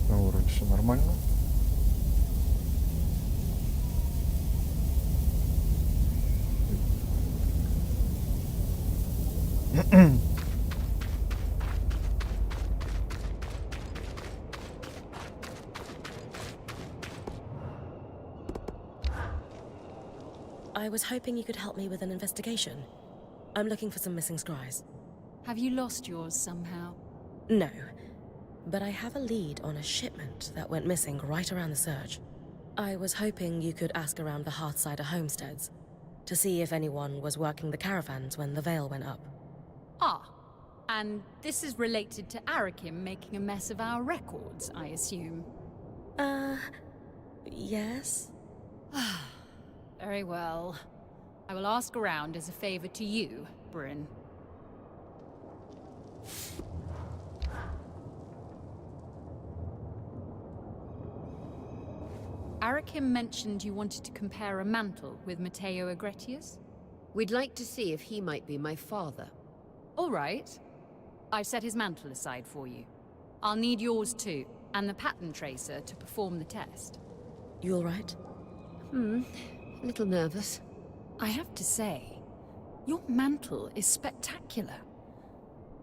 Ну, вроде все нормально. I was hoping you could help me with an investigation. I'm looking for some missing scries. Have you lost yours somehow? No, but I have a lead on a shipment that went missing right around the surge. I was hoping you could ask around the Hearthsider homesteads to see if anyone was working the caravans when the veil went up. Ah, and this is related to Arakim making a mess of our records, I assume. Yes? Very well. I will ask around as a favor to you, Bryn. Arakim mentioned you wanted to compare a mantle with Matteo Agretius? We'd like to see if he might be my father. All right. I've set his mantle aside for you. I'll need yours too, and the pattern tracer to perform the test. You all right? A little nervous. I have to say, your mantle is spectacular.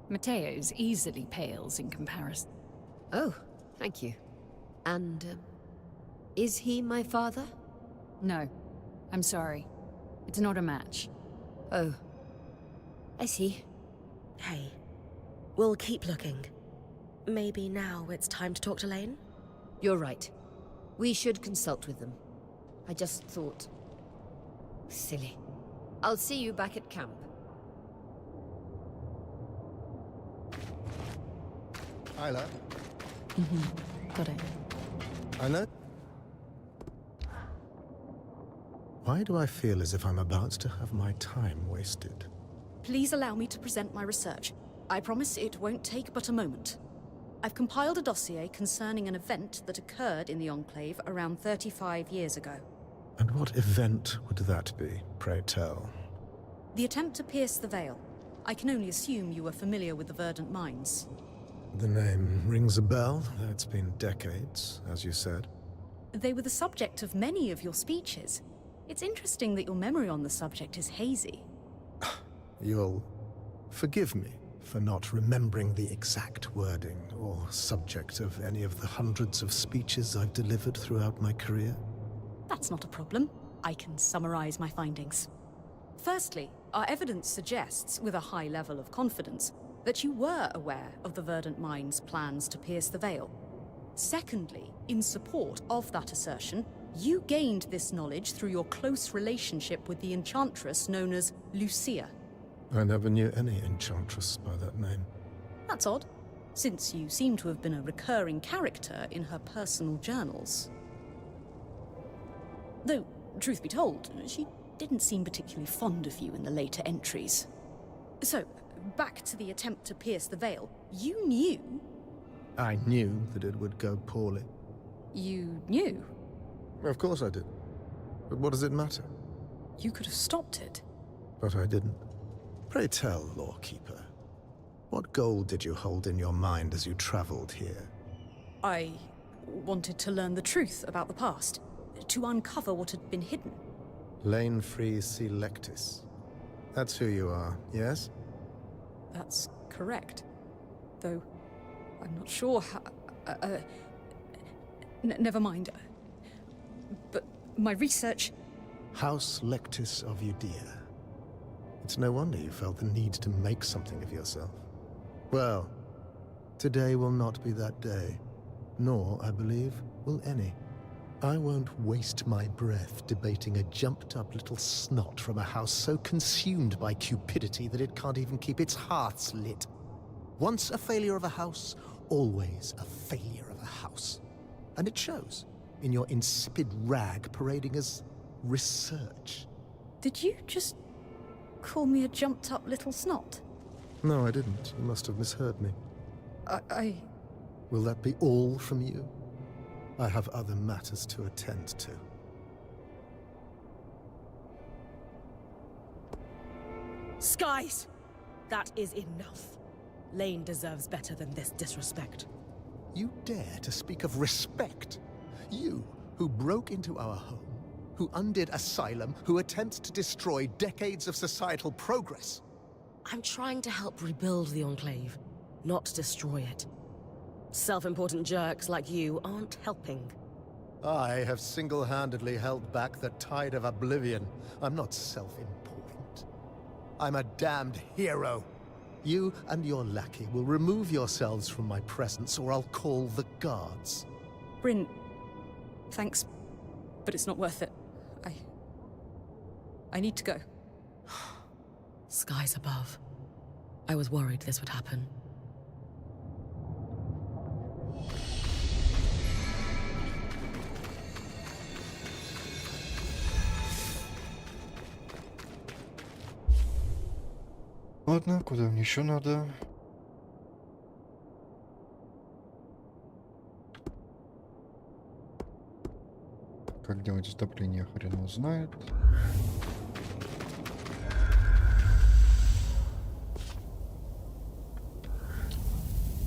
Matteo's easily pales in comparison. Oh, thank you. And, is he my father? No, I'm sorry. It's not a match. Oh, I see. Hey, we'll keep looking. Maybe now it's time to talk to Lane? You're right. We should consult with them. I just thought... Silly. I'll see you back at camp. Isla, Got it. Isla? Why do I feel as if I'm about to have my time wasted? Please allow me to present my research. I promise it won't take but a moment. I've compiled a dossier concerning an event that occurred in the Enclave around 35 years ago. And what event would that be, pray tell? The attempt to pierce the veil. I can only assume you were familiar with the Verdant Mines. The name rings a bell, though it's been decades, as you said. They were the subject of many of your speeches. It's interesting that your memory on the subject is hazy. You'll forgive me for not remembering the exact wording or subject of any of the hundreds of speeches I've delivered throughout my career. That's not a problem. I can summarize my findings. Firstly, our evidence suggests, with a high level of confidence, that you were aware of the Verdant Mines' plans to pierce the veil. Secondly, in support of that assertion, you gained this knowledge through your close relationship with the enchantress known as Lucia. I never knew any enchantress by that name. That's odd, since you seem to have been a recurring character in her personal journals. Though, truth be told, she didn't seem particularly fond of you in the later entries. So, back to the attempt to pierce the veil. You knew... I knew that it would go poorly. You knew? Of course I did. But what does it matter? You could have stopped it. But I didn't. Pray tell, Lawkeeper, what goal did you hold in your mind as you traveled here? I wanted to learn the truth about the past, to uncover what had been hidden. Lane Free Selectis. That's who you are, yes? That's correct. Though, I'm not sure how... never mind. But my research... House Lectis of Udea. It's no wonder you felt the need to make something of yourself. Well, today will not be that day. Nor, I believe, will any. I won't waste my breath debating a jumped-up little snot from a house so consumed by cupidity that it can't even keep its hearths lit. Once a failure of a house, always a failure of a house. And it shows in your insipid rag parading as research. Did you just call me a jumped-up little snot? No, I didn't. You must have misheard me. Will that be all from you? I have other matters to attend to. Skies! That is enough. Lane deserves better than this disrespect. You dare to speak of respect? You, who broke into our home, who undid Asylum, who attempts to destroy decades of societal progress. I'm trying to help rebuild the Enclave, not destroy it. Self-important jerks like you aren't helping. I have single-handedly held back the tide of oblivion. I'm not self-important. I'm a damned hero. You and your lackey will remove yourselves from my presence, or I'll call the guards. Bryn, thanks, but it's not worth it. I need to go. Skies above. I was worried this would happen. Ладно, куда мне еще надо? Как делать затопление, хрен его знает.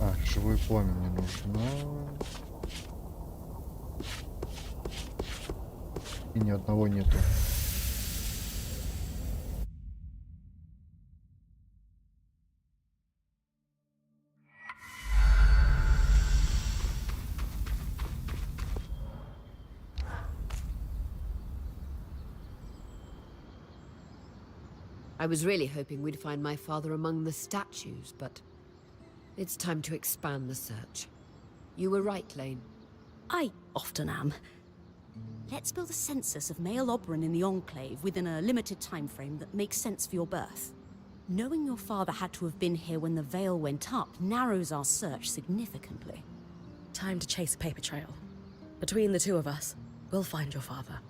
А, живое пламя мне нужно. И ни одного нету. I was really hoping we'd find my father among the statues, but it's time to expand the search. You were right, Lane. I often am. Let's build a census of male Oberon in the Enclave within a limited time frame that makes sense for your birth. Knowing your father had to have been here when the veil went up narrows our search significantly. Time to chase a paper trail. Between the two of us, we'll find your father.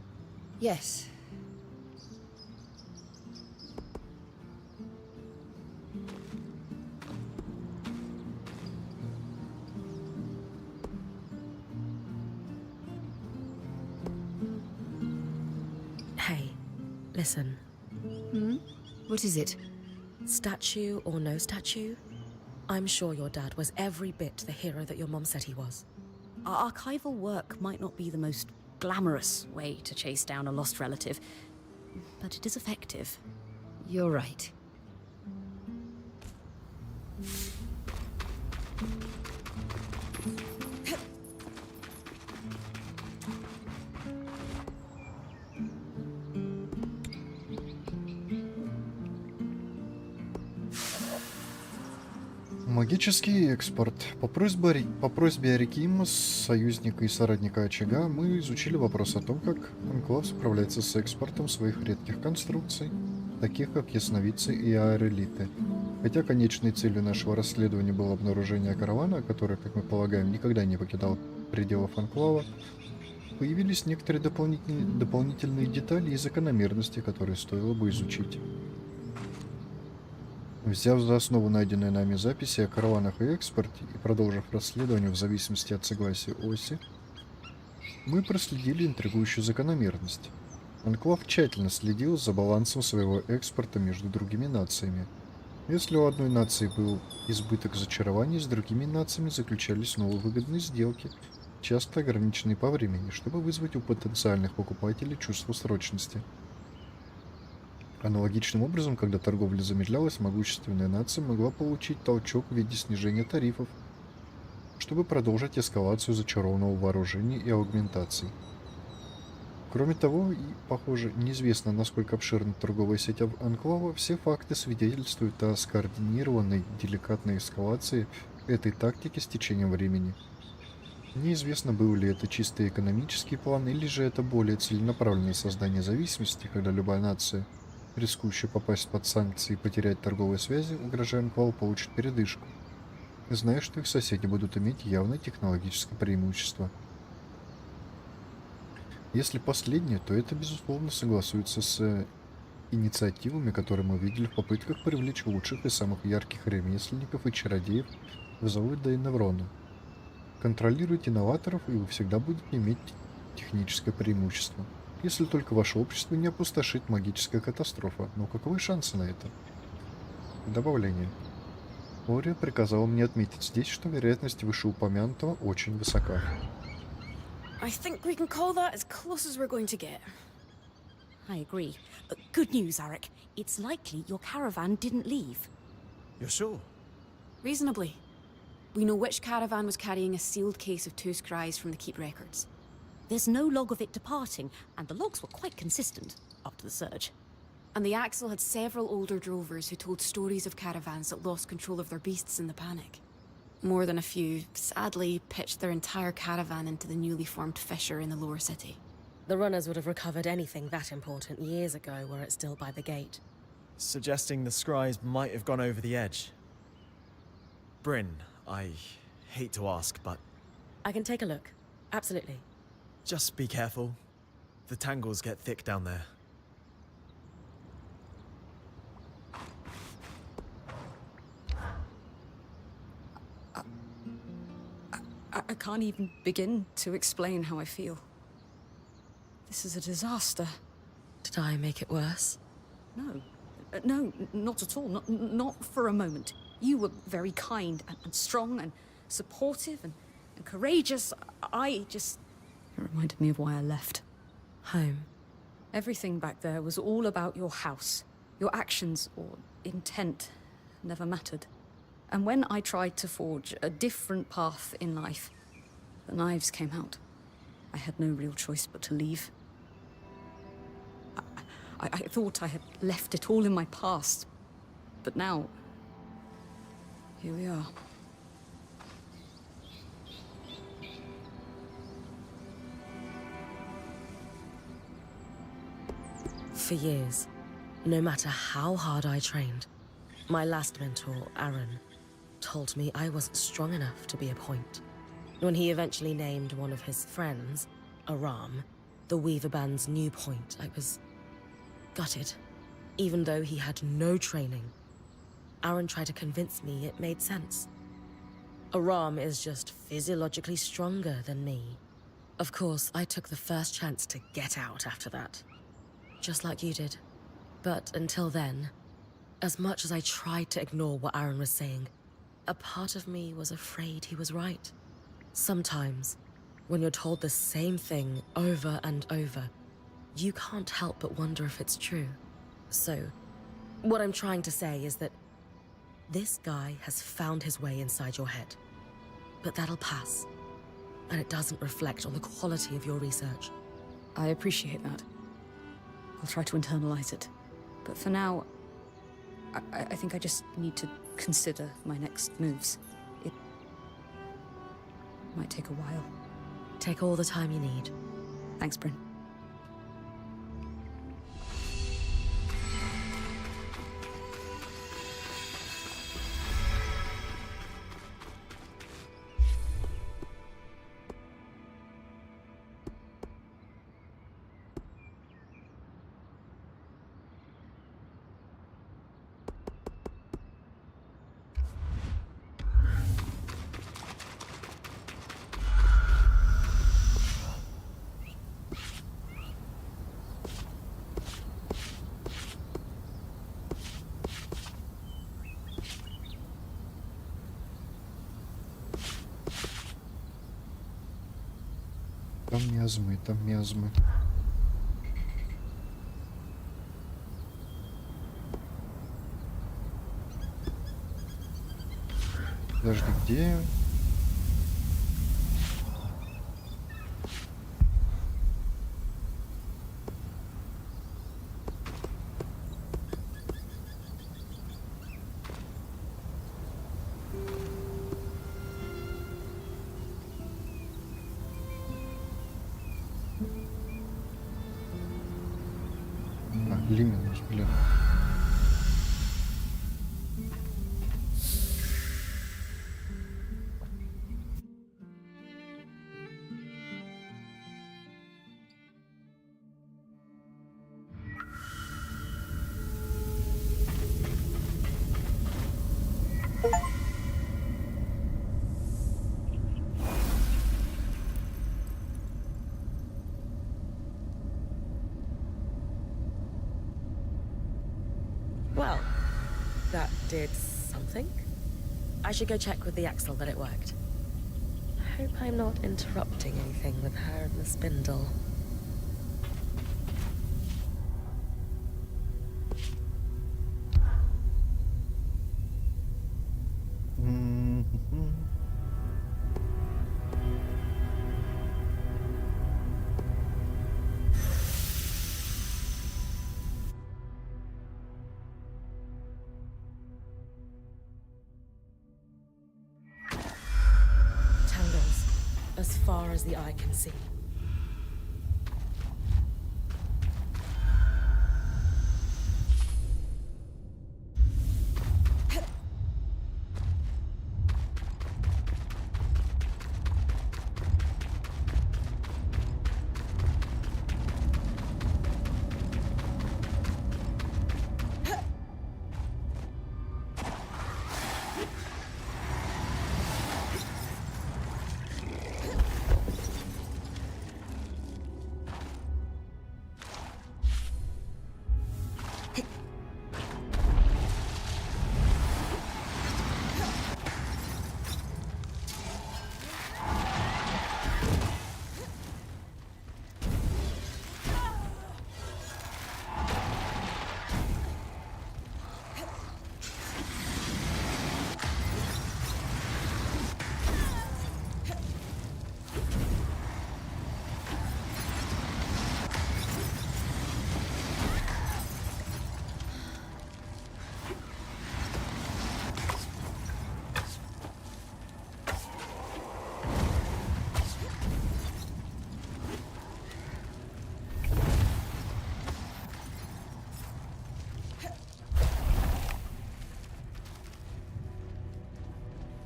Yes. Hey, listen. What is it? Statue or no statue, I'm sure your dad was every bit the hero that your mom said he was. Our archival work might not be the most glamorous way to chase down a lost relative, but it is effective. You're right. Магический экспорт. По просьбе Арикимас, союзника и соратника очага, мы изучили вопрос о том, как Анклав справляется с экспортом своих редких конструкций, таких как ясновидцы и аэролиты. Хотя конечной целью нашего расследования было обнаружение каравана, который, как мы полагаем, никогда не покидал пределов Анклава, появились некоторые дополнительные детали и закономерности, которые стоило бы изучить. Взяв за основу найденные нами записи о караванах и экспорте и продолжив расследование в зависимости от согласия Оси, мы проследили интригующую закономерность. Анклав тщательно следил за балансом своего экспорта между другими нациями. Если у одной нации был избыток зачарований, с другими нациями заключались новые выгодные сделки, часто ограниченные по времени, чтобы вызвать у потенциальных покупателей чувство срочности. Аналогичным образом, когда торговля замедлялась, могущественная нация могла получить толчок в виде снижения тарифов, чтобы продолжить эскалацию зачарованного вооружения и аугментаций. Кроме того, и, похоже, неизвестно, насколько обширна торговая сеть Анклава, все факты свидетельствуют о скоординированной, деликатной эскалации этой тактики с течением времени. Неизвестно, был ли это чисто экономический план, или же это более целенаправленное создание зависимости, когда любая нация, рискующая попасть под санкции и потерять торговые связи, угрожая Анклаву, получит передышку, зная, что их соседи будут иметь явное технологическое преимущество. Если последнее, то это, безусловно, согласуется с инициативами, которые мы видели в попытках привлечь лучших и самых ярких ремесленников и чародеев в Зоуи до Неврона. Контролируйте новаторов, и вы всегда будете иметь техническое преимущество. Если только ваше общество не опустошит магическая катастрофа. Но каковы шансы на это? Добавление. Ория приказала мне отметить здесь, что вероятность вышеупомянутого очень высока. I think we can call that as close as we're going to get. I agree. Good news, Arik. It's likely your caravan didn't leave. You're sure? Reasonably. We know which caravan was carrying a sealed case of two scries from the Keep records. There's no log of it departing, and the logs were quite consistent up to the surge. And the Axel had several older drovers who told stories of caravans that lost control of their beasts in the panic. More than a few, sadly, pitched their entire caravan into the newly formed fissure in the lower city. The runners would have recovered anything that important years ago were it still by the gate. Suggesting the scries might have gone over the edge. Bryn, I hate to ask, but I can take a look. Absolutely. just be careful. The tangles get thick down there. I can't even begin to explain how I feel. This is a disaster. Did I make it worse? No. No, not at all. Not for a moment. You were very kind and strong and supportive and courageous. It reminded me of why I left. Home. Everything back there was all about your house. Your actions or intent never mattered. And when I tried to forge a different path in life, the knives came out. I had no real choice but to leave. I thought I had left it all in my past. But now, here we are. For years, no matter how hard I trained, my last mentor, Aaron, told me I wasn't strong enough to be a point. When he eventually named one of his friends, Aram, the Weaver Band's new point, I was gutted. Even though he had no training, Aaron tried to convince me it made sense. Aram is just physiologically stronger than me. Of course, I took the first chance to get out after that. Just like you did. But until then, as much as I tried to ignore what Aaron was saying, a part of me was afraid he was right. Sometimes, when you're told the same thing over and over, you can't help but wonder if it's true. So, what I'm trying to say is that this guy has found his way inside your head. But that'll pass. And it doesn't reflect on the quality of your research. I appreciate that. I'll try to internalize it. But for now, I think I just need to consider my next moves. It might take a while. Take all the time you need. Thanks, Bryn. Там миазмы. Подожди, где? Лиминус, блин. did something? I should go check with the axle that it worked. I hope I'm not interrupting anything with her and the spindle. As far as the eye can see.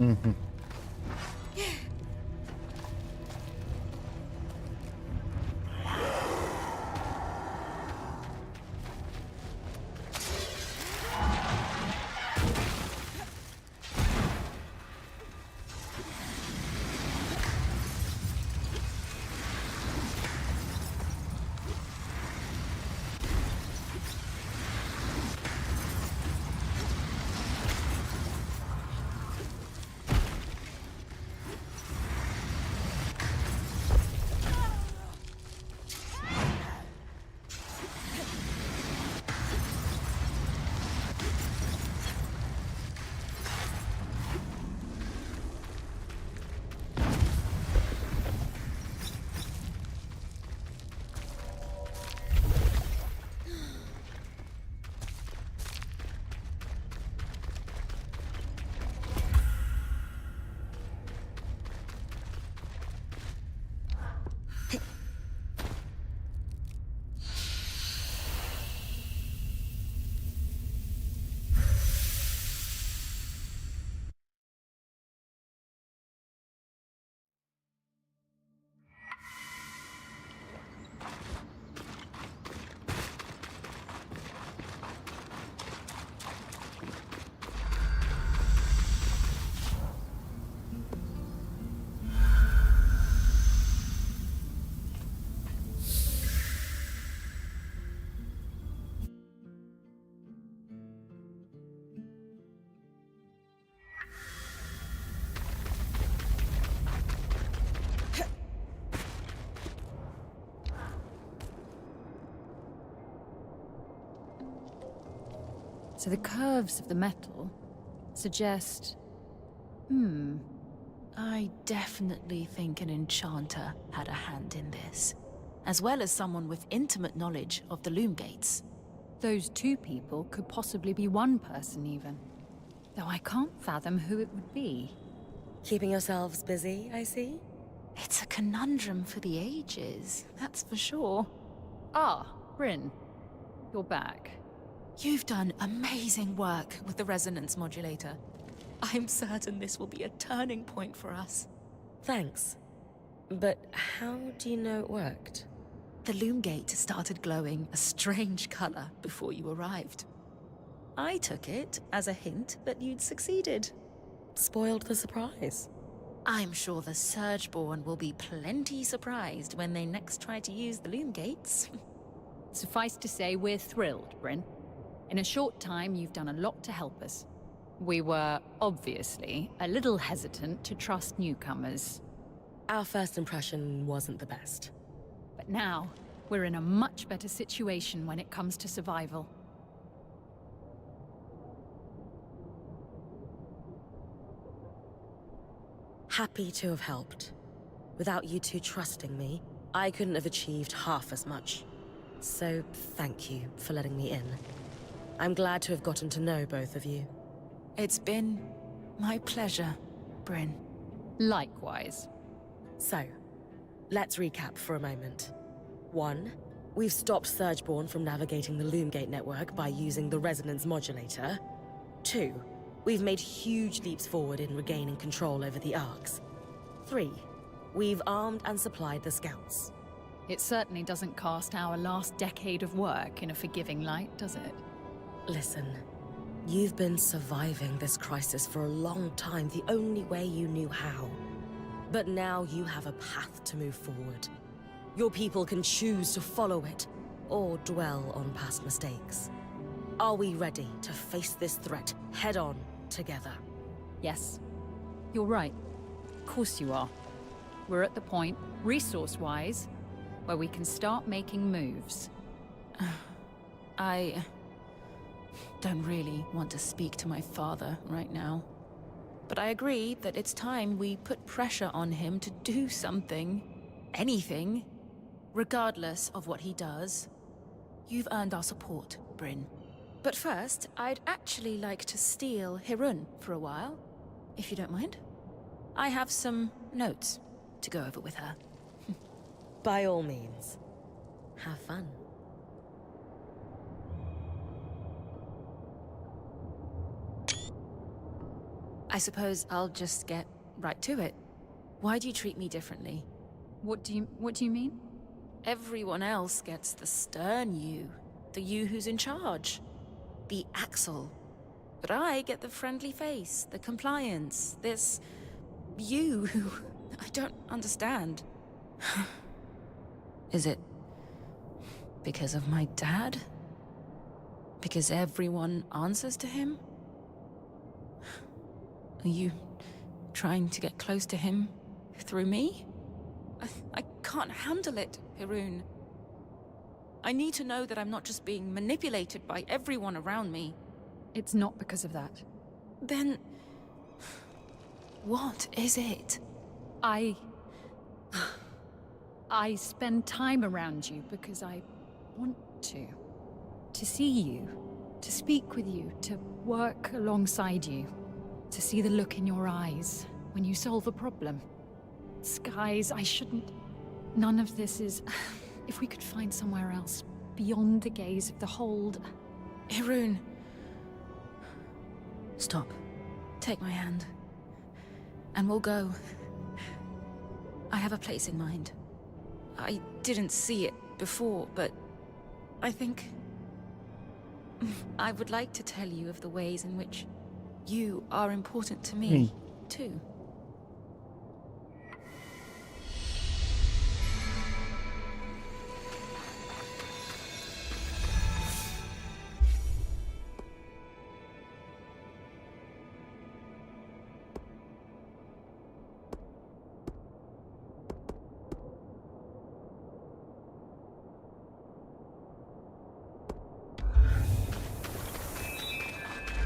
Угу. So the curves of the metal suggest... I definitely think an enchanter had a hand in this, as well as someone with intimate knowledge of the loom gates. Those two people could possibly be one person even. Though I can't fathom who it would be. Keeping yourselves busy, I see? It's a conundrum for the ages, that's for sure. Ah, Bryn. You're back. You've done amazing work with the resonance modulator. I'm certain this will be a turning point for us. Thanks. But how do you know it worked? The loom gate started glowing a strange color before you arrived. I took it as a hint that you'd succeeded. Spoiled the surprise. I'm sure the Surgeborn will be plenty surprised when they next try to use the loom gates. Suffice to say, we're thrilled, Bryn. In a short time, you've done a lot to help us. We were, obviously, a little hesitant to trust newcomers. Our first impression wasn't the best. But now, we're in a much better situation when it comes to survival. Happy to have helped. Without you two trusting me, I couldn't have achieved half as much. So, thank you for letting me in. I'm glad to have gotten to know both of you. It's been my pleasure, Bryn. Likewise. So, let's recap for a moment. 1. We've stopped Surgeborn from navigating the Loomgate network by using the resonance modulator. 2. We've made huge leaps forward in regaining control over the Arcs. 3. We've armed and supplied the Scouts. It certainly doesn't cast our last decade of work in a forgiving light, does it? Listen, you've been surviving this crisis for a long time the only way you knew how. But now you have a path to move forward. Your people can choose to follow it, or dwell on past mistakes. Are we ready to face this threat head-on together? Yes. You're right. Of course you are. We're at the point, resource-wise, where we can start making moves. I don't really want to speak to my father right now. But I agree that it's time we put pressure on him to do something. Anything. Regardless of what he does. You've earned our support, Bryn. But first, I'd actually like to steal Hirun for a while, if you don't mind. I have some notes to go over with her. By all means. Have fun. I suppose I'll just get right to it. Why do you treat me differently? What do you mean? Everyone else gets the stern you, the you who's in charge, the Axel. But I get the friendly face, the compliance, this you who I don't understand. Is it because of my dad? Because everyone answers to him? Are you trying to get close to him through me? I can't handle it, Hirun. I need to know that I'm not just being manipulated by everyone around me. It's not because of that. Then... what is it? I spend time around you because I want to. To see you, to speak with you, to work alongside you. To see the look in your eyes when you solve a problem. Skies, I shouldn't... None of this is... If we could find somewhere else, beyond the gaze of the hold... Hirun. Stop. Take my hand. And we'll go. I have a place in mind. I didn't see it before, but... I think... I would like to tell you of the ways in which you are important to me, too.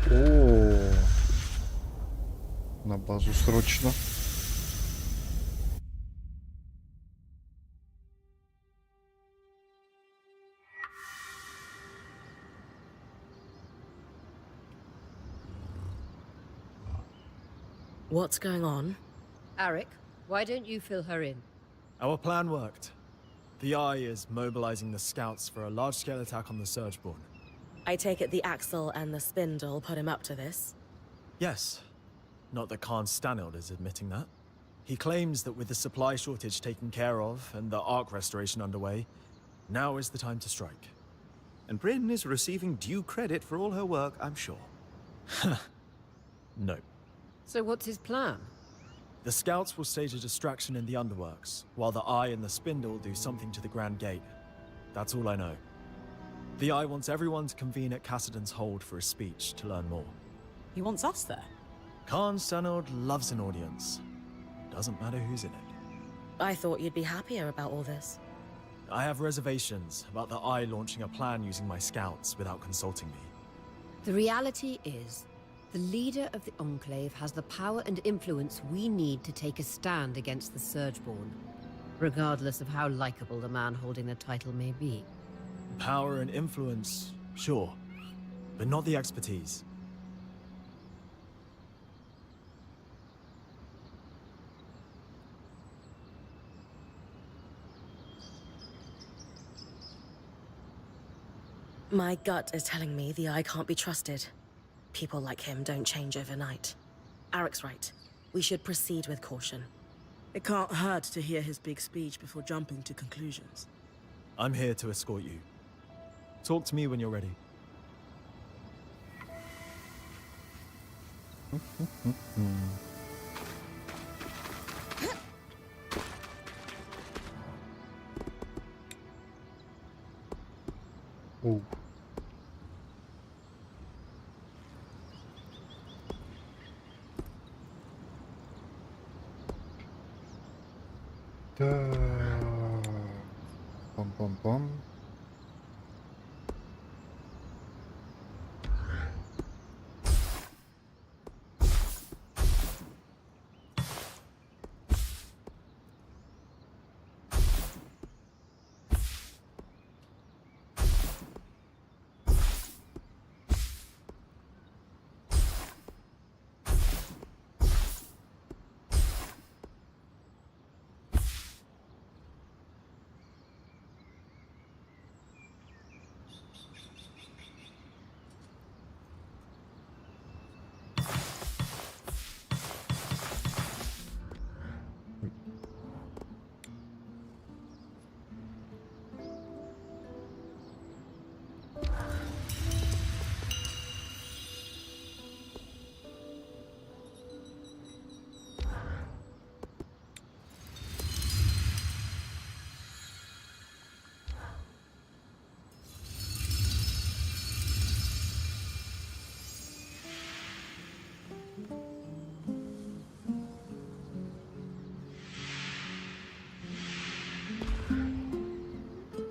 О, на базу срочно. What's going on? Arik, why don't you fill her in? Our plan worked. The Eye is mobilizing the scouts for a large-scale attack on the Surgeborn. I take it the Axel and the Spindle put him up to this? Yes. Not that Khan Stanild is admitting that. He claims that with the supply shortage taken care of and the Ark restoration underway, now is the time to strike. And Bryn is receiving due credit for all her work, I'm sure. No. So what's his plan? The scouts will stage a distraction in the underworks, while the Eye and the Spindle do something to the Grand Gate. That's all I know. The Eye wants everyone to convene at Cassidon's Hold for a speech to learn more. He wants us there. Khan Stanold loves an audience. Doesn't matter who's in it. I thought you'd be happier about all this. I have reservations about the Eye launching a plan using my scouts without consulting me. The reality is, the leader of the Enclave has the power and influence we need to take a stand against the Surgeborn, regardless of how likable the man holding the title may be. Power and influence, sure, but not the expertise. My gut is telling me the Eye can't be trusted. People like him don't change overnight. Arek's right. We should proceed with caution. It can't hurt to hear his big speech before jumping to conclusions. I'm here to escort you. Talk to me when you're ready. Оу. Так. Пам-пам-пам.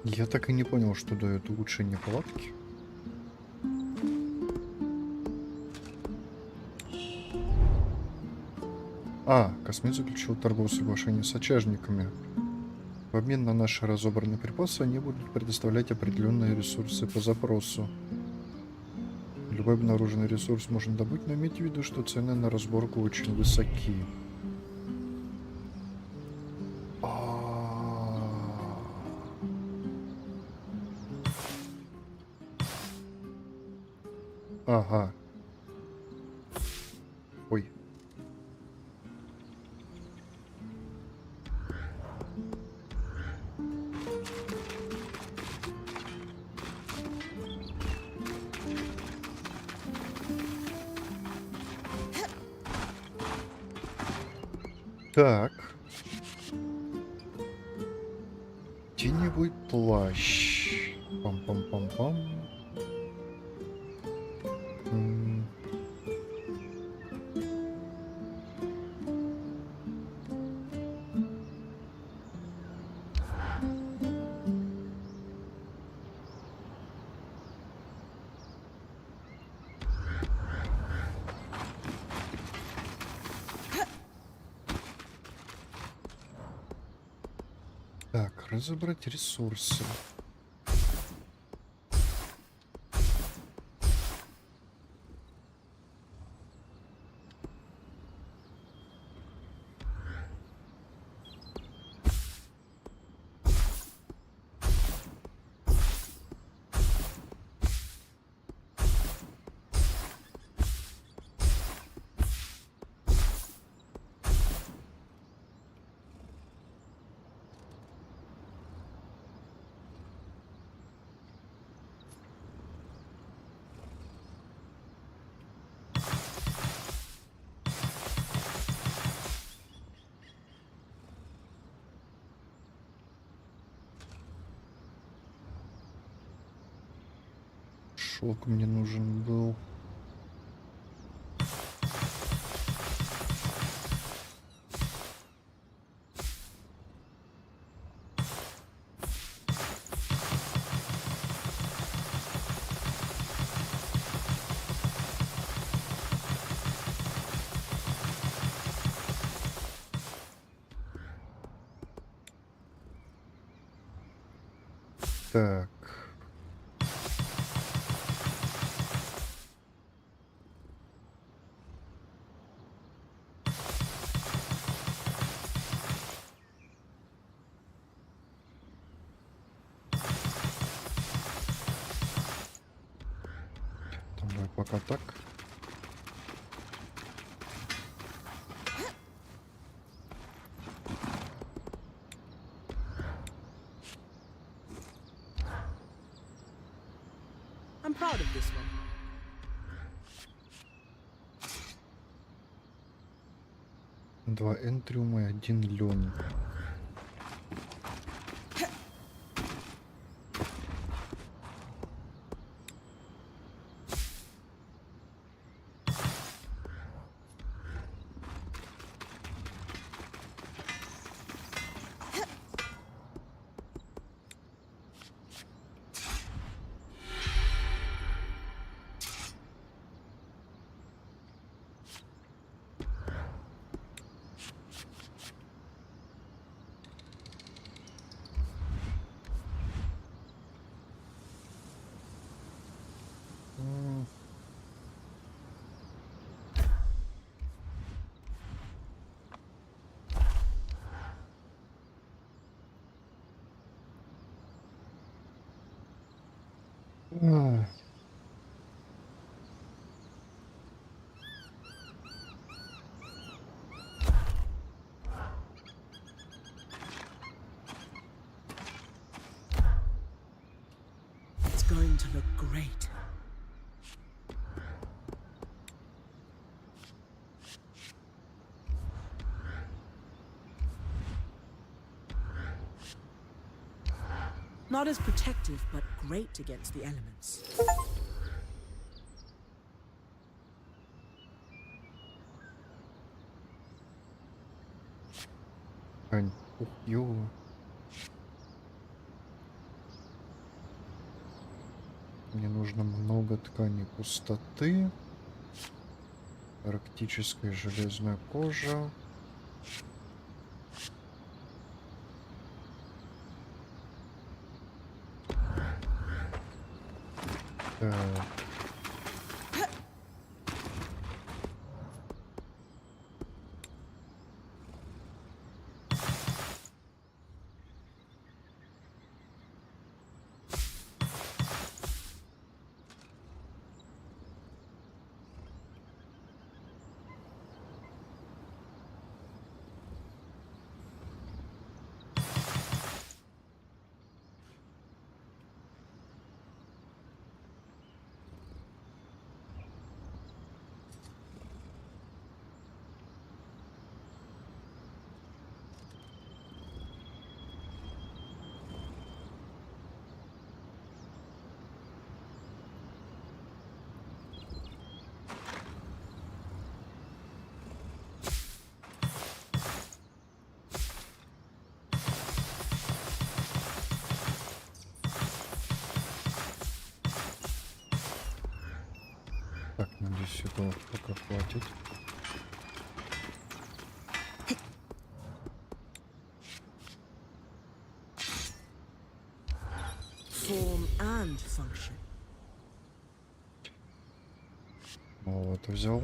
Я так и не понял, что дает улучшение палатки. Космит заключил торговое соглашение с очажниками. В обмен на наши разобранные припасы они будут предоставлять определенные ресурсы по запросу. Любой обнаруженный ресурс можно добыть, но имейте в виду, что цены на разборку очень высоки. Ага. Ой. Так. Теневой плащ. Пам-пам-пам-пам. Так, разобрать ресурсы. Шелк мне нужен был. Так. Давай пока так. I'm proud of this one. Два энтриума и один лен. It's going to look great. Not as protective, but great against the elements. Ань, ух, ё. Мне нужно много ткани пустоты. Арктическая железная кожа. Так. Так, надеюсь, этого пока хватит. Form and function. Вот, взял.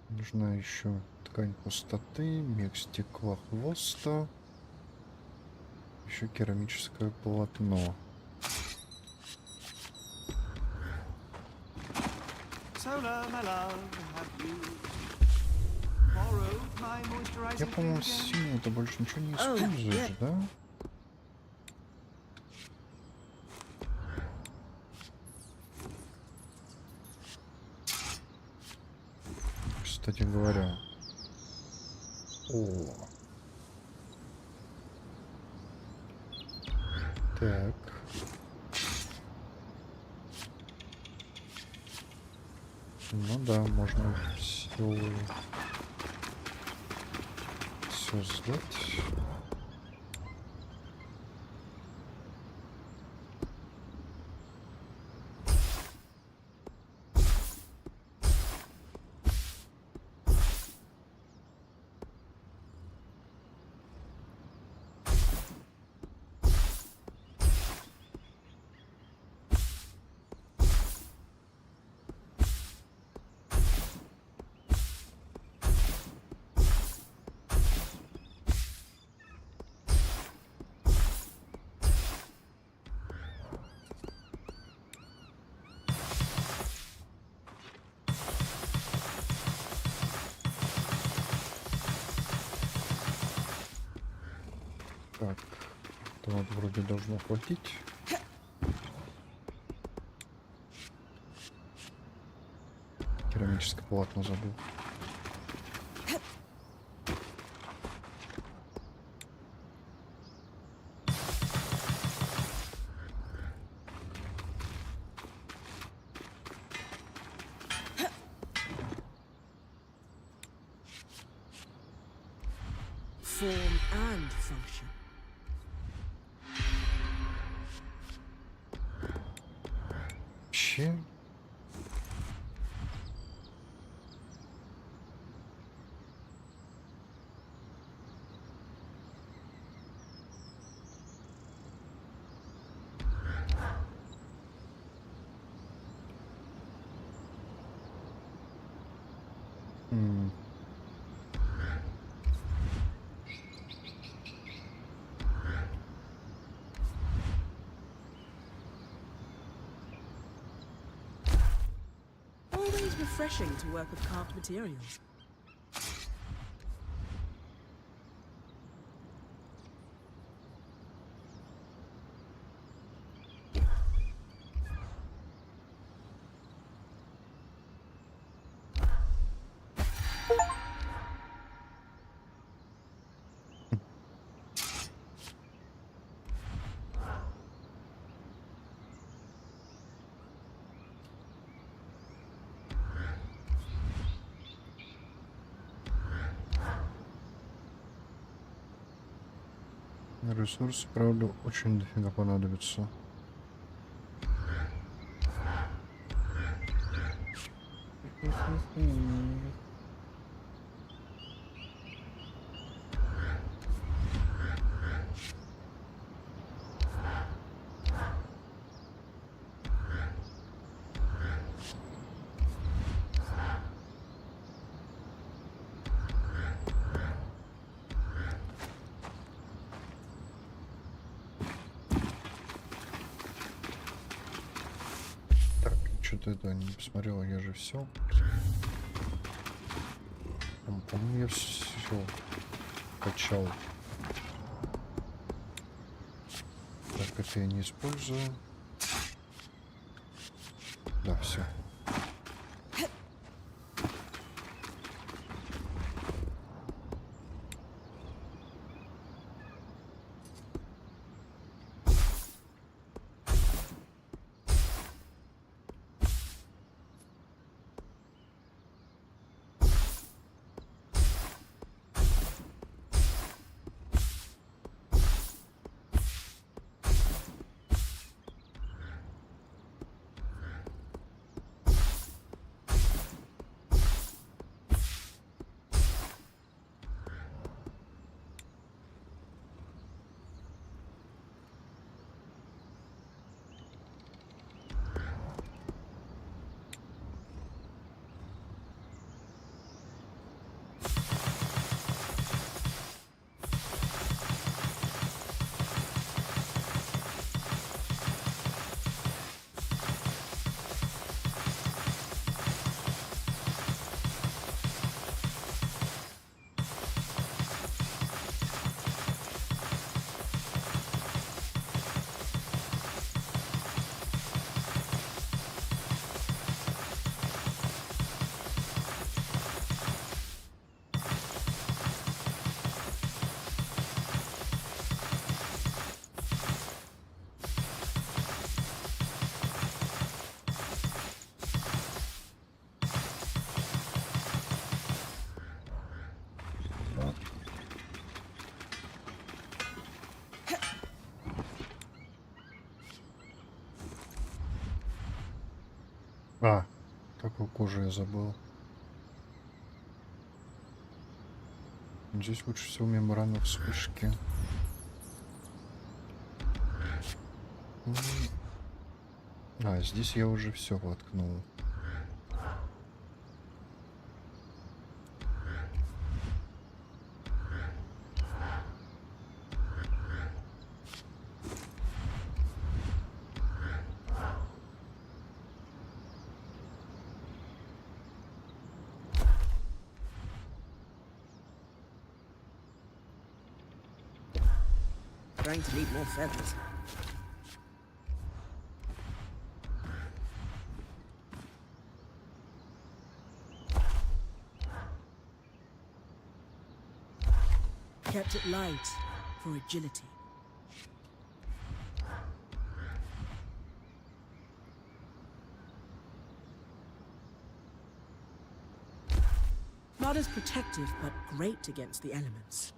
Нужна еще ткань пустоты, мех стекла хвоста, еще керамическое полотно. Я, по-моему, сильно это больше ничего не используешь, да? Кстати говоря. О. Так. Ну да, можно все сдать. Так, то вот вроде должно хватить. Керамическое полотно забыл. Form and function. Вообще. Always refreshing to work with carved materials. Ресурсы, правда, очень дофига понадобится. Что-то это не посмотрел, я же все. По-моему, я все качал. Так, это я не использую. Да, все. А, такую кожу я забыл. Здесь лучше всего мембрана вспышки. А, здесь я уже все воткнул. going to need more feathers. Kept it light for agility. Not as protective, but great against the elements.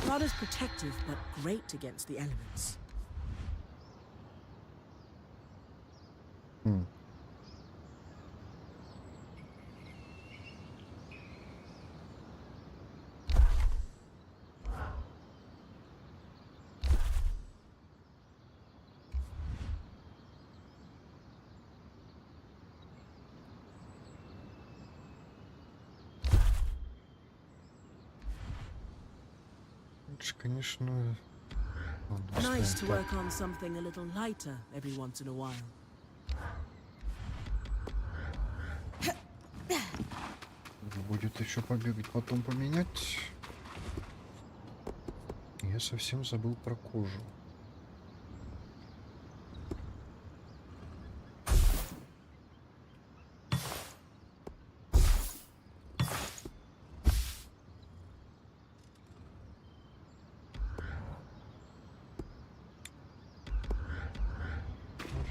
Not as protective, but great against the elements. Лучше, конечно... ладно, Nice оставим to так. work on something a little lighter every once in a while. Надо будет еще побегать, потом поменять. Я совсем забыл про кожу.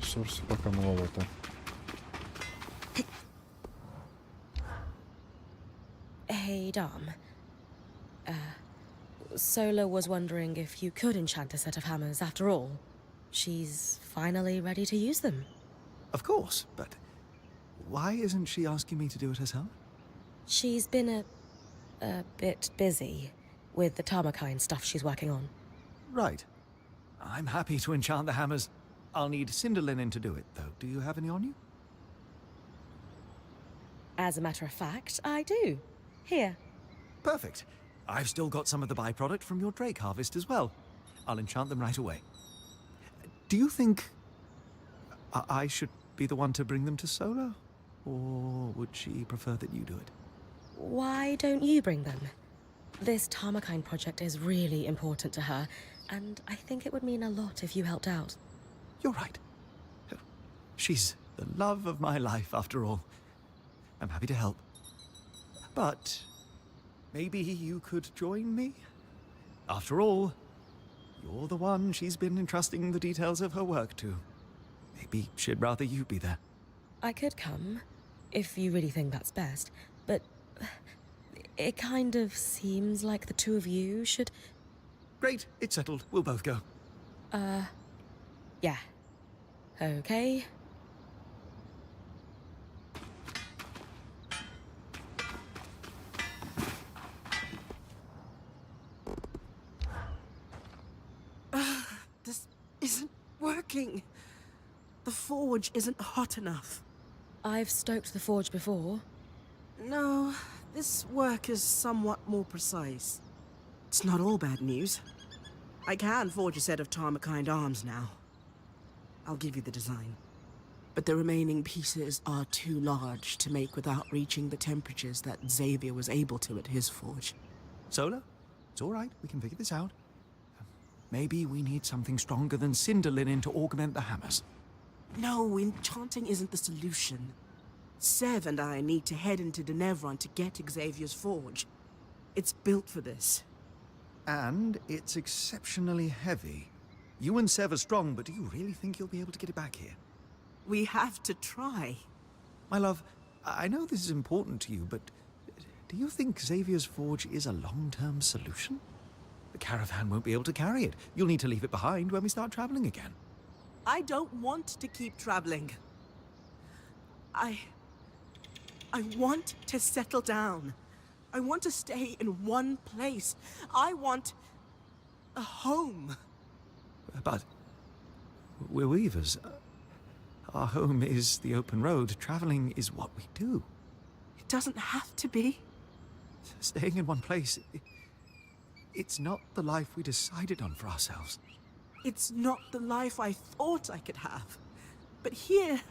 Ресурсов пока маловато. Hey, Dom. Sola was wondering if you could enchant a set of hammers after all. She's finally ready to use them. Of course, but why isn't she asking me to do it herself? She's been a bit busy with the Tarmakine stuff she's working on. Right. I'm happy to enchant the hammers. I'll need cinder linen to do it, though. Do you have any on you? As a matter of fact, I do. Here. Perfect. I've still got some of the byproduct from your drake harvest as well. I'll enchant them right away. Do you think I should be the one to bring them to Sola? Or would she prefer that you do it? Why don't you bring them? This Tarmakine project is really important to her, and I think it would mean a lot if you helped out. You're right. She's the love of my life, after all. I'm happy to help. But maybe you could join me? After all, you're the one she's been entrusting the details of her work to. Maybe she'd rather you be there. I could come, if you really think that's best, but it kind of seems like the two of you should... Great, it's settled. We'll both go. Yeah. Okay. This isn't working. The forge isn't hot enough. I've stoked the forge before. No, this work is somewhat more precise. It's not all bad news. I can forge a set of Tarmakine arms now. I'll give you the design. But the remaining pieces are too large to make without reaching the temperatures that Xavier was able to at his forge. Sola? It's all right. We can figure this out. Maybe we need something stronger than cinder linen to augment the hammers. No, enchanting isn't the solution. Sev and I need to head into Denevron to get Xavier's forge. It's built for this. And it's exceptionally heavy. You and Sev are strong, but do you really think you'll be able to get it back here? We have to try. My love, I know this is important to you, but do you think Xavier's forge is a long-term solution? The caravan won't be able to carry it. You'll need to leave it behind when we start traveling again. I don't want to keep traveling. I want to settle down. I want to stay in one place. I want a home. But we're weavers. Our home is the open road. Traveling is what we do. It doesn't have to be. Staying in one place, it's not the life we decided on for ourselves. It's not the life I thought I could have. But here,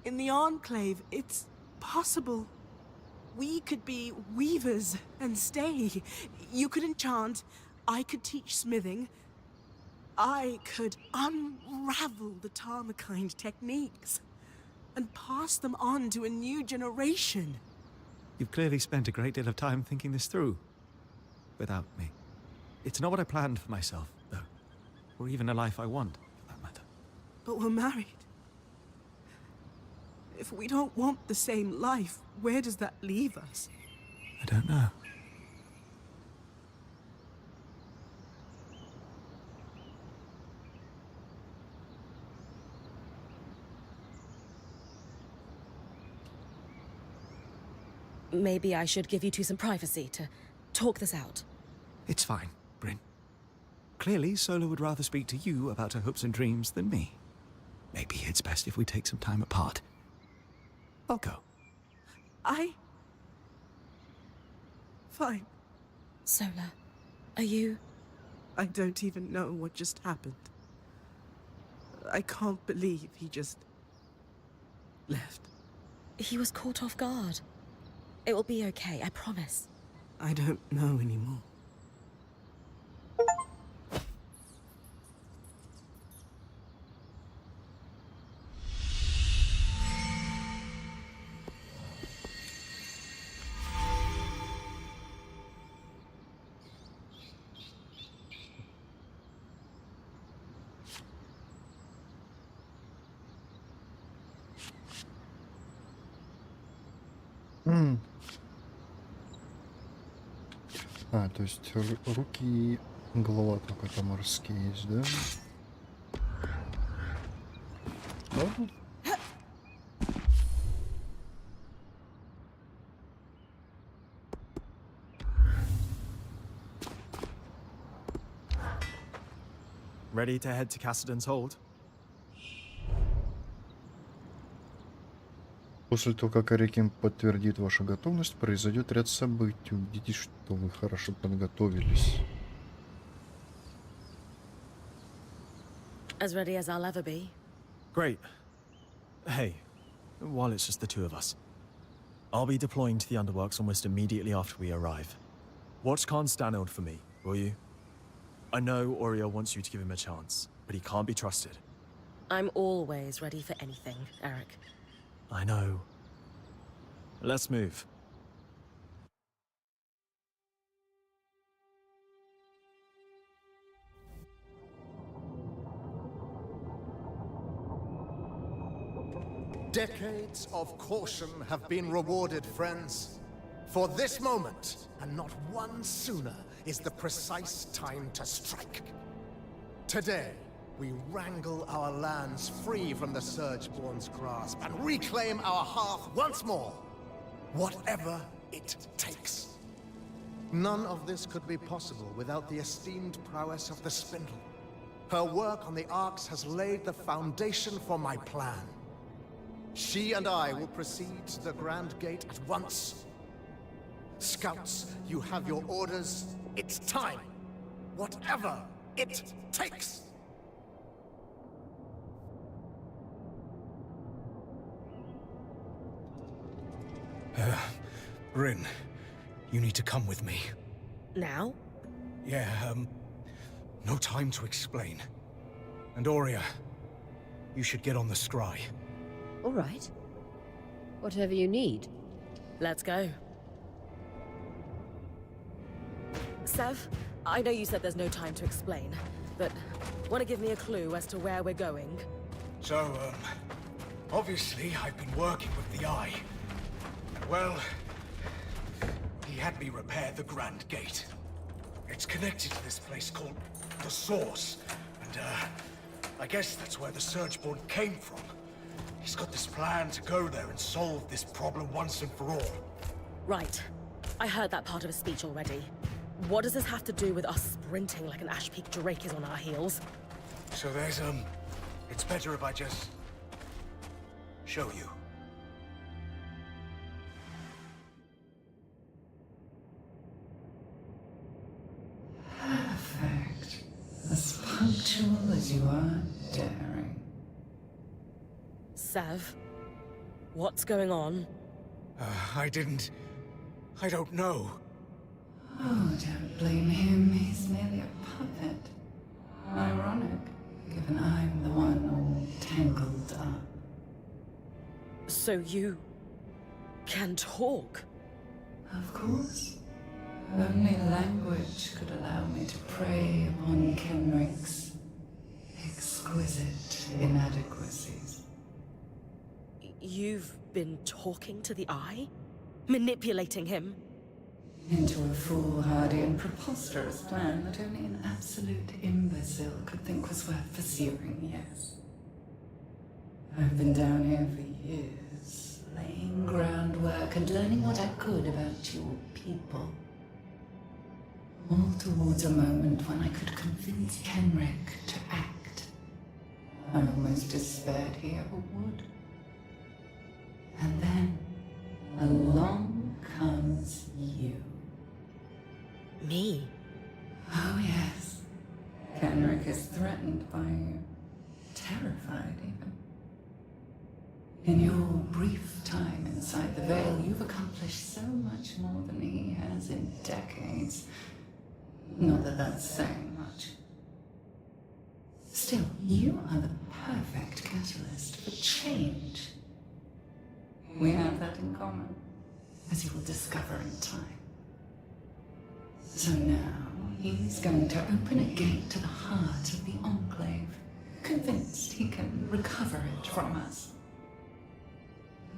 In the Enclave, it's possible. We could be weavers and stay. You could enchant, I could teach smithing. I could unravel the Tarmakind techniques and pass them on to a new generation. You've clearly spent a great deal of time thinking this through. Without me. It's not what I planned for myself, though. Or even a life I want, for that matter. But we're married. If we don't want the same life, where does that leave us? I don't know. Maybe I should give you two some privacy to talk this out. It's fine, Bryn. Clearly, Sola would rather speak to you about her hopes and dreams than me. Maybe it's best if we take some time apart. I'll go. Fine. Sola, are you... I don't even know what just happened. I can't believe he just... left. He was caught off guard. It will be okay, I promise. I don't know anymore. То есть руки и голова только там морские есть, да? Ладно. Ready to head to Cassidon's Hold? После того, как Арикин подтвердит вашу готовность, произойдет ряд событий. Убедитесь, что вы хорошо подготовились. As ready as I'll ever be. Great. Hey, while it's just the two of us, I'll be deploying to the Underworks almost immediately after we arrive. Watch Constantinople for me, will you? I know Oriel wants you to give him a chance, but he can't be trusted. I'm always ready for anything, Eric. I know. Let's move. Decades of caution have been rewarded, friends. For this moment, and not one sooner, is the precise time to strike. Today, we wrangle our lands free from the Surgeborn's grasp and reclaim our hearth once more, whatever it takes. None of this could be possible without the esteemed prowess of the Spindle. Her work on the Arcs has laid the foundation for my plan. She and I will proceed to the Grand Gate at once. Scouts, you have your orders. It's time. Whatever it takes. Bryn, you need to come with me. Now? Yeah, no time to explain. And Aurea, you should get on the scry. All right. Whatever you need. Let's go. Sev, I know you said there's no time to explain, but want to give me a clue as to where we're going? So, obviously I've been working with the Eye. And well, he had me repair the Grand Gate. It's connected to this place called the Source, and I guess that's where the Surgeborn came from. He's got this plan to go there and solve this problem once and for all. Right. I heard that part of his speech already. What does this have to do with us sprinting like an Ash Peak Drake is on our heels? So there's, it's better if I just show you. Perfect. As punctual as you are daring. Sev, What's going on? I don't know. Oh, don't blame him. He's merely a puppet. Ironic, given I'm the one all tangled up. So you can talk? Of course. Only language could allow me to prey upon Kenrick's exquisite inadequacies. You've been talking to the Eye? Manipulating him? Into a foolhardy and preposterous plan that only an absolute imbecile could think was worth pursuing, yes. I've been down here for years, laying groundwork and learning what I could about your people. All towards a moment when I could convince Kenrick to act. I almost despaired he ever would. And then, along comes you. Me? Oh yes. Kenrick is threatened by you. Terrified, even. In your brief time inside the Veil, you've accomplished so much more than he has in decades. Not that that's saying much. Still, you are the perfect catalyst for change. We have that in common, as you will discover in time. So now, he's going to open a gate to the heart of the Enclave, convinced he can recover it from us.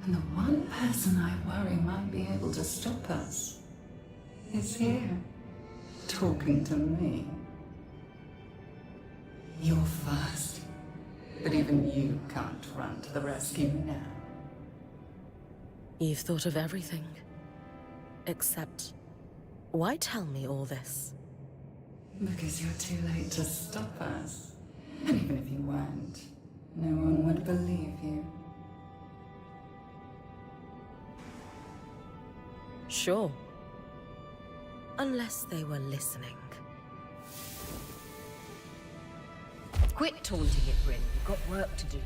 And the one person I worry might be able to stop us is here, talking to me. You're fast, but even you can't run to the rescue now. You've thought of everything. Except, why tell me all this? Because you're too late to stop us. And even if you weren't, no one would believe you. Sure. Unless they were listening. Quit taunting it, Bryn. We've got work to do.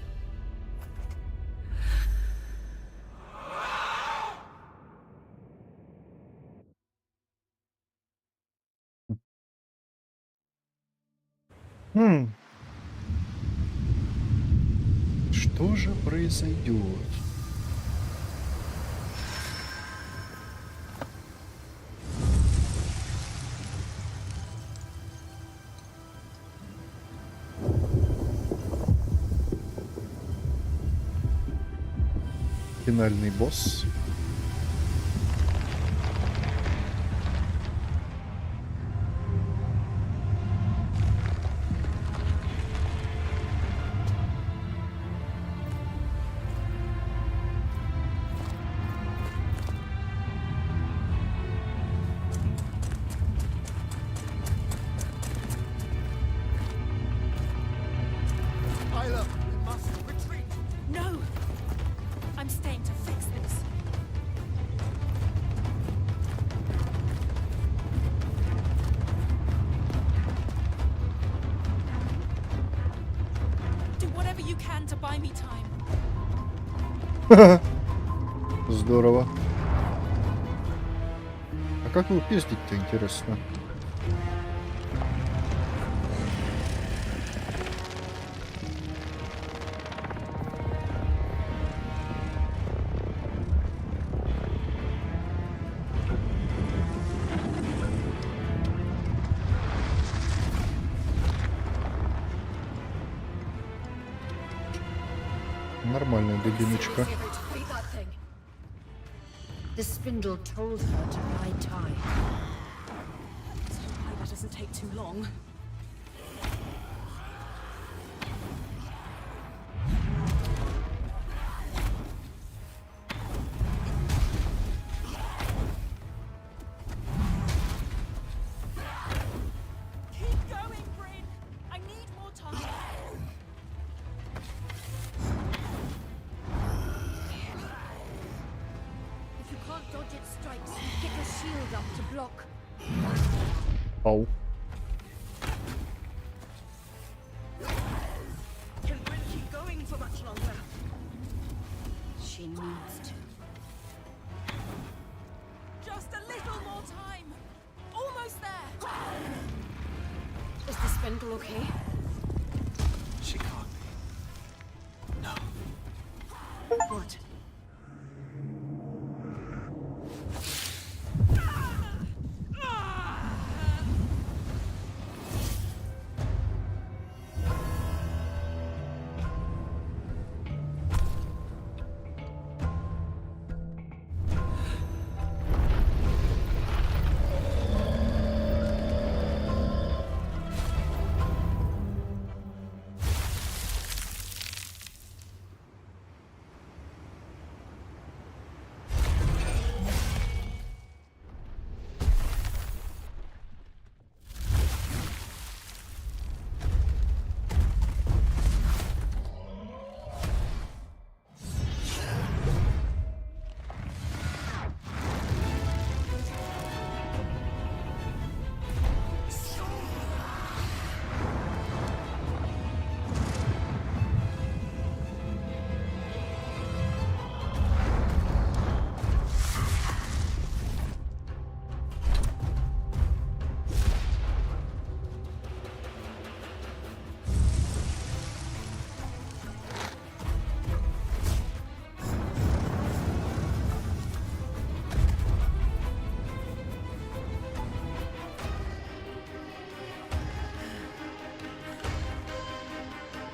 Что же произойдет? Финальный босс. No! I'm staying to fix this. Do whatever you can to buy me time. Здорово. А как его пиздить-то, интересно? Нормальная дубиночка. The spindle told her to buy time. So hopefully that doesn't take too long. Keep going, Bryn. I need more time. If you can't dodge its strikes, get your shield up to block. Ау. Can Bryn keep going for much longer? she needs to. Just a little more time. Almost there. Is the spindle okay? She can't be. No. What?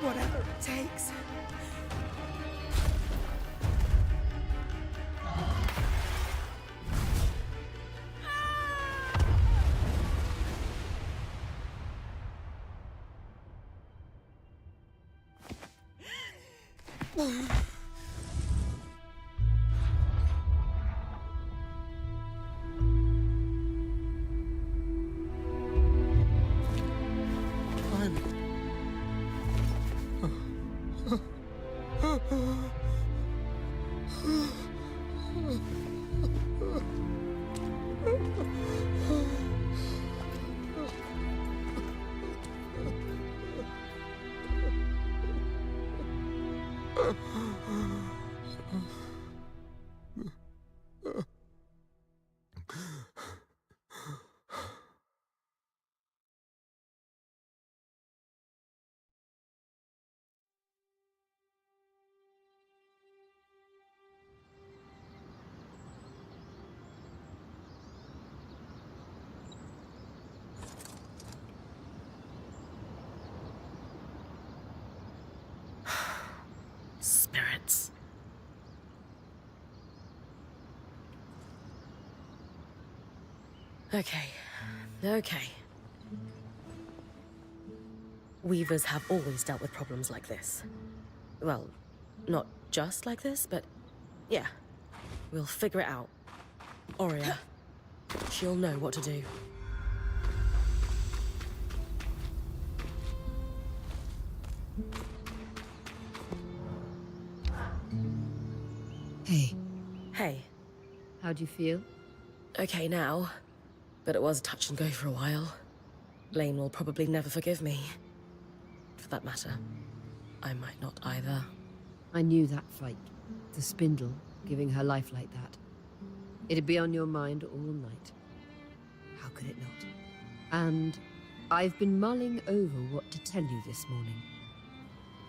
Whatever it takes. Spirits. Okay. Weavers have always dealt with problems like this. Well, not just like this, but yeah. We'll figure it out. Aurea, she'll know what to do. Hey. Hey, How do you feel? okay now, but it was touch and go for a while. Lane will probably never forgive me. For that matter, I might not either. I knew that fight. The spindle, giving her life like that. It'd be on your mind all night. How could it not? And I've been mulling over what to tell you this morning.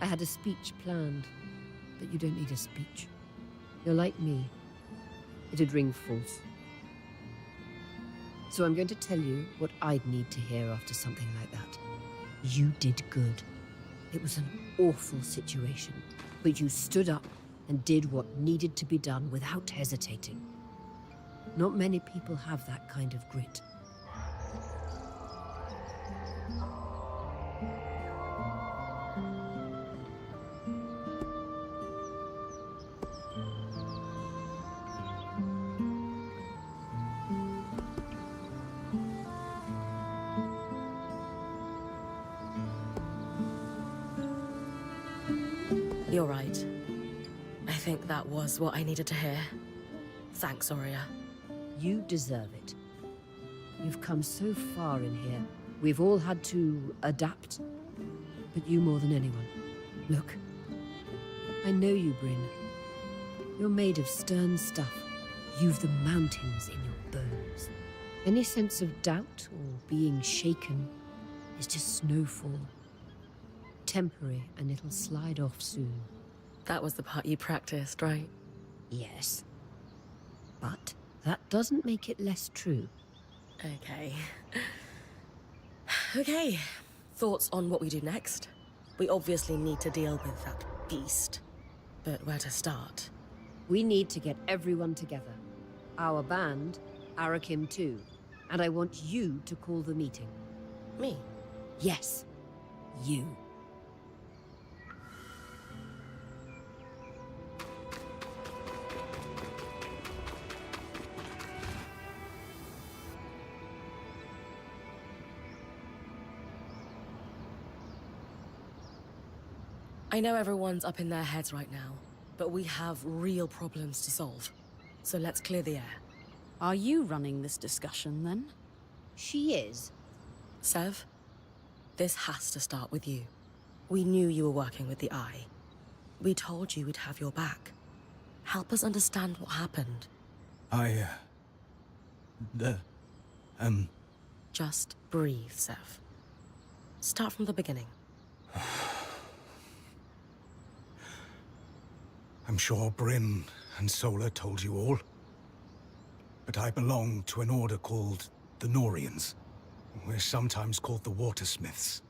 I had a speech planned, but you don't need a speech. You're like me. It'd ring false. So I'm going to tell you what I'd need to hear after something like that. You did good. It was an awful situation, but you stood up and did what needed to be done without hesitating. Not many people have that kind of grit. You're right. I think that was what I needed to hear. Thanks, Aurea. You deserve it. You've come so far in here. We've all had to adapt, but you more than anyone. Look, I know you, Bryn. You're made of stern stuff. You've the mountains in your bones. Any sense of doubt or being shaken is just snowfall. Temporary, and it'll slide off soon. That was the part you practiced, right? Yes. But that doesn't make it less true. Okay. Okay. Thoughts on what we do next? We obviously need to deal with that beast. But where to start? We need to get everyone together. Our band, Arakim too. And I want you to call the meeting. Me? Yes, you. I know everyone's up in their heads right now, but we have real problems to solve. So let's clear the air. Are you running this discussion, then? She is. Sev, this has to start with you. We knew you were working with the Eye. We told you we'd have your back. Help us understand what happened. Just breathe, Sev. Start from the beginning. I'm sure Bryn and Sola told you all. But I belong to an order called the Norians. We're sometimes called the Watersmiths.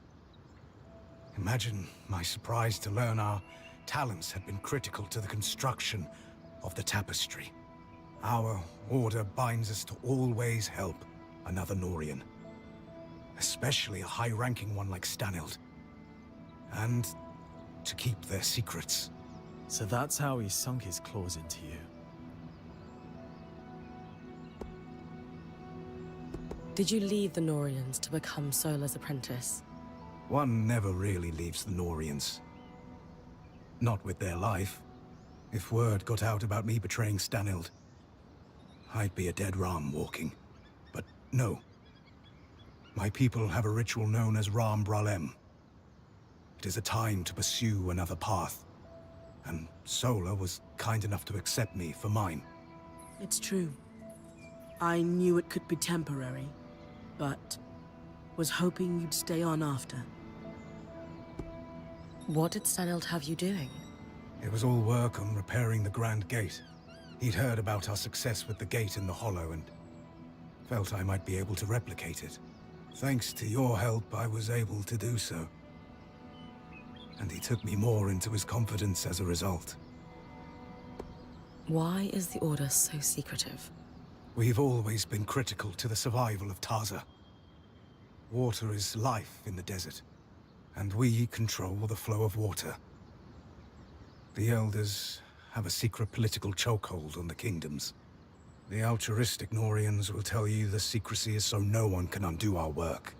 Imagine my surprise to learn our talents had been critical to the construction of the tapestry. Our order binds us to always help another Norian. Especially a high-ranking one like Stanild. And to keep their secrets. So that's how he sunk his claws into you. Did you leave the Norians to become Sola's apprentice? One never really leaves the Norians. Not with their life. If word got out about me betraying Stanild, I'd be a dead ram walking. But no. My people have a ritual known as Ram Bralem. It is a time to pursue another path. And Sola was kind enough to accept me for mine. It's true. I knew it could be temporary, but was hoping you'd stay on after. What did Stanild have you doing? It was all work on repairing the Grand Gate. He'd heard about our success with the gate in the Hollow and felt I might be able to replicate it. Thanks to your help, I was able to do so. And he took me more into his confidence as a result. Why is the Order so secretive? We've always been critical to the survival of Taza. Water is life in the desert, and we control the flow of water. The Elders have a secret political chokehold on the kingdoms. The altruistic Norians will tell you the secrecy is so no one can undo our work.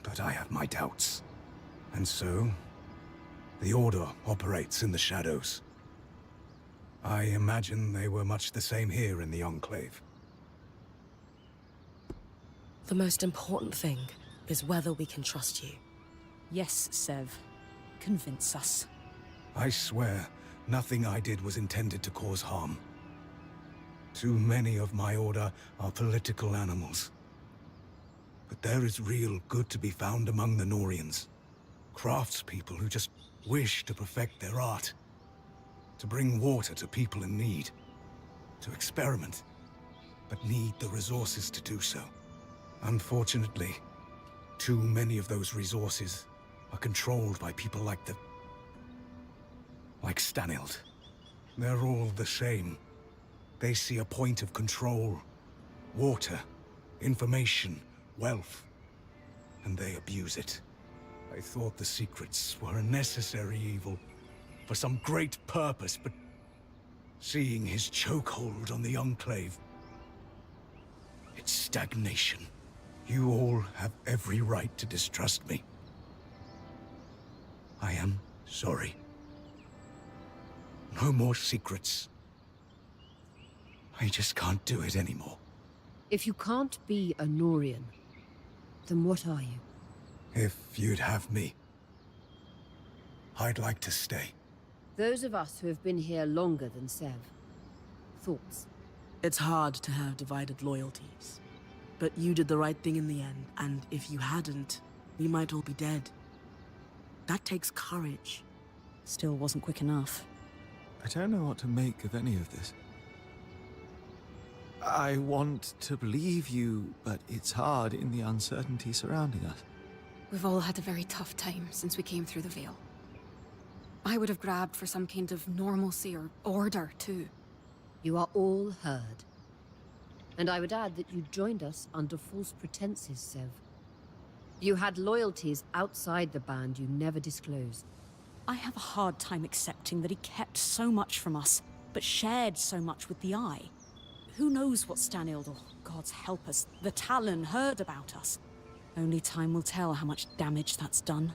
But I have my doubts. And so, the Order operates in the shadows. I imagine they were much the same here in the Enclave. The most important thing is whether we can trust you. Yes, Sev. Convince us. I swear, nothing I did was intended to cause harm. Too many of my Order are political animals. But there is real good to be found among the Norians. Craftspeople who just wish to perfect their art. To bring water to people in need. To experiment, but need the resources to do so. Unfortunately, too many of those resources are controlled by people like Stanild. They're all the same. They see a point of control. Water, information, wealth. And they abuse it. I thought the secrets were a necessary evil for some great purpose, but seeing his chokehold on the Enclave, it's stagnation. You all have every right to distrust me. I am sorry. No more secrets. I just can't do it anymore. If you can't be a Norian, then what are you? If you'd have me, I'd like to stay. Those of us who have been here longer than Sev. Thoughts? It's hard to have divided loyalties. But you did the right thing in the end, and if you hadn't, we might all be dead. That takes courage. Still wasn't quick enough. I don't know what to make of any of this. I want to believe you, but it's hard in the uncertainty surrounding us. We've all had a very tough time since we came through the Veil. I would have grabbed for some kind of normalcy or order, too. You are all heard. And I would add that you joined us under false pretenses, Sev. You had loyalties outside the band you never disclosed. I have a hard time accepting that he kept so much from us, but shared so much with the Eye. Who knows what Stanild, or gods help us, the Talon heard about us? Only time will tell how much damage that's done.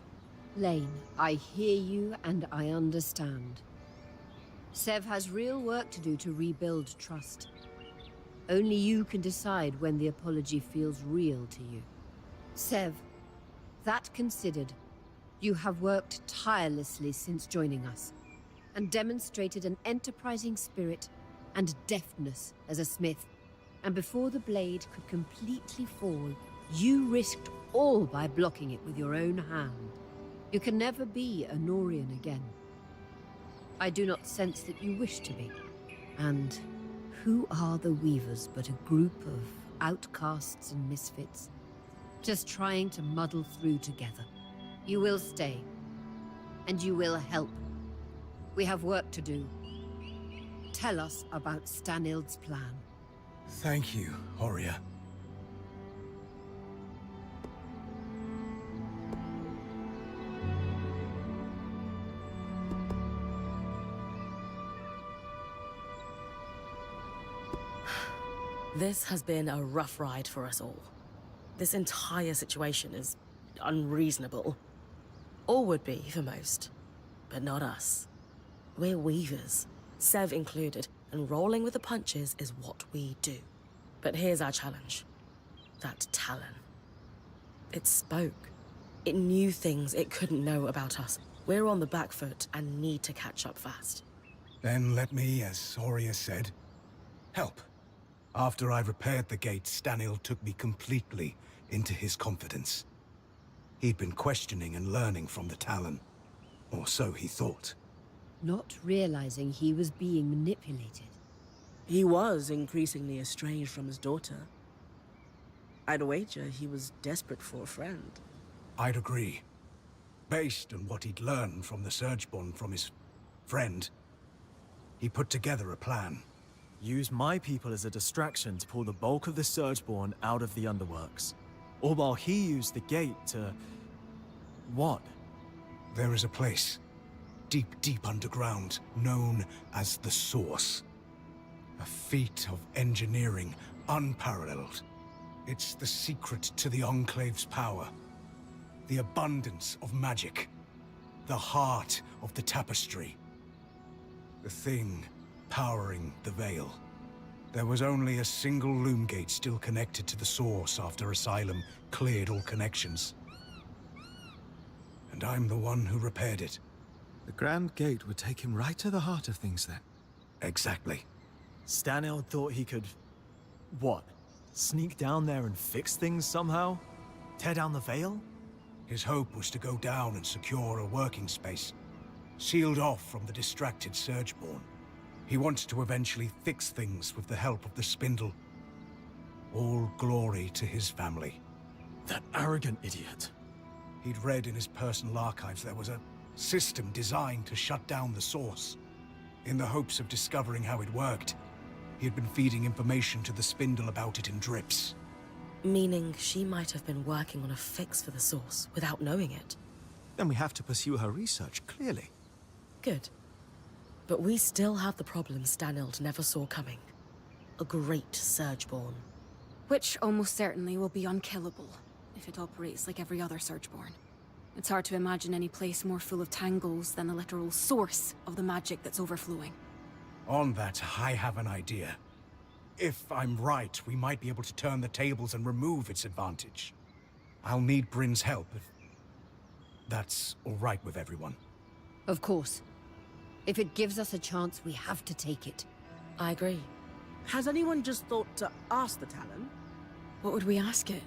Lane, I hear you and I understand. Sev has real work to do to rebuild trust. Only you can decide when the apology feels real to you. Sev, that considered, you have worked tirelessly since joining us, and demonstrated an enterprising spirit and deftness as a smith. And before the blade could completely fall, you risked all by blocking it with your own hand. You can never be a Norian again. I do not sense that you wish to be. And who are the Weavers but a group of outcasts and misfits, just trying to muddle through together? You will stay, and you will help. We have work to do. Tell us about Stanild's plan. Thank you, Horia. This has been a rough ride for us all. This entire situation is unreasonable. Or would be for most, but not us. We're Weavers, Sev included, and rolling with the punches is what we do. But here's our challenge. That Talon. It spoke. It knew things it couldn't know about us. We're on the back foot and need to catch up fast. Then let me, as Horia said, help. After I repaired the gate, Stanild took me completely into his confidence. He'd been questioning and learning from the Talon. Or so he thought. Not realizing he was being manipulated. He was increasingly estranged from his daughter. I'd wager he was desperate for a friend. I'd agree. Based on what he'd learned from the Surgeborn from his friend, he put together a plan. Use my people as a distraction to pull the bulk of the Surgeborn out of the Underworks. Or while he used the gate to... what? There is a place, deep, deep underground, known as the Source. A feat of engineering unparalleled. It's the secret to the Enclave's power. The abundance of magic. The heart of the tapestry. The thing powering the Veil. There was only a single loom gate still connected to the Source after Asylum cleared all connections. And I'm the one who repaired it. The Grand Gate would take him right to the heart of things then. Exactly. Stanild thought he could... what? Sneak down there and fix things somehow? Tear down the Veil? His hope was to go down and secure a working space, sealed off from the distracted Surgeborn. He wanted to eventually fix things with the help of the Spindle. All glory to his family. That arrogant idiot. He'd read in his personal archives there was a system designed to shut down the Source. In the hopes of discovering how it worked, he had been feeding information to the Spindle about it in drips. Meaning she might have been working on a fix for the Source without knowing it. Then we have to pursue her research, clearly. Good. But we still have the problem Stanild never saw coming. A great Surgeborn. Which almost certainly will be unkillable if it operates like every other Surgeborn. It's hard to imagine any place more full of tangles than the literal source of the magic that's overflowing. On that, I have an idea. If I'm right, we might be able to turn the tables and remove its advantage. I'll need Bryn's help if that's all right with everyone. Of course. If it gives us a chance, we have to take it. I agree. Has anyone just thought to ask the Talon? What would we ask it?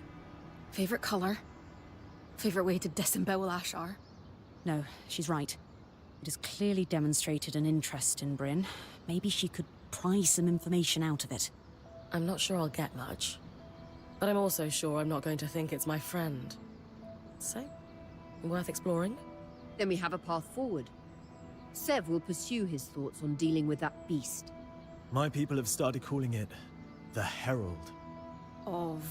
Favorite color? Favorite way to disembowel Ashar? No, she's right. It has clearly demonstrated an interest in Bryn. Maybe she could pry some information out of it. I'm not sure I'll get much. But I'm also sure I'm not going to think it's my friend. So, worth exploring? Then we have a path forward. Sev will pursue his thoughts on dealing with that beast. My people have started calling it the Herald. Of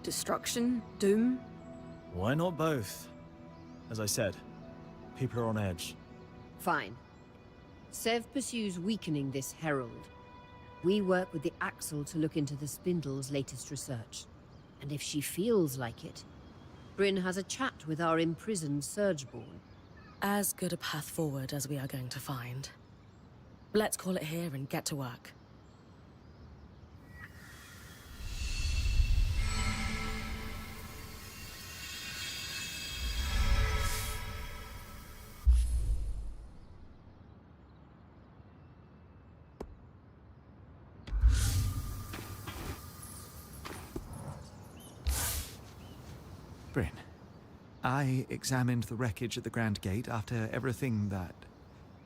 destruction? Doom? Why not both? As I said, people are on edge. Fine. Sev pursues weakening this herald. We work with the Axle to look into the Spindle's latest research. And if she feels like it, Bryn has a chat with our imprisoned Surgeborn. As good a path forward as we are going to find. Let's call it here and get to work. Bryn, I examined the wreckage at the Grand Gate after everything that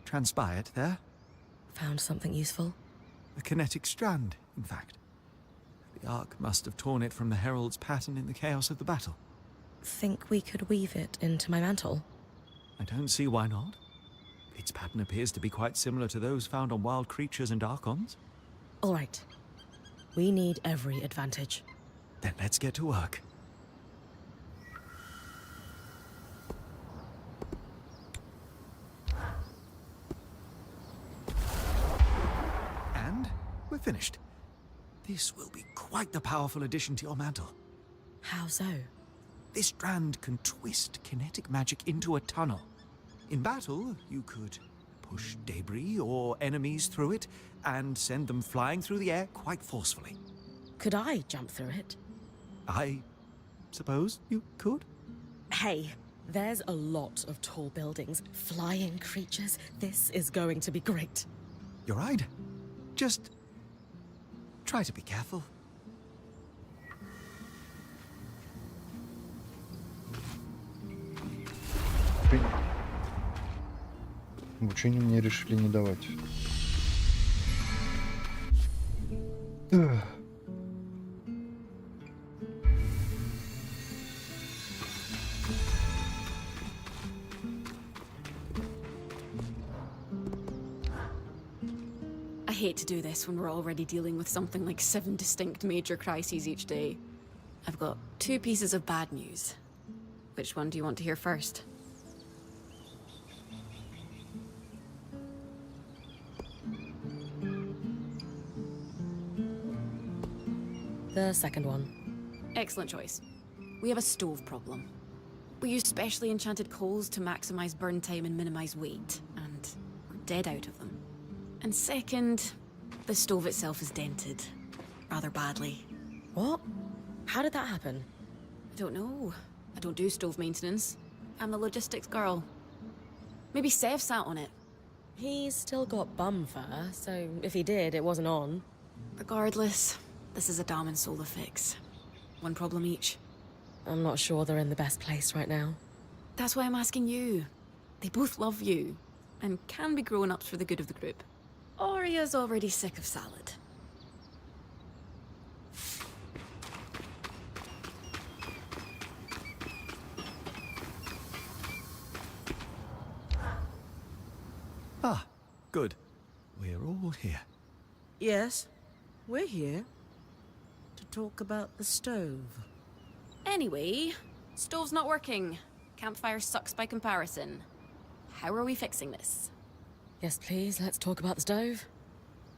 transpired there. Found something useful? A kinetic strand, in fact. The Ark must have torn it from the Herald's pattern in the chaos of the battle. Think we could weave it into my mantle? I don't see why not. Its pattern appears to be quite similar to those found on wild creatures and DarkOmz. All right. We need every advantage. Then let's get to work. And we're finished. This will be quite the powerful addition to your mantle. How so? This strand can twist kinetic magic into a tunnel. In battle, you could push debris or enemies through it and send them flying through the air quite forcefully. Could I jump through it? I suppose you could? Hey, there's a lot of tall buildings, flying creatures. This is going to be great. You're right. Just try to be careful. Обучение мне решили не давать. I hate to do this when we're already dealing with something like 7 distinct major crises each day. I've got 2 pieces of bad news. Which one do you want to hear first? The second one. Excellent choice. We have a stove problem. We use specially enchanted coals to maximize burn time and minimize weight, and we're dead out of them. And second, the stove itself is dented. Rather badly. What? How did that happen? I don't know. I don't do stove maintenance. I'm the logistics girl. Maybe Sev sat on it. He's still got bum fur, so if he did, it wasn't on. Regardless, this is a Dam and Sola fix. One problem each. I'm not sure they're in the best place right now. That's why I'm asking you. They both love you, and can be grown-ups for the good of the group. Arya's already sick of salad. Ah, good. We're all here. Yes, we're here to talk about the stove. Anyway, stove's not working. Campfire sucks by comparison. How are we fixing this? Yes, please, let's talk about the stove.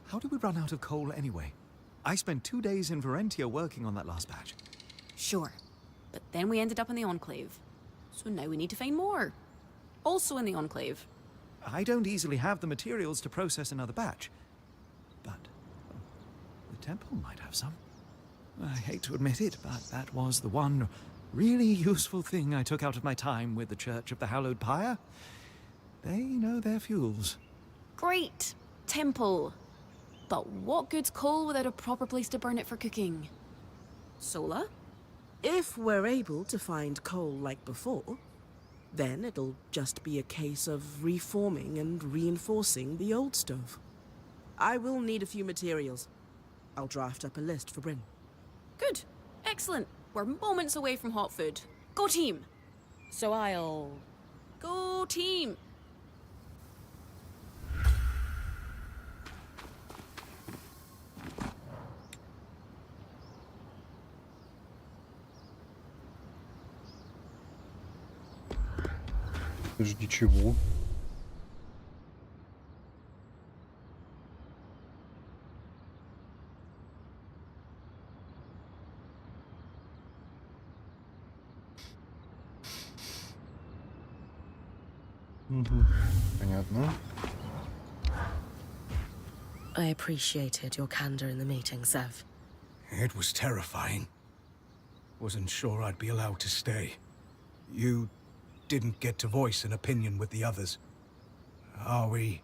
How did we run out of coal anyway? I spent 2 days in Varentia working on that last batch. Sure, but then we ended up in the Enclave. So now we need to find more. Also in the Enclave. I don't easily have the materials to process another batch. But the temple might have some. I hate to admit it, but that was the one really useful thing I took out of my time with the Church of the Hallowed Pyre. They know their fuels. Great. Temple. But what good's coal without a proper place to burn it for cooking? Solar? If we're able to find coal like before, then it'll just be a case of reforming and reinforcing the old stove. I will need a few materials. I'll draft up a list for Bryn. Good. Excellent. We're moments away from hot food. Go team! So I'll... Go team! Подожди, чего? Понятно. I appreciated your candor in the meeting, Sev. It was terrifying. Wasn't sure I'd be allowed to stay. You didn't get to voice an opinion with the others. Are we...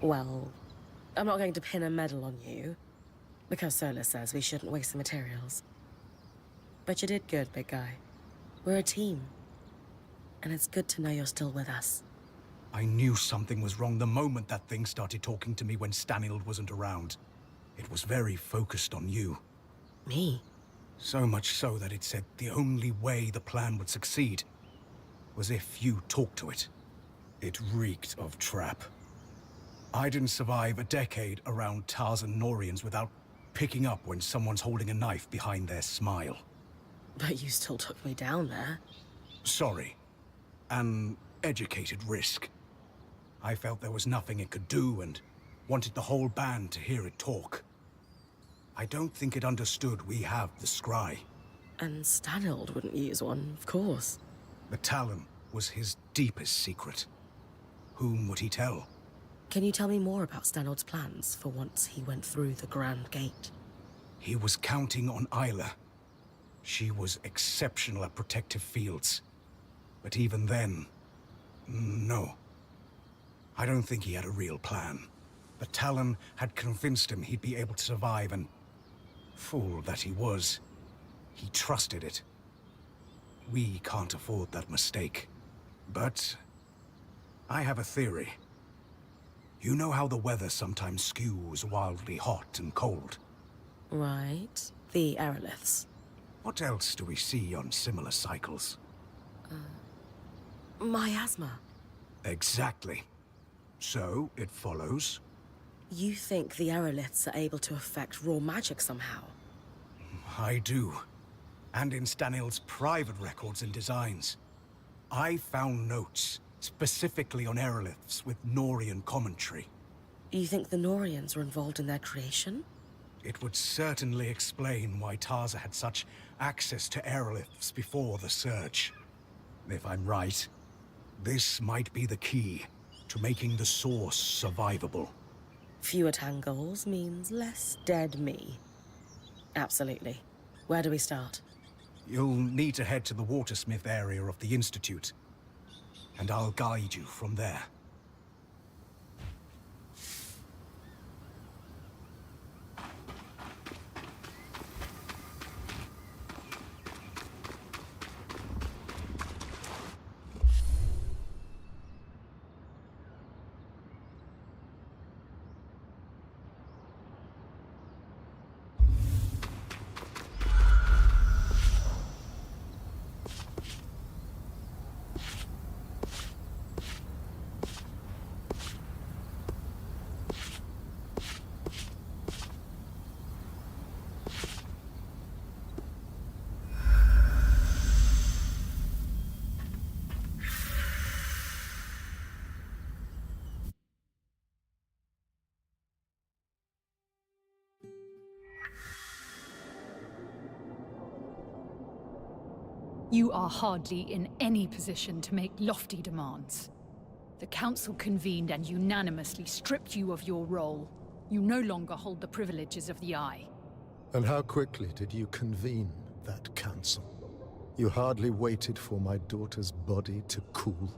Well, I'm not going to pin a medal on you, because Sola says we shouldn't waste the materials. But you did good, big guy. We're a team. And it's good to know you're still with us. I knew something was wrong the moment that thing started talking to me when Stanild wasn't around. It was very focused on you. Me? So much so that it said the only way the plan would succeed was if you talked to it. It reeked of trap. I didn't survive a decade around Tarzan Norians without picking up when someone's holding a knife behind their smile. But you still took me down there. Sorry. An educated risk. I felt there was nothing it could do and wanted the whole band to hear it talk. I don't think it understood we have the scry. And Stanild wouldn't use one, of course. The Talon was his deepest secret. Whom would he tell? Can you tell me more about Stanild's plans for once he went through the Grand Gate? He was counting on Isla. She was exceptional at protective fields. But even then, no. I don't think he had a real plan. The Talon had convinced him he'd be able to survive and, fool that he was, he trusted it. We can't afford that mistake. But I have a theory. You know how the weather sometimes skews wildly hot and cold? Right. The aeroliths. What else do we see on similar cycles? Miasma. Exactly. So, it follows. You think the aeroliths are able to affect raw magic somehow? I do. And in Stanild's private records and designs. I found notes, specifically on aeroliths with Norian commentary. You think the Norians were involved in their creation? It would certainly explain why Tarza had such access to aeroliths before the Surge. If I'm right, this might be the key to making the source survivable. Fewer tangles means less dead me. Absolutely. Where do we start? You'll need to head to the Watersmith area of the Institute, and I'll guide you from there. You are hardly in any position to make lofty demands. The Council convened and unanimously stripped you of your role. You no longer hold the privileges of the Eye. And how quickly did you convene that council? You hardly waited for my daughter's body to cool.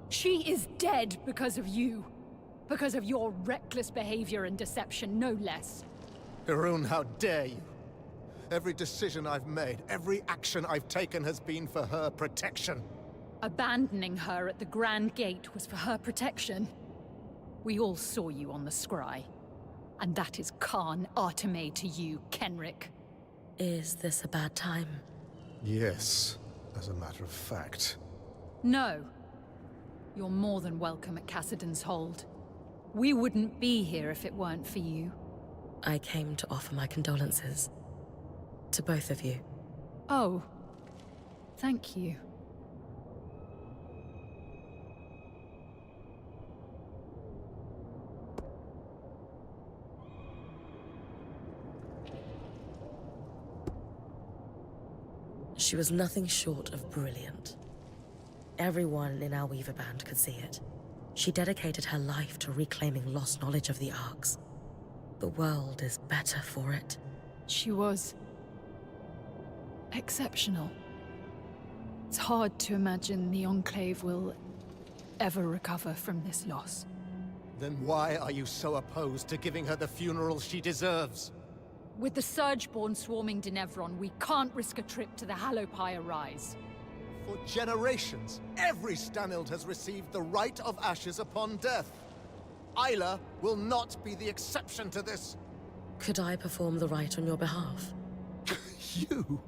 She is dead because of you. Because of your reckless behavior and deception, no less. Harun, how dare you? Every decision I've made, every action I've taken has been for her protection. Abandoning her at the Grand Gate was for her protection. We all saw you on the scry. And that is Khan Arteme to you, Kenrick. Is this a bad time? Yes, as a matter of fact. No. You're more than welcome at Cassidon's Hold. We wouldn't be here if it weren't for you. I came to offer my condolences. To both of you. Oh. Thank you. She was nothing short of brilliant. Everyone in our Weaver band could see it. She dedicated her life to reclaiming lost knowledge of the Arcs. The world is better for it. She was... exceptional. It's hard to imagine the Enclave will ever recover from this loss. Then why are you so opposed to giving her the funeral she deserves? With the Surgeborn swarming Denevron, we can't risk a trip to the Hallowpire Rise. For generations, every Stanild has received the rite of ashes upon death. Isla will not be the exception to this. Could I perform the rite on your behalf? You?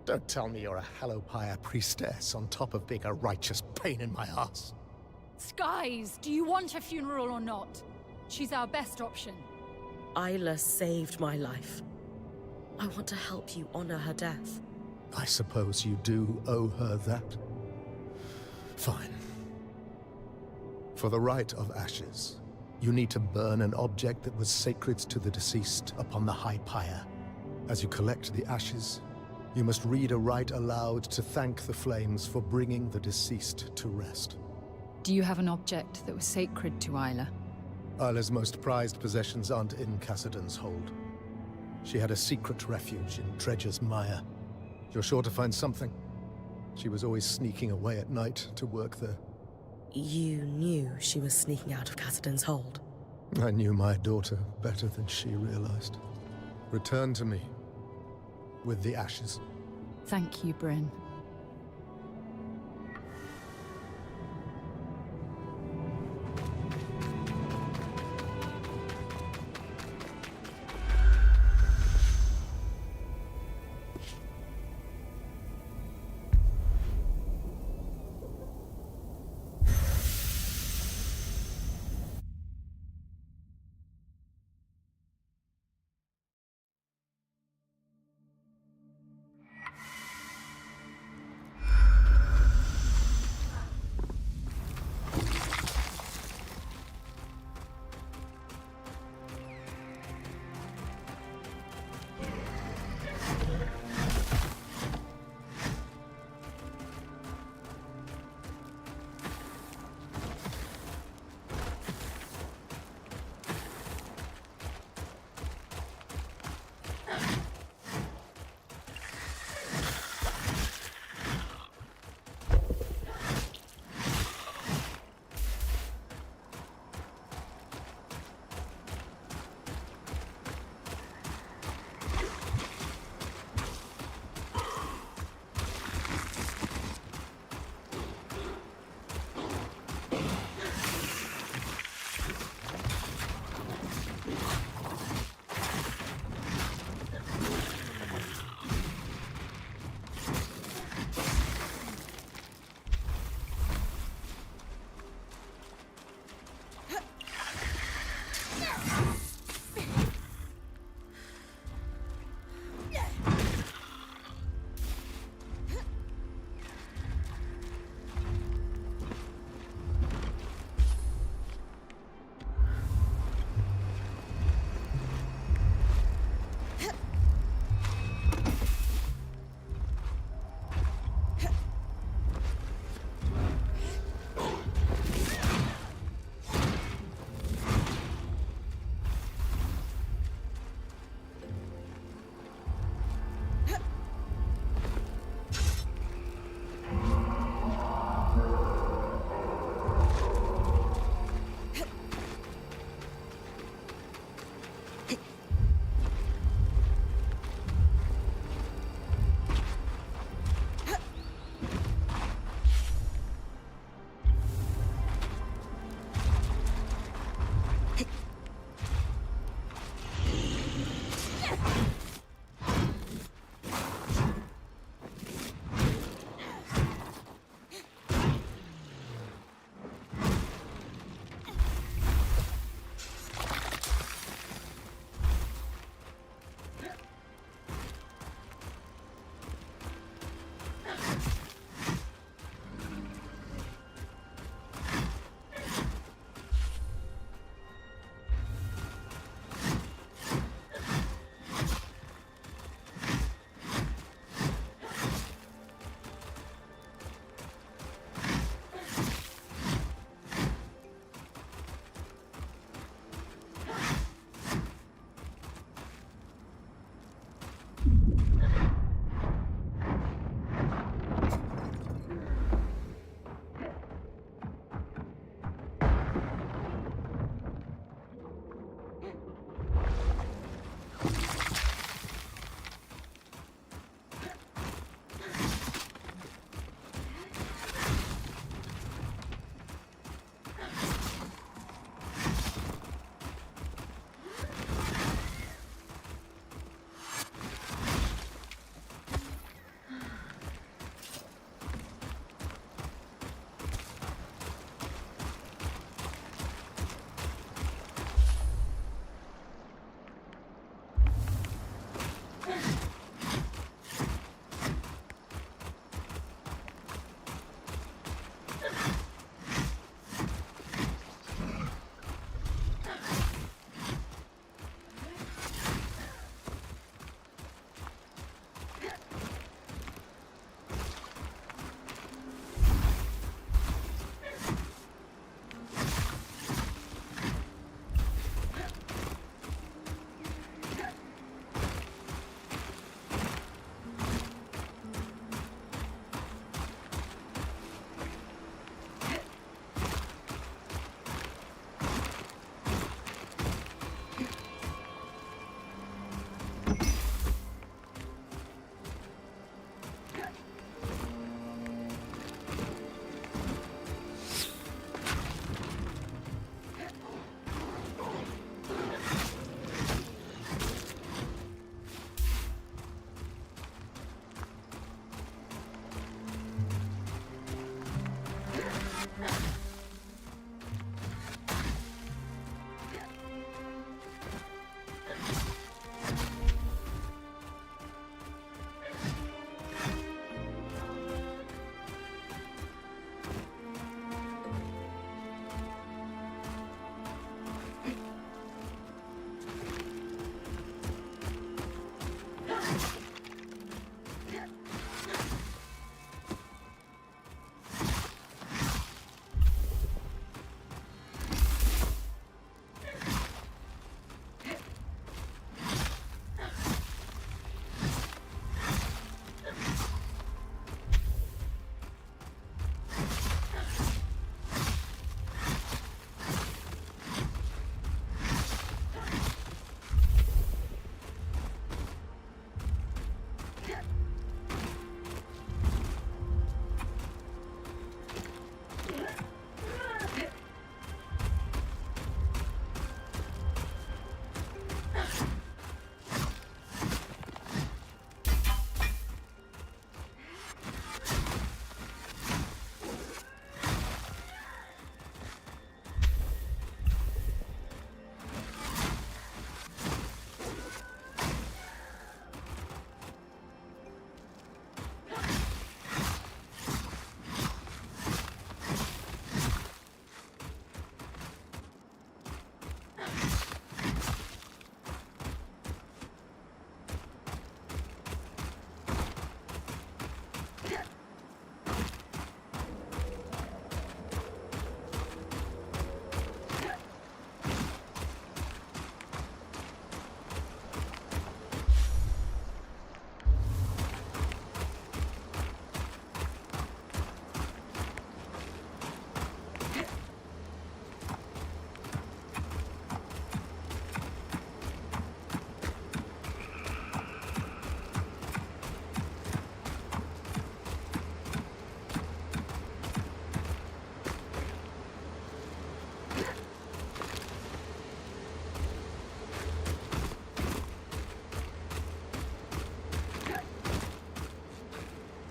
Don't tell me you're a Hallowpire priestess on top of being a righteous pain in my ass. Skies, do you want a funeral or not? She's our best option. Isla saved my life. I want to help you honor her death. I suppose you do owe her that. Fine. For the rite of ashes, you need to burn an object that was sacred to the deceased upon the High Pyre. As you collect the ashes, you must read a rite aloud to thank the flames for bringing the deceased to rest. Do you have an object that was sacred to Isla? Isla's most prized possessions aren't in Cassidon's Hold. She had a secret refuge in Dredger's Mire. You're sure to find something. She was always sneaking away at night to work there. You knew she was sneaking out of Cassidon's Hold. I knew my daughter better than she realized. Return to me with the ashes. Thank you, Bryn.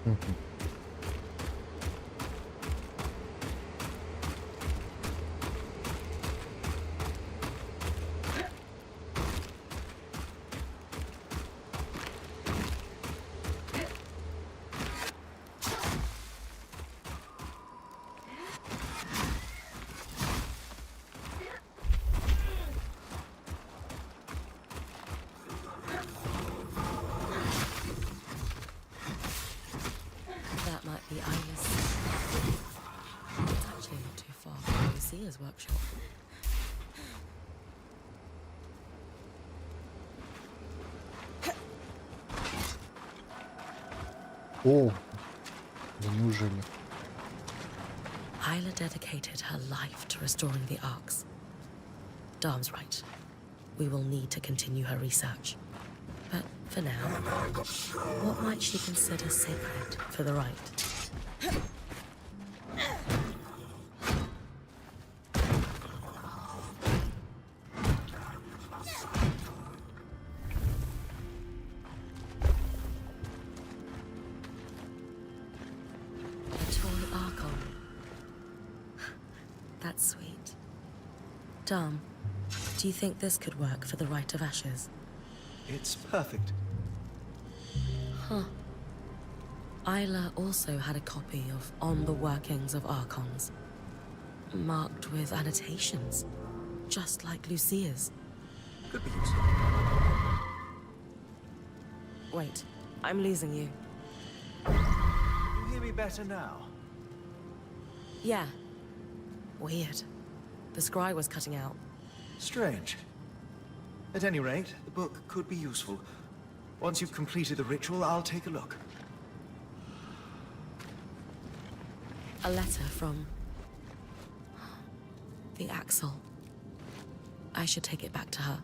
Мгм. That might be Isla's. It's actually not too far from Lucia's workshop. О, да неужели? Isla dedicated her life to restoring the Arks. Darm's right. We will need to continue her research. But for now, what might she consider sacred for the Rite? A toy Archon. That's sweet. Darm, do you think this could work for the Rite of Ashes? It's perfect. Huh. Isla also had a copy of On the Workings of Archons, marked with annotations, just like Lucia's. Could be useful. Wait, I'm losing you. You hear me better now? Yeah. Weird. The scry was cutting out. Strange. At any rate, the book could be useful. Once you've completed the ritual, I'll take a look. A letter from... the Axel. I should take it back to her.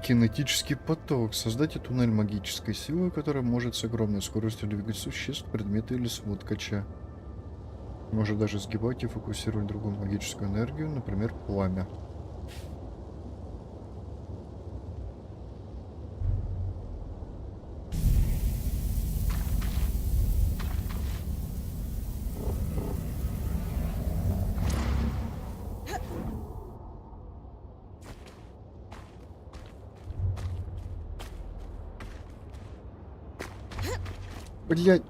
Кинетический поток. Создайте туннель магической силы, которая может с огромной скоростью двигать существ, предметы или свод ткача. Может даже сгибать и фокусировать другую магическую энергию, например, пламя. Блять.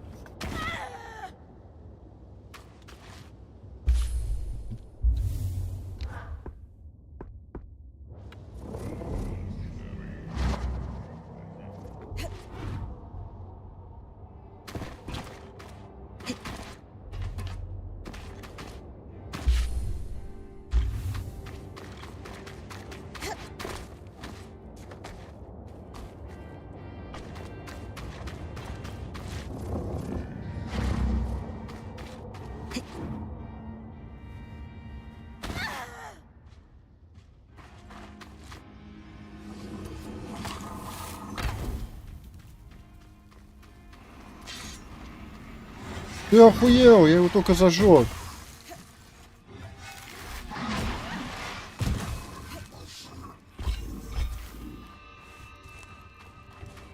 Ты охуел, я его только зажег.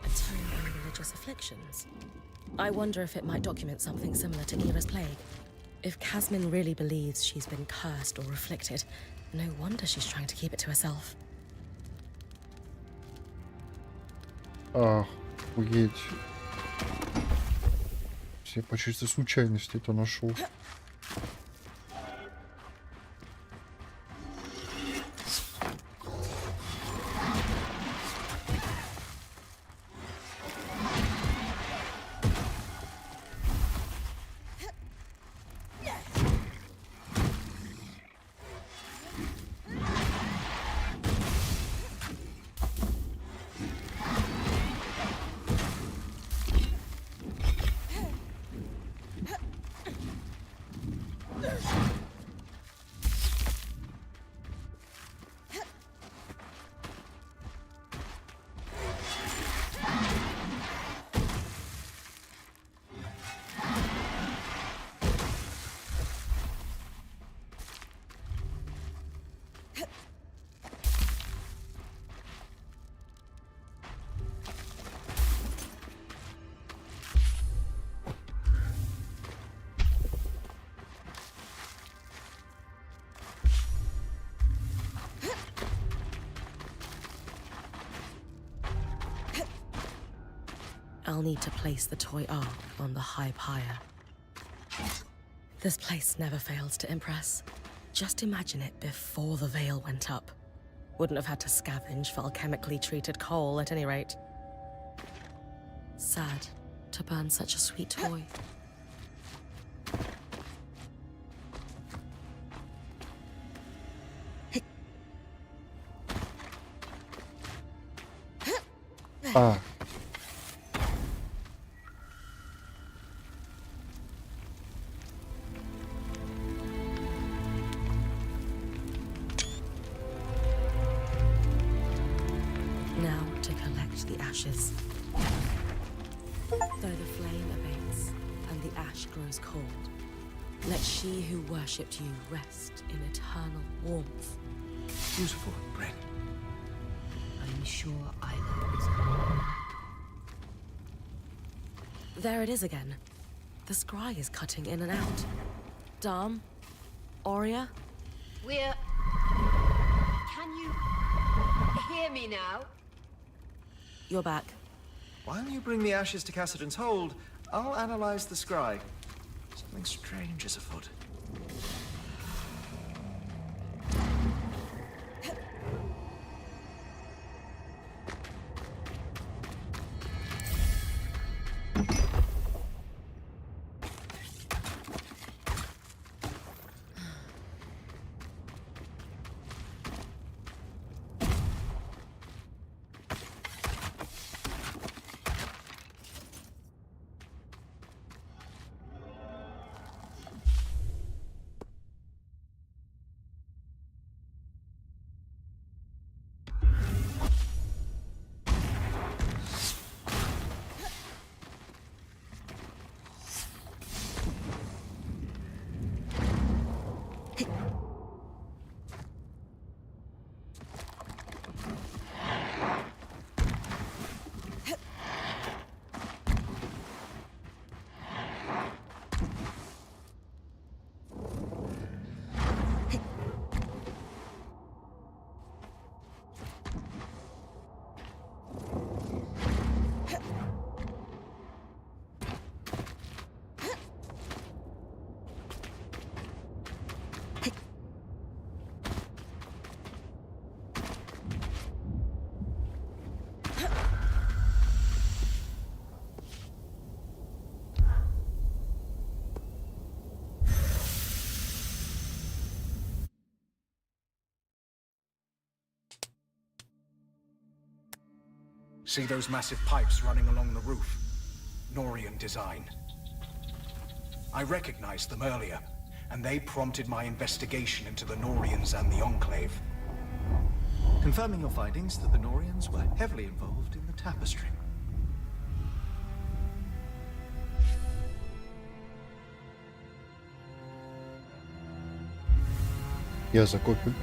A tome on religious afflictions. I wonder if it might document something similar to Era's plague. If Casmin really believes she's been cursed or afflicted, no wonder she's trying to keep it to herself. Охуеть. Я по чистой случайности это нашел. I'll need to place the toy ark on the high pyre. This place never fails to impress. Just imagine it before the veil went up. Wouldn't have had to scavenge for alchemically treated coal at any rate. Sad to burn such a sweet toy. Now to collect the ashes. Though the flame abates and the ash grows cold, let she who worshipped you rest in eternal warmth. Beautiful, Bryn. I'm sure I will. There it is again. The scry is cutting in and out. Darm? Aurea? We're... Can you hear me now? You're back. While you bring the ashes to Cassidon's hold, I'll analyze the scry. Something strange is afoot. See those massive pipes running along the roof? Norian design. I recognized them earlier, and they prompted my investigation into the Norians and the Enclave. Confirming your findings that the Norians were heavily involved in the tapestry. Я за копию.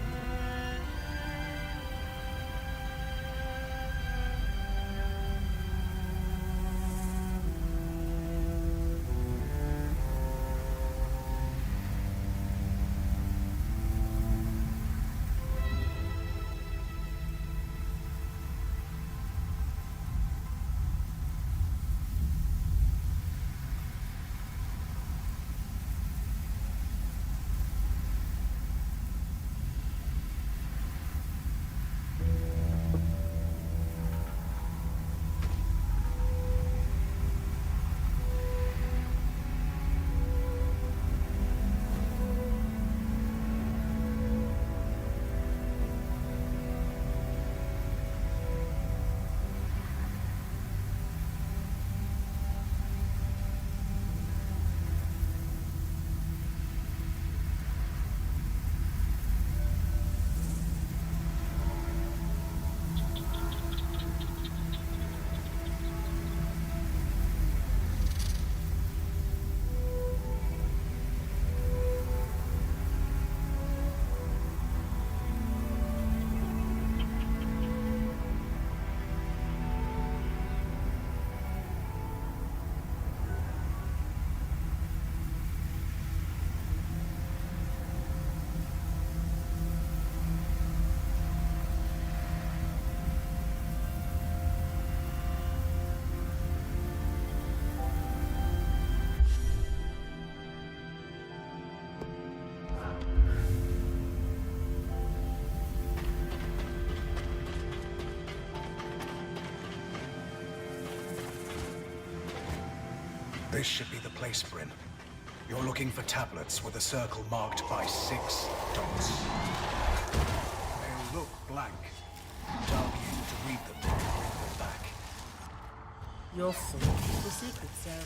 This should be the place, Bryn. You're looking for tablets with a circle marked by 6 dots. They'll look blank, but I'll be able to read them and bring them back. Your fault. The secret, sir.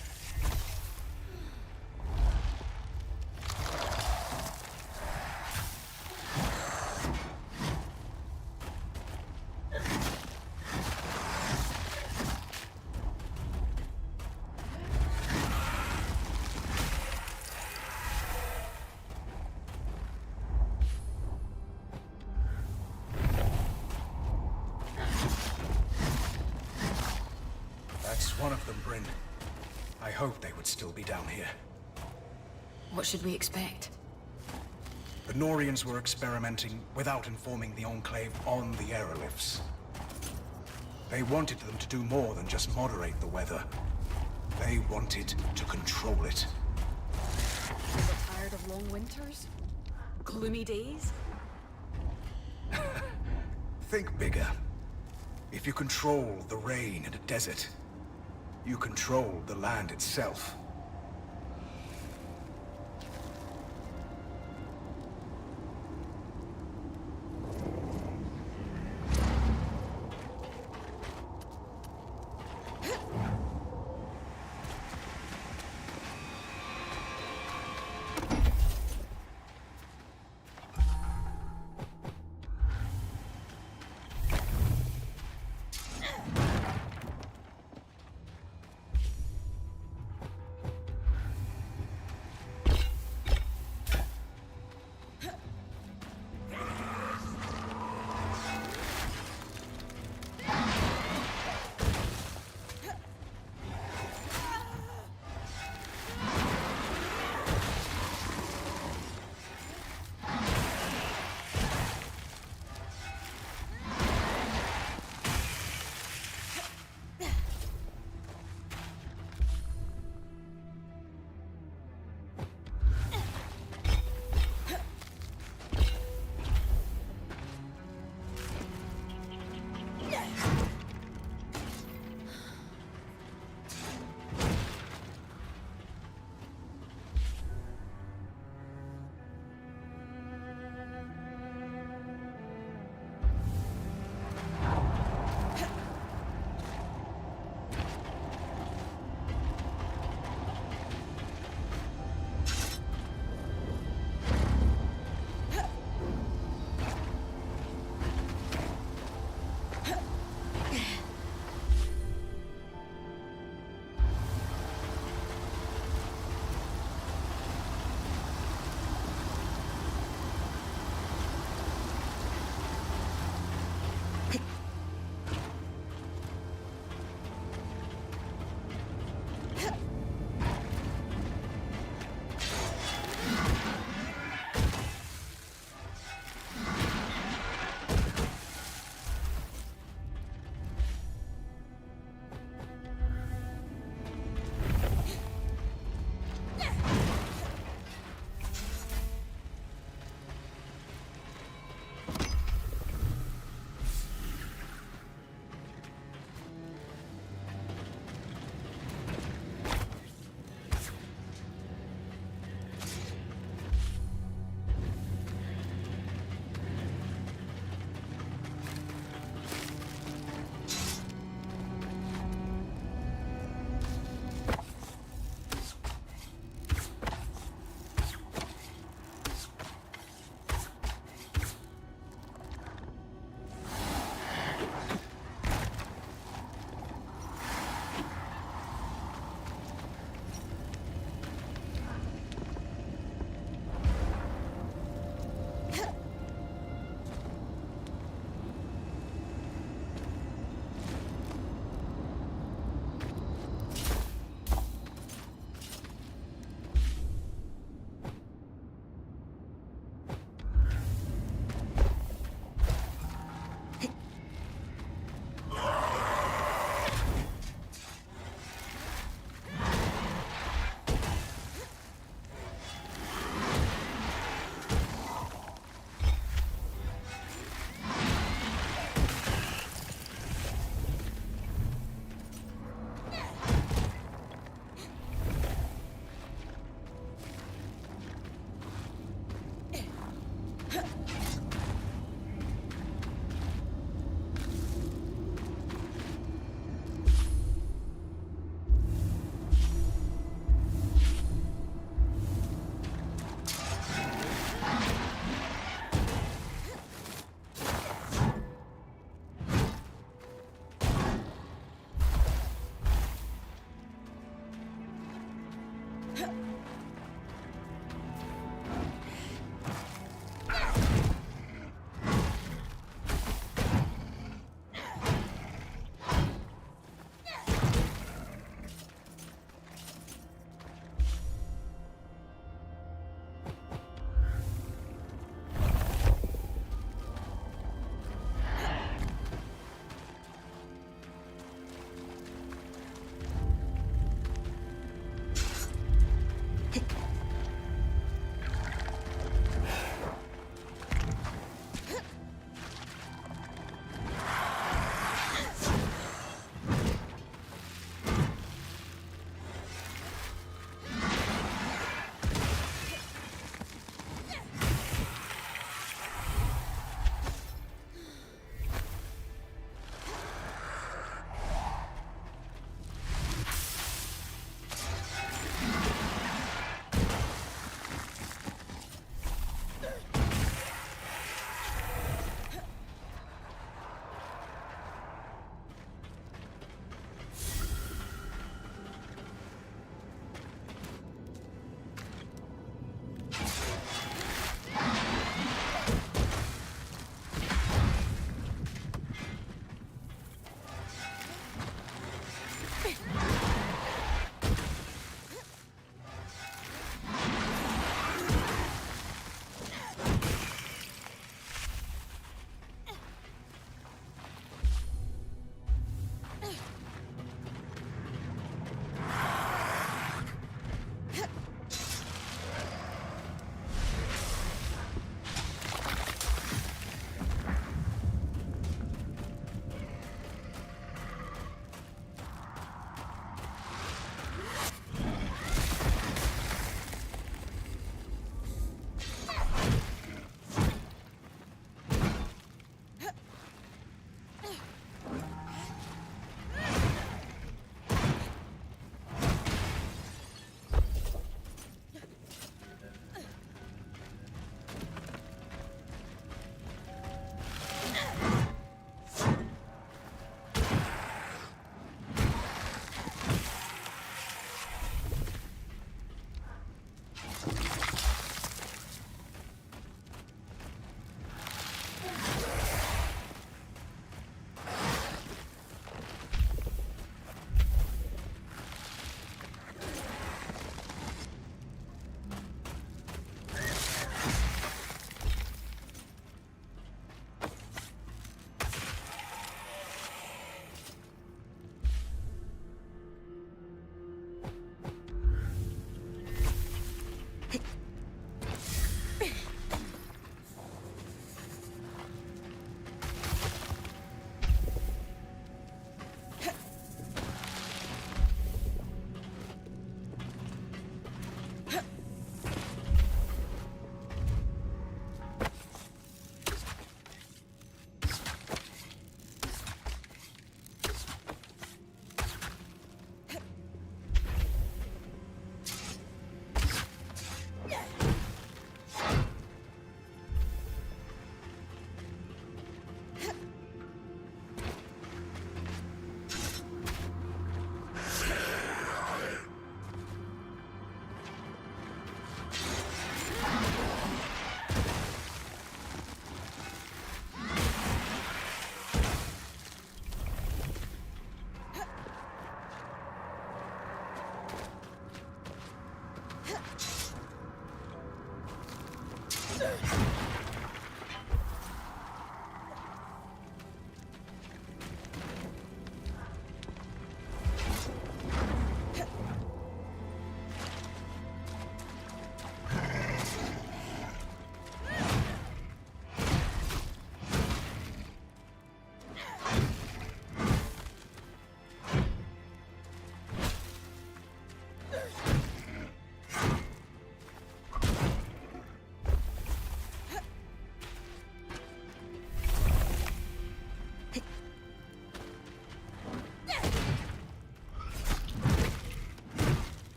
That's one of them, Bryn. I hoped they would still be down here. What should we expect? The Norians were experimenting without informing the Enclave on the aerolifts. They wanted them to do more than just moderate the weather. They wanted to control it. Ever tired of long winters? Gloomy days? Think bigger. If you control the rain in a desert, you control the land itself.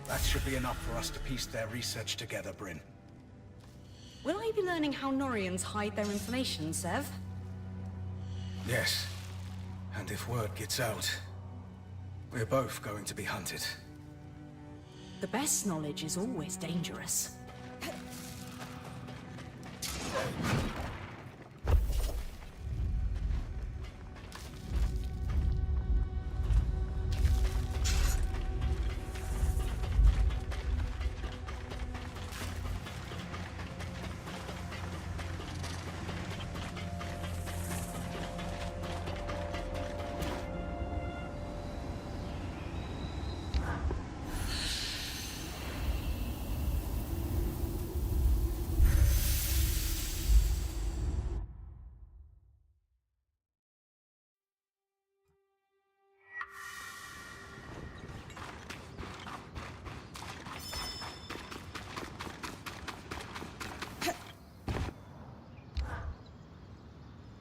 That should be enough for us to piece their research together, Bryn. Will I be learning how Norians hide their information, Sev? Yes. And if word gets out, we're both going to be hunted. The best knowledge is always dangerous.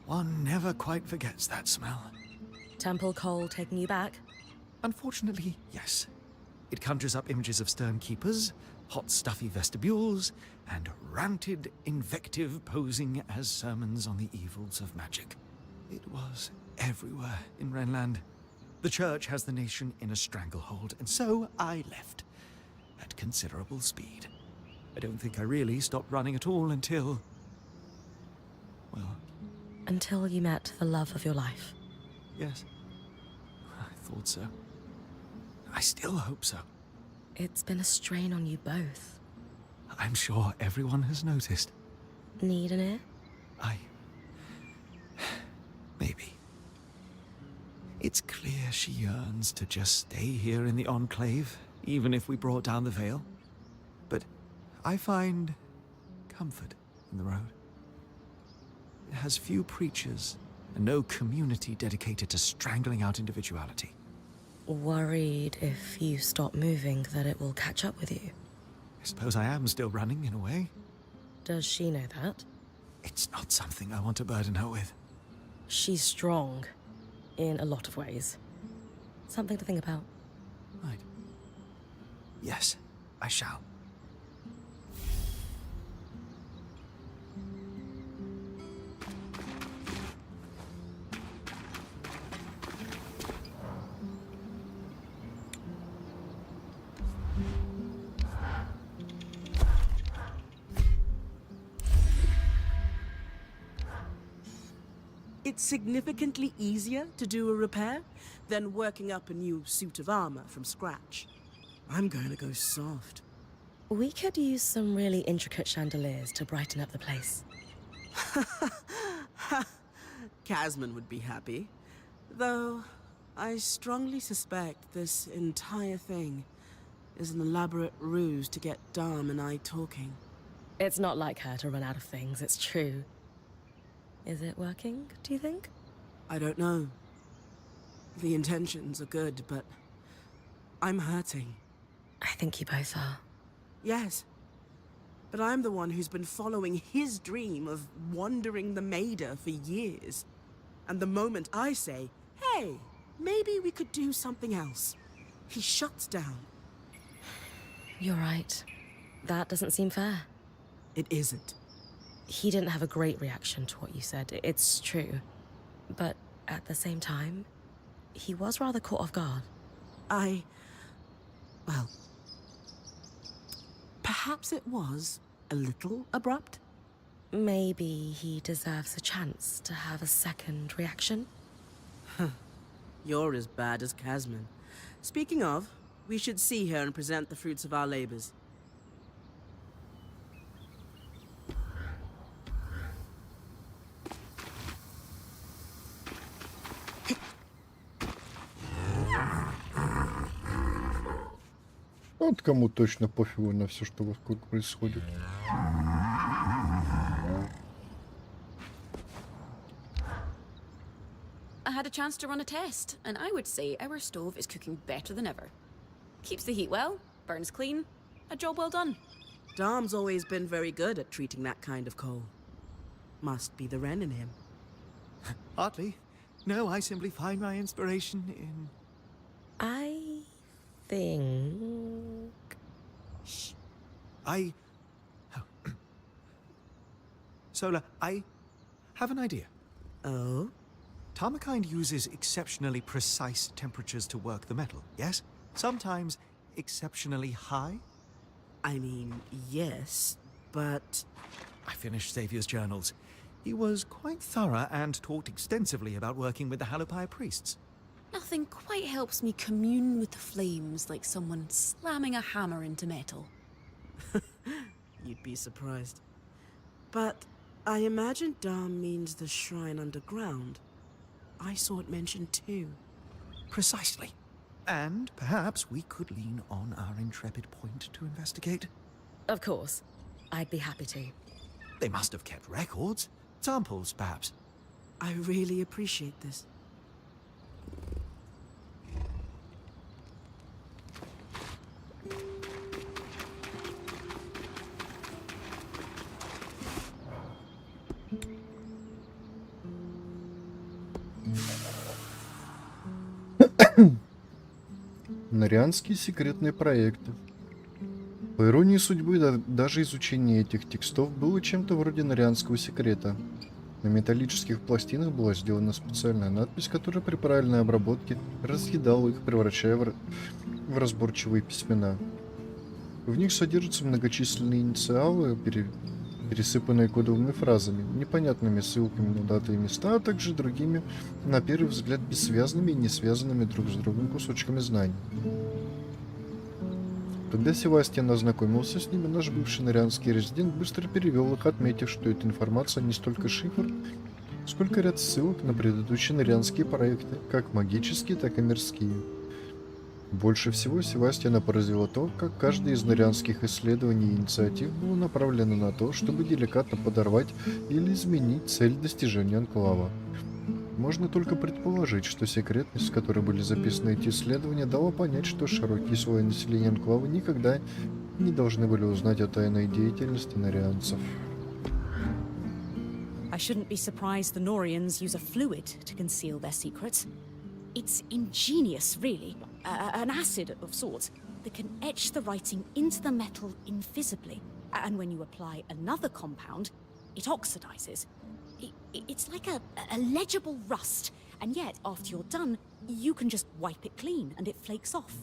One never quite forgets that smell. Temple coal taking you back? Unfortunately, yes. It conjures up images of stern keepers, hot stuffy vestibules, and ranted invective posing as sermons on the evils of magic. It was everywhere in Renland. The church has the nation in a stranglehold, and so I left. At considerable speed. I don't think I really stopped running at all until... well... Until you met the love of your life. yes. I thought so. I still hope so. It's been a strain on you both. I'm sure everyone has noticed. Need an ear? Maybe. It's It's clear she yearns to just stay here in the Enclave, even if we brought down the veil. But I find comfort in the road. It has few preachers and no community dedicated to strangling out individuality. Worried if you stop moving that it will catch up with you? I suppose I am still running in a way. Does she know that? It's not something I want to burden her with. She's strong. In a lot of ways. Something to think about. Right. Yes, I shall. It's significantly easier to do a repair than working up a new suit of armor from scratch. I'm going to go soft. We could use some really intricate chandeliers to brighten up the place. Casman would be happy. Though, I strongly suspect this entire thing is an elaborate ruse to get Dom and I talking. It's not like her to run out of things, it's true. Is it working, do you think? I don't know. The intentions are good, but I'm hurting. I think you both are. Yes. But I'm the one who's been following his dream of wandering the Maida for years. And the moment I say, hey, maybe we could do something else, he shuts down. You're right. That doesn't seem fair. It isn't. He didn't have a great reaction to what you said, it's true. But at the same time, he was rather caught off guard. Well, perhaps it was a little abrupt. Maybe he deserves a chance to have a second reaction? You're as bad as Casman. Speaking of, we should see her and present the fruits of our labors. Вот кому точно пофигу на все, что вокруг происходит. I had a chance to run a test, and I would say our stove is cooking better than ever. Keeps the heat well, burns clean, a job well done. Dom's always been very good at treating that kind of coal. Must be the Wren in him. Hardly. No, I simply find my inspiration in... I think... Shh. Sola, I have an idea. Oh? Tarmakind uses exceptionally precise temperatures to work the metal, yes? Sometimes exceptionally high? I mean, yes, but... I finished Xavier's journals. He was quite thorough and talked extensively about working with the Halopire priests. Nothing quite helps me commune with the flames like someone slamming a hammer into metal. You'd be surprised. But I imagine Dom means the shrine underground. I saw it mentioned too. Precisely. And perhaps we could lean on our intrepid point to investigate. Of course. I'd be happy to. They must have kept records. Samples, perhaps. I really appreciate this. Норианские секретные проекты. По иронии судьбы, даже изучение этих текстов было чем-то вроде норианского секрета. На металлических пластинах была сделана специальная надпись, которая при правильной обработке разъедала их, превращая в разборчивые письмена. В них содержатся многочисленные инициалы, пересыпанные кодовыми фразами, непонятными ссылками на даты и места, а также другими, на первый взгляд, бессвязными и не связанными друг с другом кусочками знаний. Когда Севастьян ознакомился с ними, наш бывший норианский резидент быстро перевел их, отметив, что эта информация не столько шифр, сколько ряд ссылок на предыдущие нырянские проекты, как магические, так и мирские. Больше всего Севастьяна поразило то, как каждое из нырянских исследований и инициатив было направлено на то, чтобы деликатно подорвать или изменить цель достижения анклава. Можно только предположить, что секретность, с которой были записаны эти исследования, дала понять, что широкие слои населения анклава никогда не должны были узнать о тайной деятельности нырянцев. I shouldn't be surprised the Norians use a fluid to conceal their secrets. It's ingenious, really. An acid of sorts that can etch the writing into the metal invisibly. And when you apply another compound, it oxidizes. It's like a legible rust. And yet, after you're done, you can just wipe it clean and it flakes off.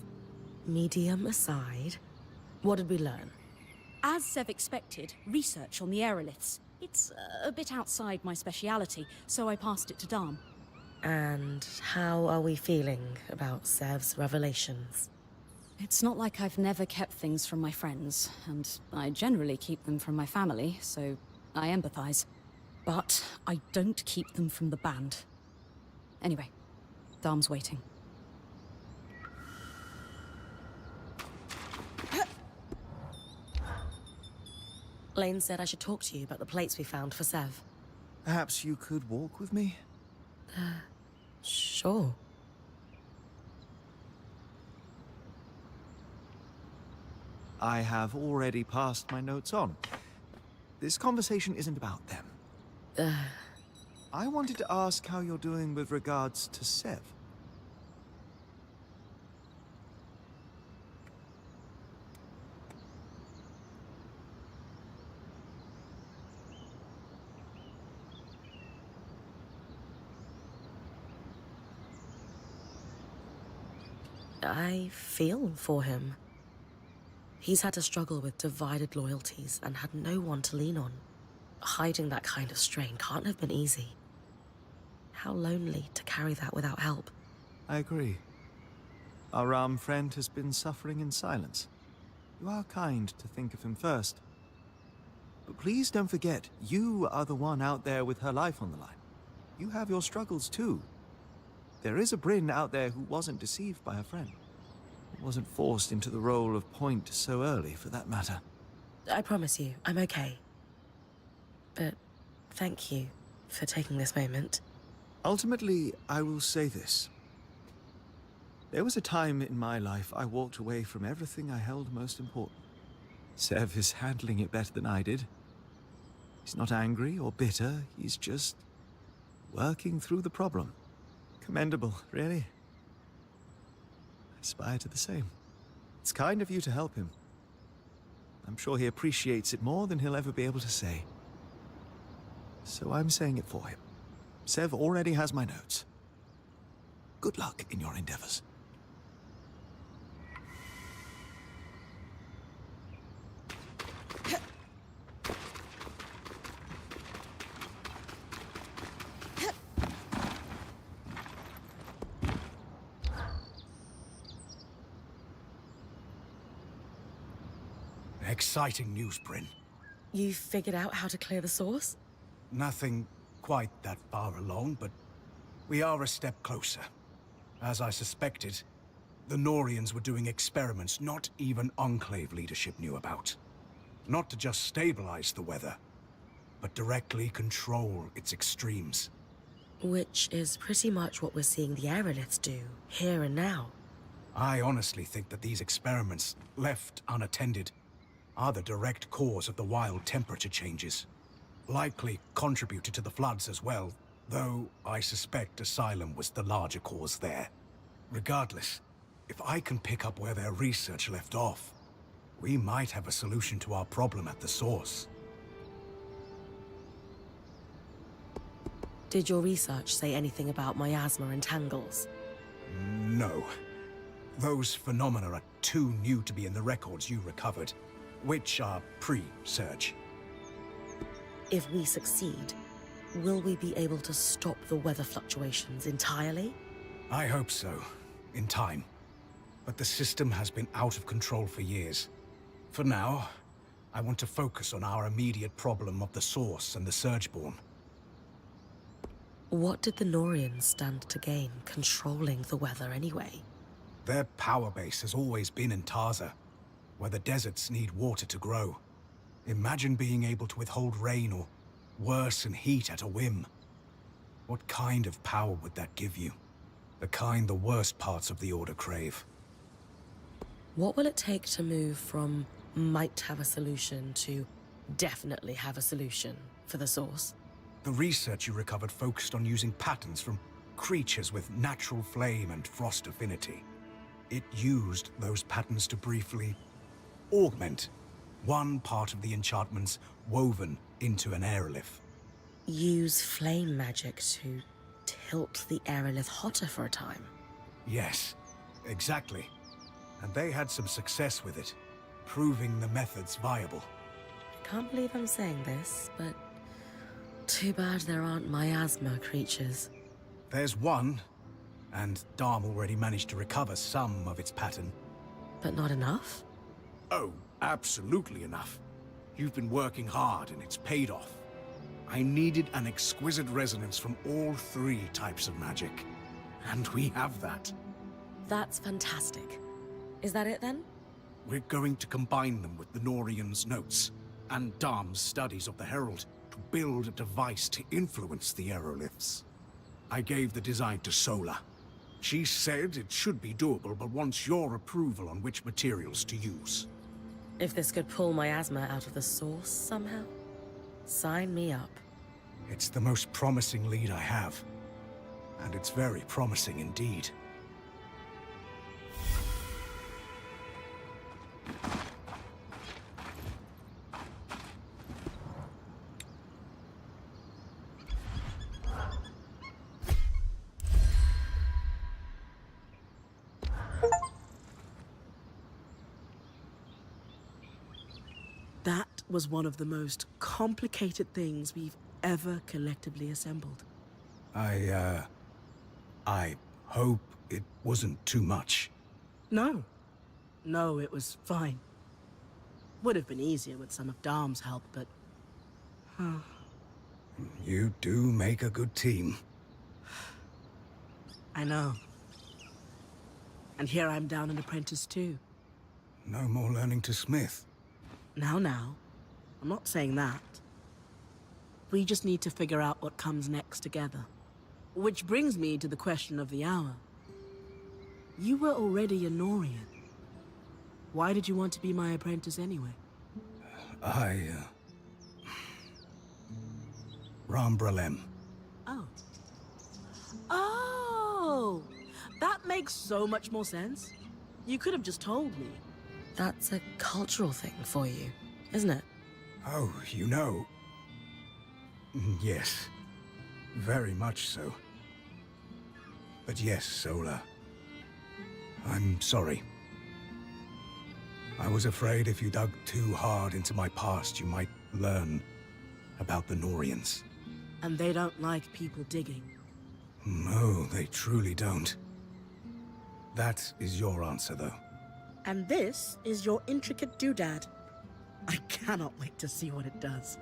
Medium aside, what did we learn? As Sev expected, research on the aeroliths. It's a bit outside my speciality, so I passed it to Dharm. And how are we feeling about Sev's revelations? It's not like I've never kept things from my friends, and I generally keep them from my family, so I empathize. But I don't keep them from the band. Anyway, Dharm's waiting. Lane said I should talk to you about the plates we found for Sev. Perhaps you could walk with me? Sure. I have already passed my notes on. This conversation isn't about them. I wanted to ask how you're doing with regards to Sev. I feel for him. He's had to struggle with divided loyalties and had no one to lean on. Hiding that kind of strain can't have been easy. How lonely to carry that without help. I agree. Our Ram friend has been suffering in silence. You are kind to think of him first. But please don't forget, you are the one out there with her life on the line. You have your struggles too. There is a Bryn out there who wasn't deceived by her friend. Wasn't forced into the role of point so early, for that matter. I promise you, I'm okay. But thank you for taking this moment. Ultimately, I will say this. There was a time in my life I walked away from everything I held most important. Sev is handling it better than I did. He's not angry or bitter, he's just working through the problem. Commendable, really. I aspire to the same. It's kind of you to help him. I'm sure he appreciates it more than he'll ever be able to say. So I'm saying it for him. Sev already has my notes. Good luck in your endeavors. Exciting news, Bryn. You figured out how to clear the source? Nothing quite that far along, but we are a step closer. As I suspected, the Norians were doing experiments not even Enclave leadership knew about. Not to just stabilize the weather, but directly control its extremes. Which is pretty much what we're seeing the aeroliths do, here and now. I honestly think that these experiments, left unattended, are the direct cause of the wild temperature changes. Likely contributed to the floods as well, though I suspect Asylum was the larger cause there. Regardless, if I can pick up where their research left off, we might have a solution to our problem at the source. Did your research say anything about miasma and tangles? No. Those phenomena are too new to be in the records you recovered, which are pre-Surge. If we succeed, will we be able to stop the weather fluctuations entirely? I hope so, in time. But the system has been out of control for years. For now, I want to focus on our immediate problem of the source and the Surgeborn. What did the Norians stand to gain controlling the weather anyway? Their power base has always been in Taza, where the deserts need water to grow. Imagine being able to withhold rain or worsen heat at a whim. What kind of power would that give you? The kind the worst parts of the Order crave. What will it take to move from might have a solution to definitely have a solution for the source? The research you recovered focused on using patterns from creatures with natural flame and frost affinity. It used those patterns to briefly augment one part of the enchantments woven into an aerolith. Use flame magic to tilt the aerolith hotter for a time? Yes, exactly. And they had some success with it, proving the methods viable. I can't believe I'm saying this, but too bad there aren't miasma creatures. There's one, and Darm already managed to recover some of its pattern. But not enough? Oh, absolutely enough. You've been working hard and it's paid off. I needed an exquisite resonance from all three types of magic. And we have that. That's fantastic. Is that it then? We're going to combine them with the Norian's notes and Darm's studies of the Herald to build a device to influence the aeroliths. I gave the design to Sola. She said it should be doable, but wants your approval on which materials to use. If this could pull miasma out of the source somehow, sign me up. It's the most promising lead I have. And it's very promising indeed. That was one of the most complicated things we've ever collectively assembled. I hope it wasn't too much. No. No, it was fine. Would have been easier with some of Darm's help, but... You do make a good team. I know. And here I'm down an apprentice too. No more learning to smith. Now. I'm not saying that. We just need to figure out what comes next together. Which brings me to the question of the hour. You were already a Norian. Why did you want to be my apprentice anyway? Rambralem. Oh. Oh! That makes so much more sense. You could have just told me. That's a cultural thing for you, isn't it? Oh, you know. Yes. Very much so. But yes, Sola. I'm sorry. I was afraid if you dug too hard into my past, you might learn about the Norians. And they don't like people digging. No, they truly don't. That is your answer, though. And this is your intricate doodad. I cannot wait to see what it does.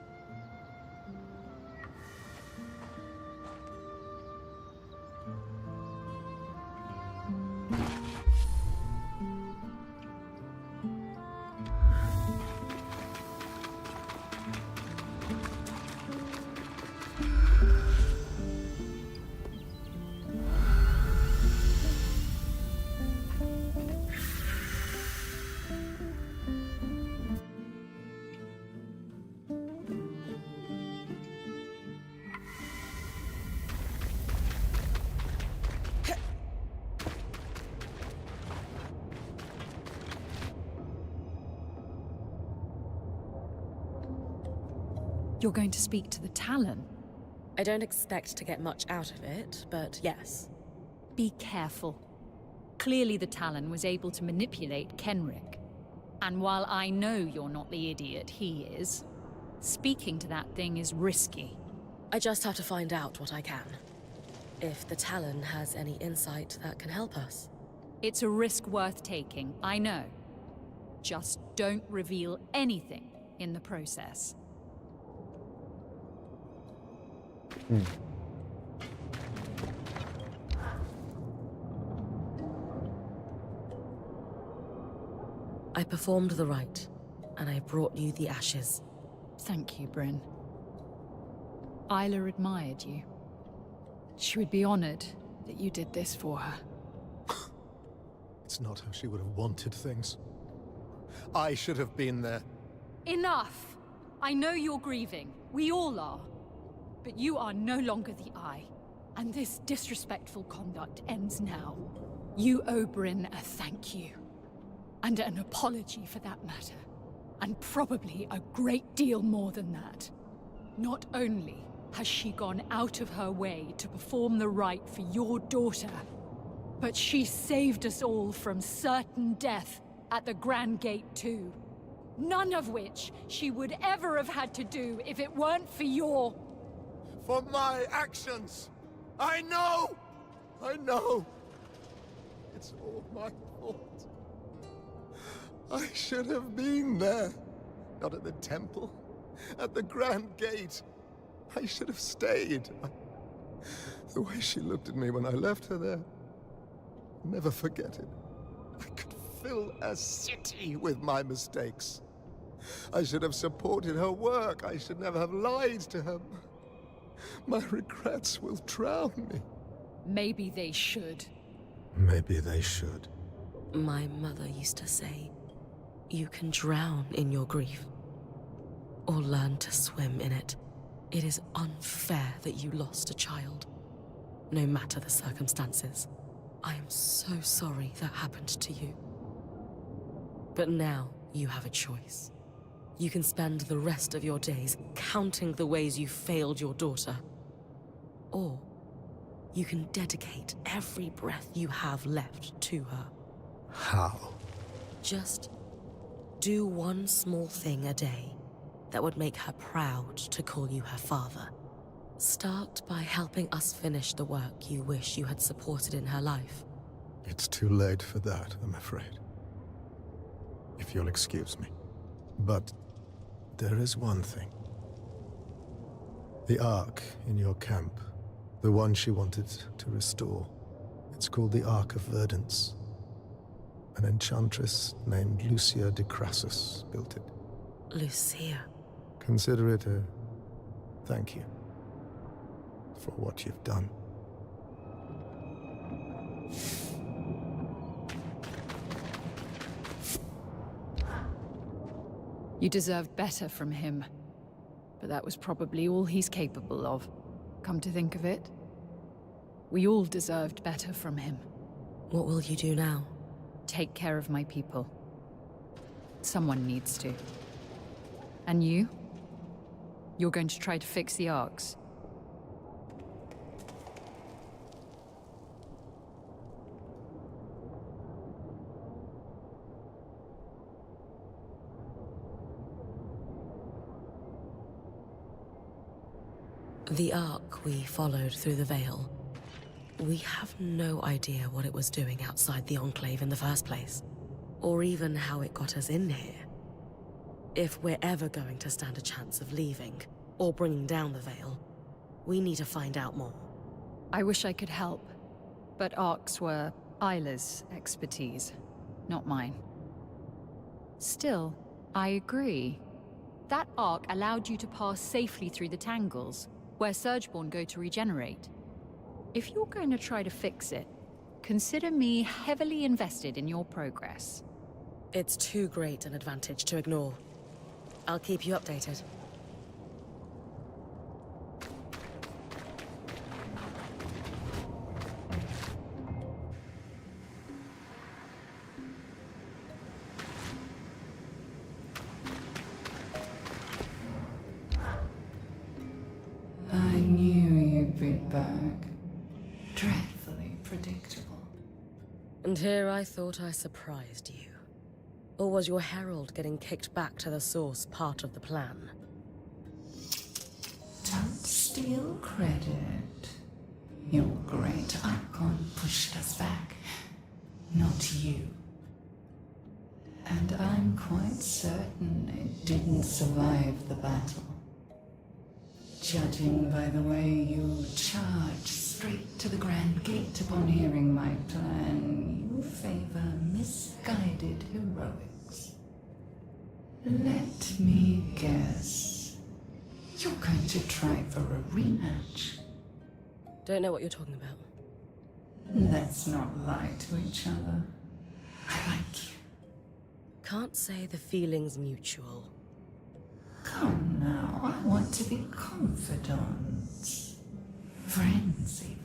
You're going to speak to the Talon? I don't expect to get much out of it, but yes. Be careful. Clearly the Talon was able to manipulate Kenrick. And while I know you're not the idiot he is, speaking to that thing is risky. I just have to find out what I can. If the Talon has any insight that can help us. It's a risk worth taking, I know. Just don't reveal anything in the process. I performed the rite, and I brought you the ashes. Thank you, Bryn. Isla admired you. She would be honored that you did this for her. It's not how she would have wanted things. I should have been there. Enough! I know you're grieving. We all are. But you are no longer the Eye. And this disrespectful conduct ends now. You owe Bryn a thank you. And an apology for that matter. And probably a great deal more than that. Not only has she gone out of her way to perform the rite for your daughter, but she saved us all from certain death at the Grand Gate too. None of which she would ever have had to do if it weren't for your... For my actions! I know! I know! It's all my fault. I should have been there. Not at the temple. At the Grand Gate. I should have stayed. The way she looked at me when I left her there. I'll never forget it. I could fill a city with my mistakes. I should have supported her work. I should never have lied to her. My regrets will drown me. Maybe they should. Maybe they should. My mother used to say, you can drown in your grief, or learn to swim in it. It is unfair that you lost a child, no matter the circumstances. I am so sorry that happened to you. But now you have a choice. You can spend the rest of your days counting the ways you failed your daughter. Or you can dedicate every breath you have left to her. How? Just do one small thing a day that would make her proud to call you her father. Start by helping us finish the work you wish you had supported in her life. It's too late for that, I'm afraid. If you'll excuse me. But there is one thing. The Ark in your camp, the one she wanted to restore. It's called the Ark of Verdance. An enchantress named Lucia de Crassus built it. Lucia. Consider it a thank you for what you've done. You deserved better from him. But that was probably all he's capable of. Come to think of it, we all deserved better from him. What will you do now? Take care of my people. Someone needs to. And you? You're going to try to fix the arcs. The Ark we followed through the Veil. We have no idea what it was doing outside the Enclave in the first place, or even how it got us in here. If we're ever going to stand a chance of leaving, or bringing down the Veil, we need to find out more. I wish I could help, but arcs were Isla's expertise, not mine. Still, I agree. That arc allowed you to pass safely through the tangles, where Surgeborn go to regenerate. If you're going to try to fix it, consider me heavily invested in your progress. It's too great an advantage to ignore. I'll keep you updated. I knew you'd be back. Dreadfully predictable. And here I thought I surprised you. Or was your herald getting kicked back to the source part of the plan? Don't steal credit. Your great icon pushed us back, not you. And I'm quite certain it didn't survive the battle. Judging by the way you charged straight to the Grand Gate upon hearing my plan, you favor misguided heroics. Let me guess. You're going to try for a rematch. Don't know what you're talking about. Let's not lie to each other. I like you. Can't say the feeling's mutual. Come now, I want to be confidants. Friends, even.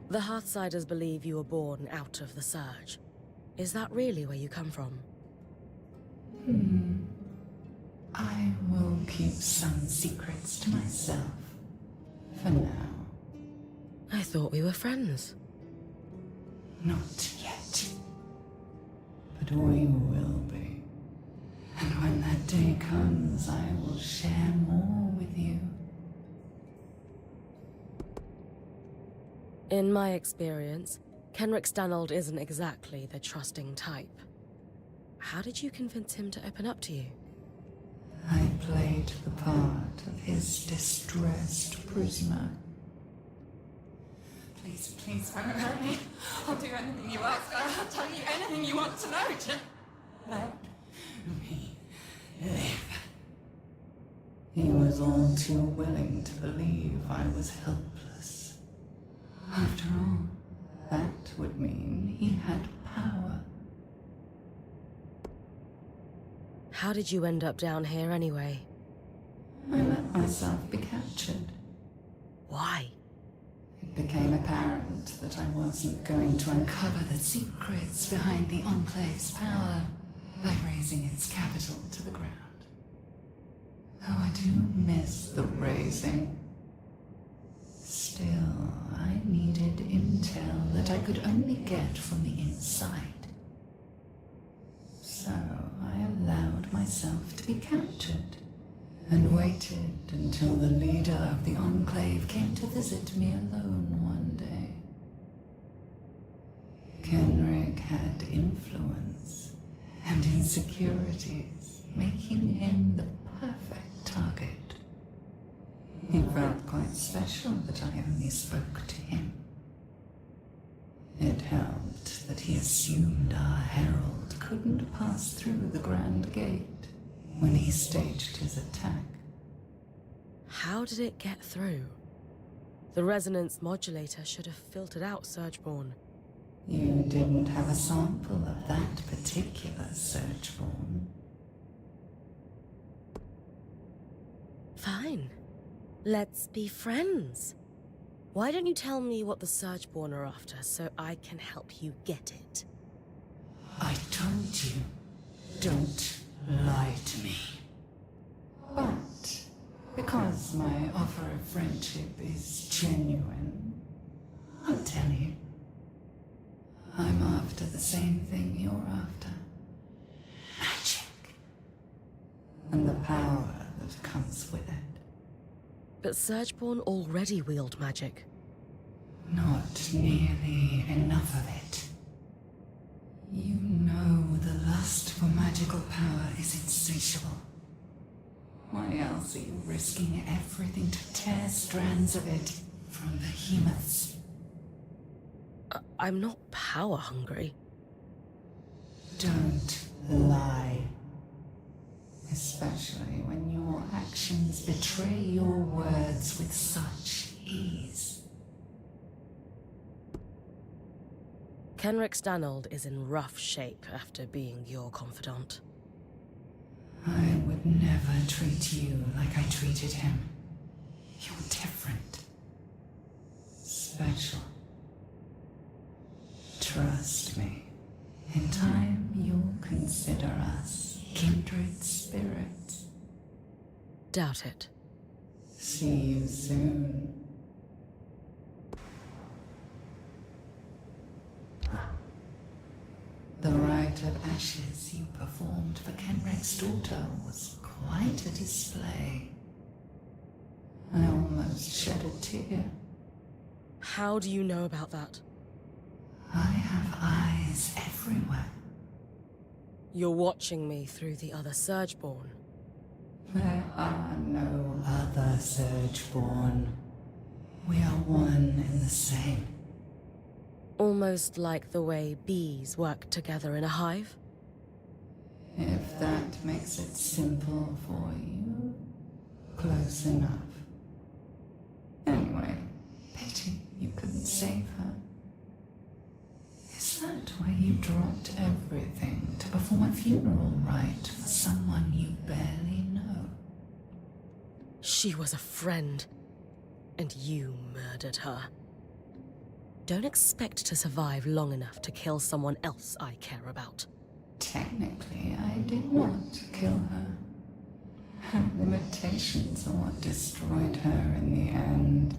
The Hearthsiders believe you were born out of the Surge. Is that really where you come from? I will keep some secrets to myself. For now. I thought we were friends. Not yet. But we will be. And when that day comes, I will share more with you. In my experience, Kenrick Stanold isn't exactly the trusting type. How did you convince him to open up to you? I played the part of his distressed prisoner. Please, please, don't hurt me. I'll do anything you ask. I'll tell you anything you want to know. Just Let me live. He was all too willing to believe I was helpless. After all, that would mean he had power. How did you end up down here anyway? I let myself be captured. Why? It became apparent that I wasn't going to uncover the secrets behind the Enclave's power by raising its capital to the ground. Oh, I do miss the raising. Still, I needed intel that I could only get from the inside. So I allowed myself to be captured and waited until the leader of the Enclave came to visit me alone one day. Kenrick had influence and insecurities, making him the perfect target. He felt quite special that I only spoke to him. It helped that he assumed our herald couldn't pass through the Grand Gate when he staged his attack. How did it get through? The resonance modulator should have filtered out Surgeborn. You didn't have a sample of that particular Surgeborn. Fine. Let's be friends. Why don't you tell me what the Surgeborn are after so I can help you get it? I told you, don't lie to me. But because my offer of friendship is genuine, I'll tell you. I'm after the same thing you're after. Magic. And the power that comes with it. But Surgeborn already wield magic. Not nearly enough of it. You know the lust for magical power is insatiable. Why else are you risking everything to tear strands of it from behemoths? I'm not power hungry. Don't lie. Especially when your actions betray your words with such ease. Kenrick Stanold is in rough shape after being your confidant. I would never treat you like I treated him. You're different. Special. Trust me. In time, you'll consider us kindred spirits. Doubt it. See you soon. The rite of ashes you performed for Kenrick's daughter was quite a display. I almost shed a tear. How do you know about that? I have eyes everywhere. You're watching me through the other Surgeborn. There are no other Surgeborn. We are one and the same. Almost like the way bees work together in a hive? If that makes it simple for you, close enough. Anyway, pity you couldn't save her. Is that why you dropped everything to perform a funeral rite for someone you barely know? She was a friend, and you murdered her. Don't expect to survive long enough to kill someone else I care about. Technically, I did not kill her. Her limitations are what destroyed her in the end.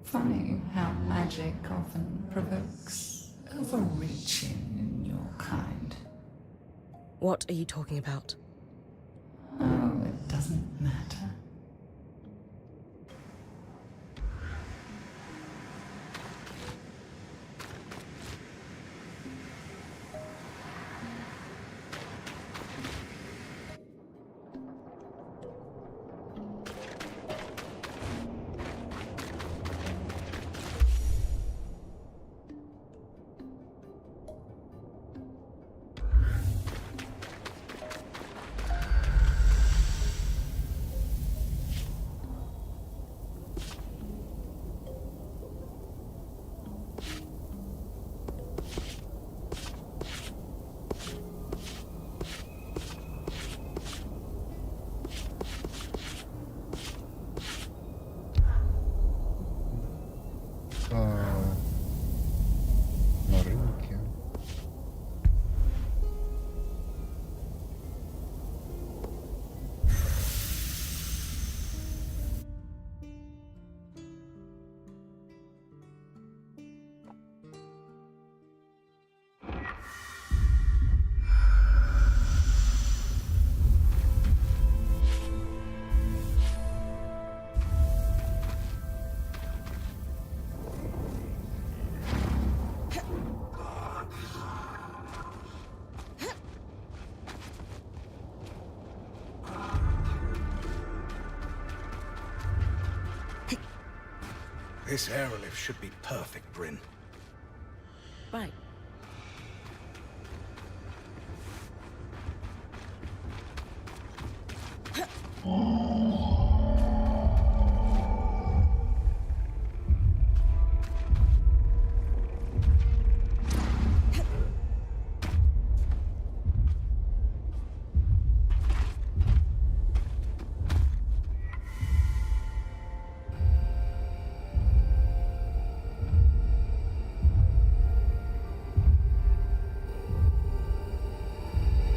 Funny how magic often provokes overreaching in your kind. What are you talking about? Oh, it doesn't matter. На рынке. This airlift should be perfect, Bryn. Right.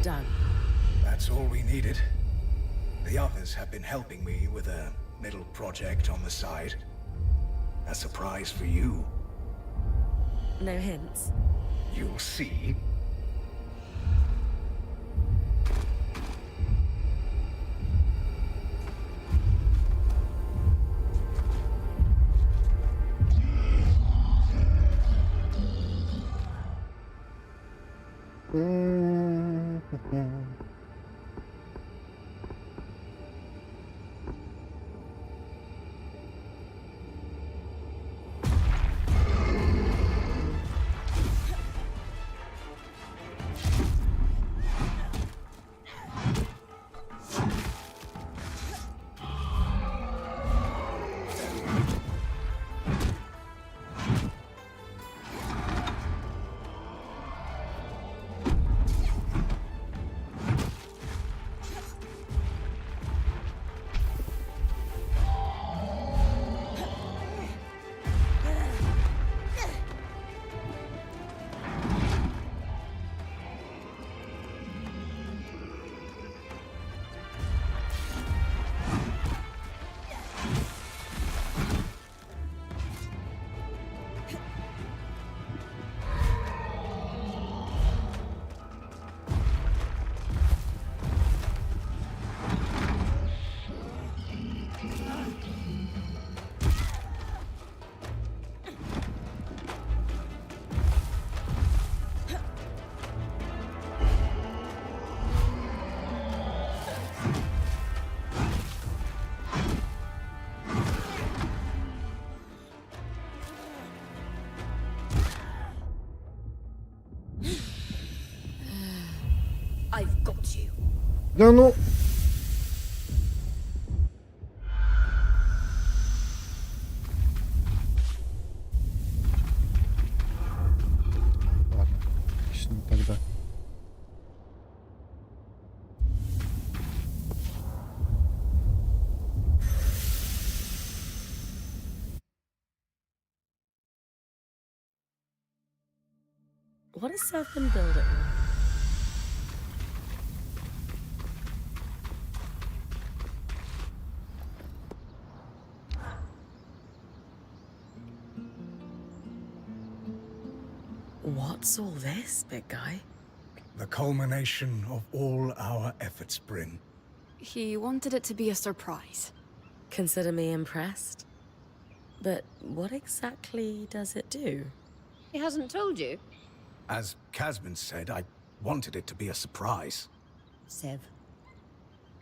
Done. That's all we needed. The others have been helping me with a little project on the side. A surprise for you. No hints? You'll see. Да ну... Ладно, с ним тогда. What has Seth been building? What's all this, big guy? The culmination of all our efforts, Bryn. He wanted it to be a surprise. Consider me impressed. But what exactly does it do? He hasn't told you? As Casman said, I wanted it to be a surprise. Sev,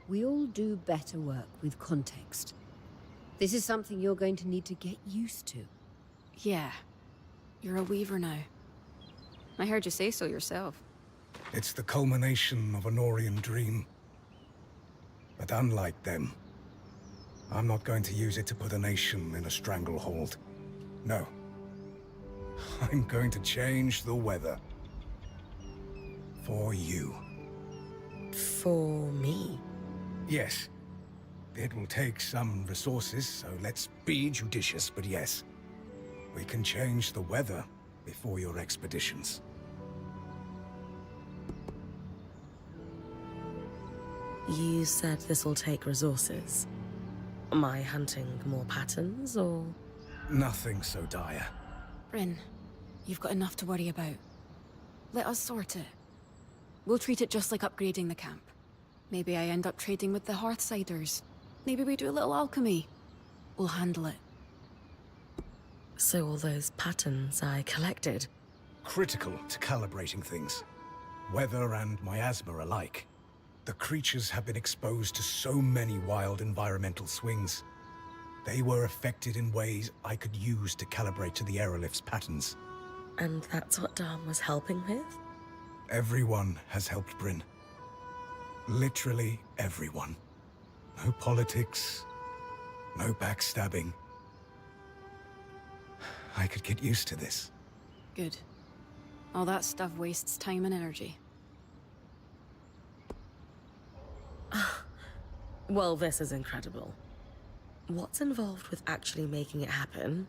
we all do better work with context. This is something you're going to need to get used to. Yeah. You're a weaver now. I heard you say so yourself. It's the culmination of an Orion dream. But unlike them, I'm not going to use it to put a nation in a stranglehold. No. I'm going to change the weather. For you. For me? Yes. It will take some resources, so let's be judicious, but yes. We can change the weather before your expeditions. You said this will take resources. Am I hunting more patterns, or...? Nothing so dire. Bryn, you've got enough to worry about. Let us sort it. We'll treat it just like upgrading the camp. Maybe I end up trading with the Hearthsiders. Maybe we do a little alchemy. We'll handle it. So all those patterns I collected? Critical to calibrating things. Weather and miasma alike. The creatures have been exposed to so many wild environmental swings. They were affected in ways I could use to calibrate to the aerolift's patterns. And that's what Dom was helping with? Everyone has helped Bryn. Literally everyone. No politics, no backstabbing. I could get used to this. Good. All that stuff wastes time and energy. Well, this is incredible. What's involved with actually making it happen?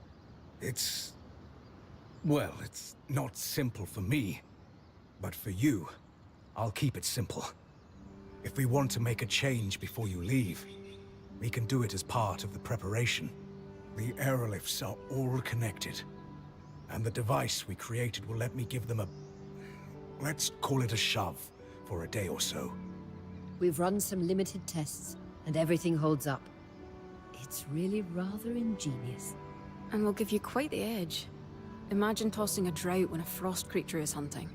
It's... well, it's not simple for me. But for you, I'll keep it simple. If we want to make a change before you leave, we can do it as part of the preparation. The aerolifts are all connected. And the device we created will let me give them a... let's call it a shove for a day or so. We've run some limited tests, and everything holds up. It's really rather ingenious. And we'll give you quite the edge. Imagine tossing a drought when a frost creature is hunting.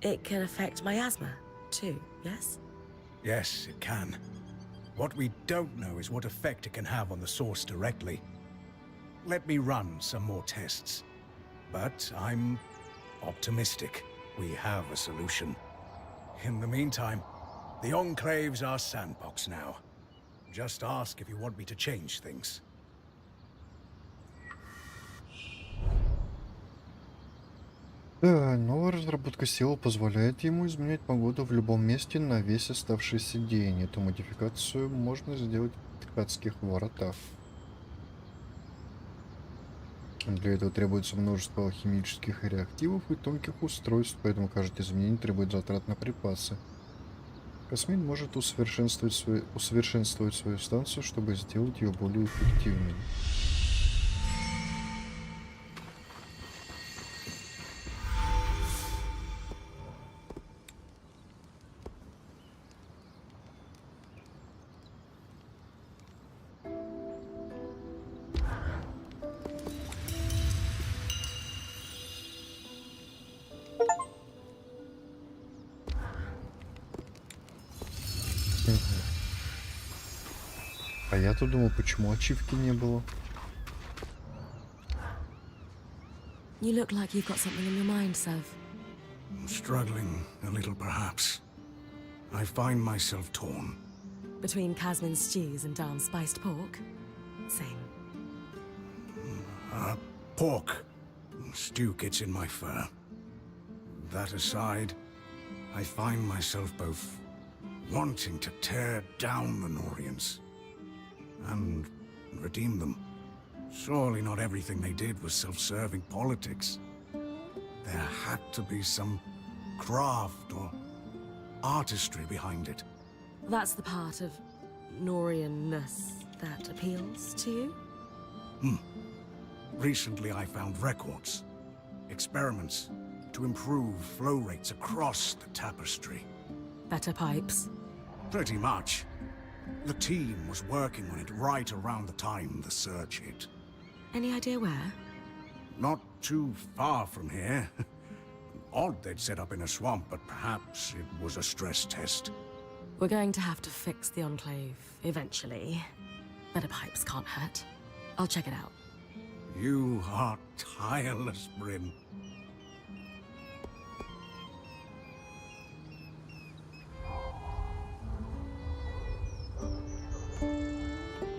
It can affect miasma, too, yes? Yes, it can. What we don't know is what effect it can have on the source directly. Let me run some more tests. But I'm optimistic we have a solution. In the meantime, the Enclave's our sandbox now. Just ask if you want me to change things. Да, новая разработка силы позволяет ему изменять погоду в любом месте на весь оставшийся день. Эту модификацию можно сделать в ткацких воротах. Для этого требуется множество алхимических реактивов и тонких устройств, поэтому каждое изменение требует затрат на припасы. Космин может усовершенствовать свою станцию, чтобы сделать ее более эффективной. А я-то думал, почему ачивки не было. You look like you've got something in your mind, Sev. I'm struggling a little, perhaps. I find myself torn. Between Casmin's stews and Darm's spiced pork? Same. Pork. Stew gets in my fur. That aside, I find myself both wanting to tear down the Norians and redeem them. Surely not everything they did was self-serving politics. There had to be some craft or artistry behind it. That's the part of Norian-ness that appeals to you? Recently I found records, experiments to improve flow rates across the tapestry. Better pipes? Pretty much. The team was working on it right around the time the surge hit. Any idea where? Not too far from here. Odd they'd set up in a swamp, but perhaps it was a stress test. We're going to have to fix the Enclave eventually. Better pipes can't hurt. I'll check it out. You are tireless, Bryn.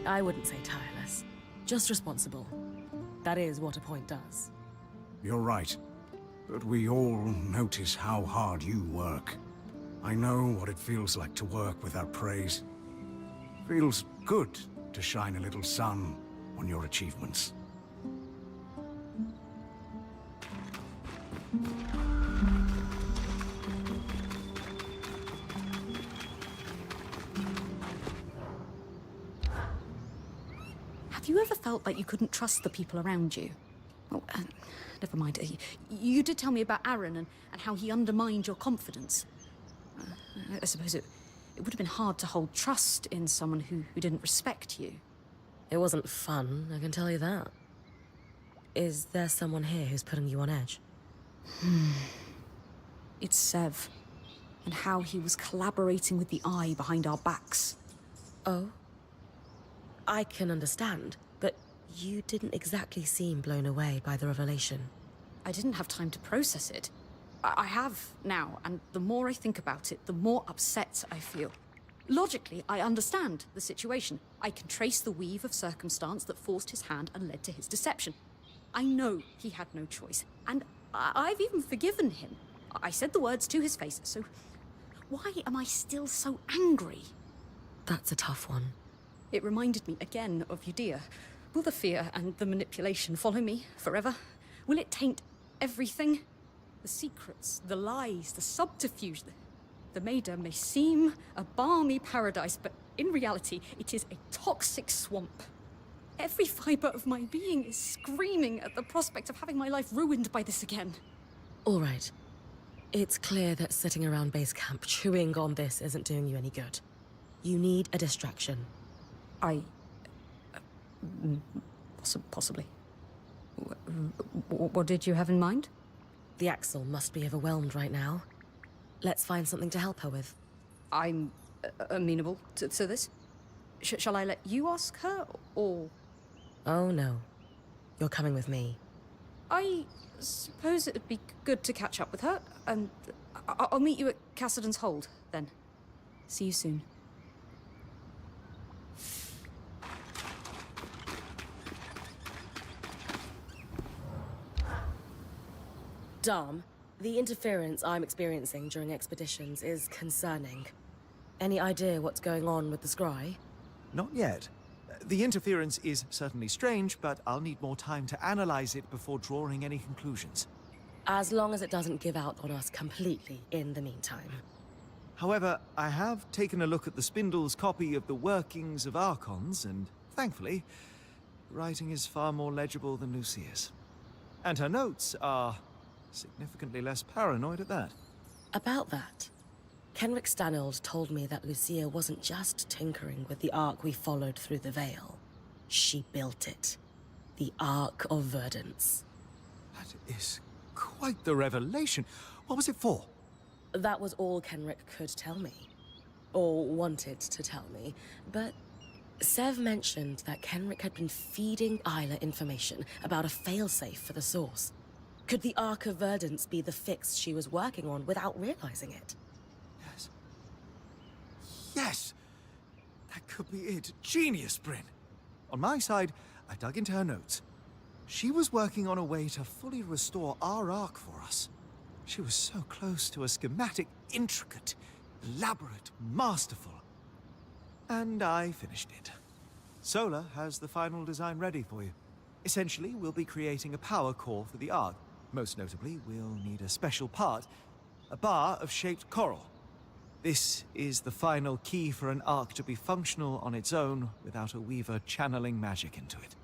I wouldn't say tireless. Just responsible. That is what a point does. You're right. But we all notice how hard you work. I know what it feels like to work without praise. Feels good to shine a little sun on your achievements. Have you ever felt like you couldn't trust the people around you? Oh, never mind. You did tell me about Aaron and how he undermined your confidence. I suppose it would have been hard to hold trust in someone who didn't respect you. It wasn't fun, I can tell you that. Is there someone here who's putting you on edge? It's Sev, and how he was collaborating with the Eye behind our backs. Oh? I can understand, but you didn't exactly seem blown away by the revelation. I didn't have time to process it. I have now, and the more I think about it, the more upset I feel. Logically, I understand the situation. I can trace the weave of circumstance that forced his hand and led to his deception. I know he had no choice, and I've even forgiven him. I said the words to his face, so why am I still so angry? That's a tough one. It reminded me again of Udea. Will the fear and the manipulation follow me forever? Will it taint everything? The secrets, the lies, the subterfuge. The Maida may seem a balmy paradise, but in reality, it is a toxic swamp. Every fiber of my being is screaming at the prospect of having my life ruined by this again. All right. It's clear that sitting around base camp chewing on this isn't doing you any good. You need a distraction. Possibly. What did you have in mind? The Axel must be overwhelmed right now. Let's find something to help her with. I'm amenable to this. Shall I let you ask her, or...? Oh, no. You're coming with me. I suppose it'd be good to catch up with her, and I'll meet you at Cassidy's Hold, then. See you soon. Darm, the interference I'm experiencing during expeditions is concerning. Any idea what's going on with the scry? Not yet. The interference is certainly strange, but I'll need more time to analyze it before drawing any conclusions. As long as it doesn't give out on us completely in the meantime. However, I have taken a look at the Spindle's copy of the workings of DarkOmz, and thankfully, the writing is far more legible than Lucia's. And her notes are significantly less paranoid at that. About that, Kenrick Stanold told me that Lucia wasn't just tinkering with the Ark we followed through the Veil. She built it. The Ark of Verdance. That is quite the revelation. What was it for? That was all Kenrick could tell me. Or wanted to tell me. But Sev mentioned that Kenrick had been feeding Isla information about a failsafe for the Source. Could the Ark of Verdance be the fix she was working on without realizing it? Yes. Yes! That could be it. Genius, Bryn. On my side, I dug into her notes. She was working on a way to fully restore our Ark for us. She was so close to a schematic, intricate, elaborate, masterful. And I finished it. Solar has the final design ready for you. Essentially, we'll be creating a power core for the Ark. Most notably, we'll need a special part, a bar of shaped coral. This is the final key for an Ark to be functional on its own without a Weaver channeling magic into it.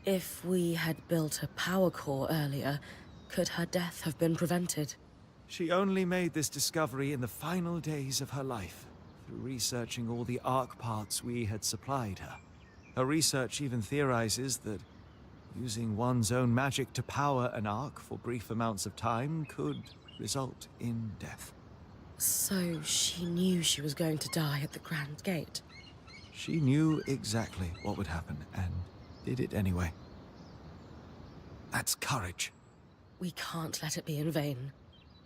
If we had built a power core earlier, could her death have been prevented? She only made this discovery in the final days of her life, through researching all the Ark parts we had supplied her. Her research even theorizes that using one's own magic to power an Ark for brief amounts of time could result in death. So she knew she was going to die at the Grand Gate? She knew exactly what would happen, and did it anyway. That's courage. We can't let it be in vain.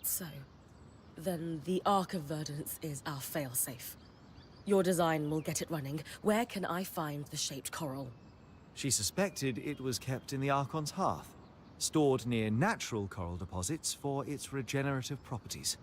So, then the Ark of Verdance is our failsafe. Your design will get it running. Where can I find the shaped coral? She suspected it was kept in the Archon's hearth, stored near natural coral deposits for its regenerative properties.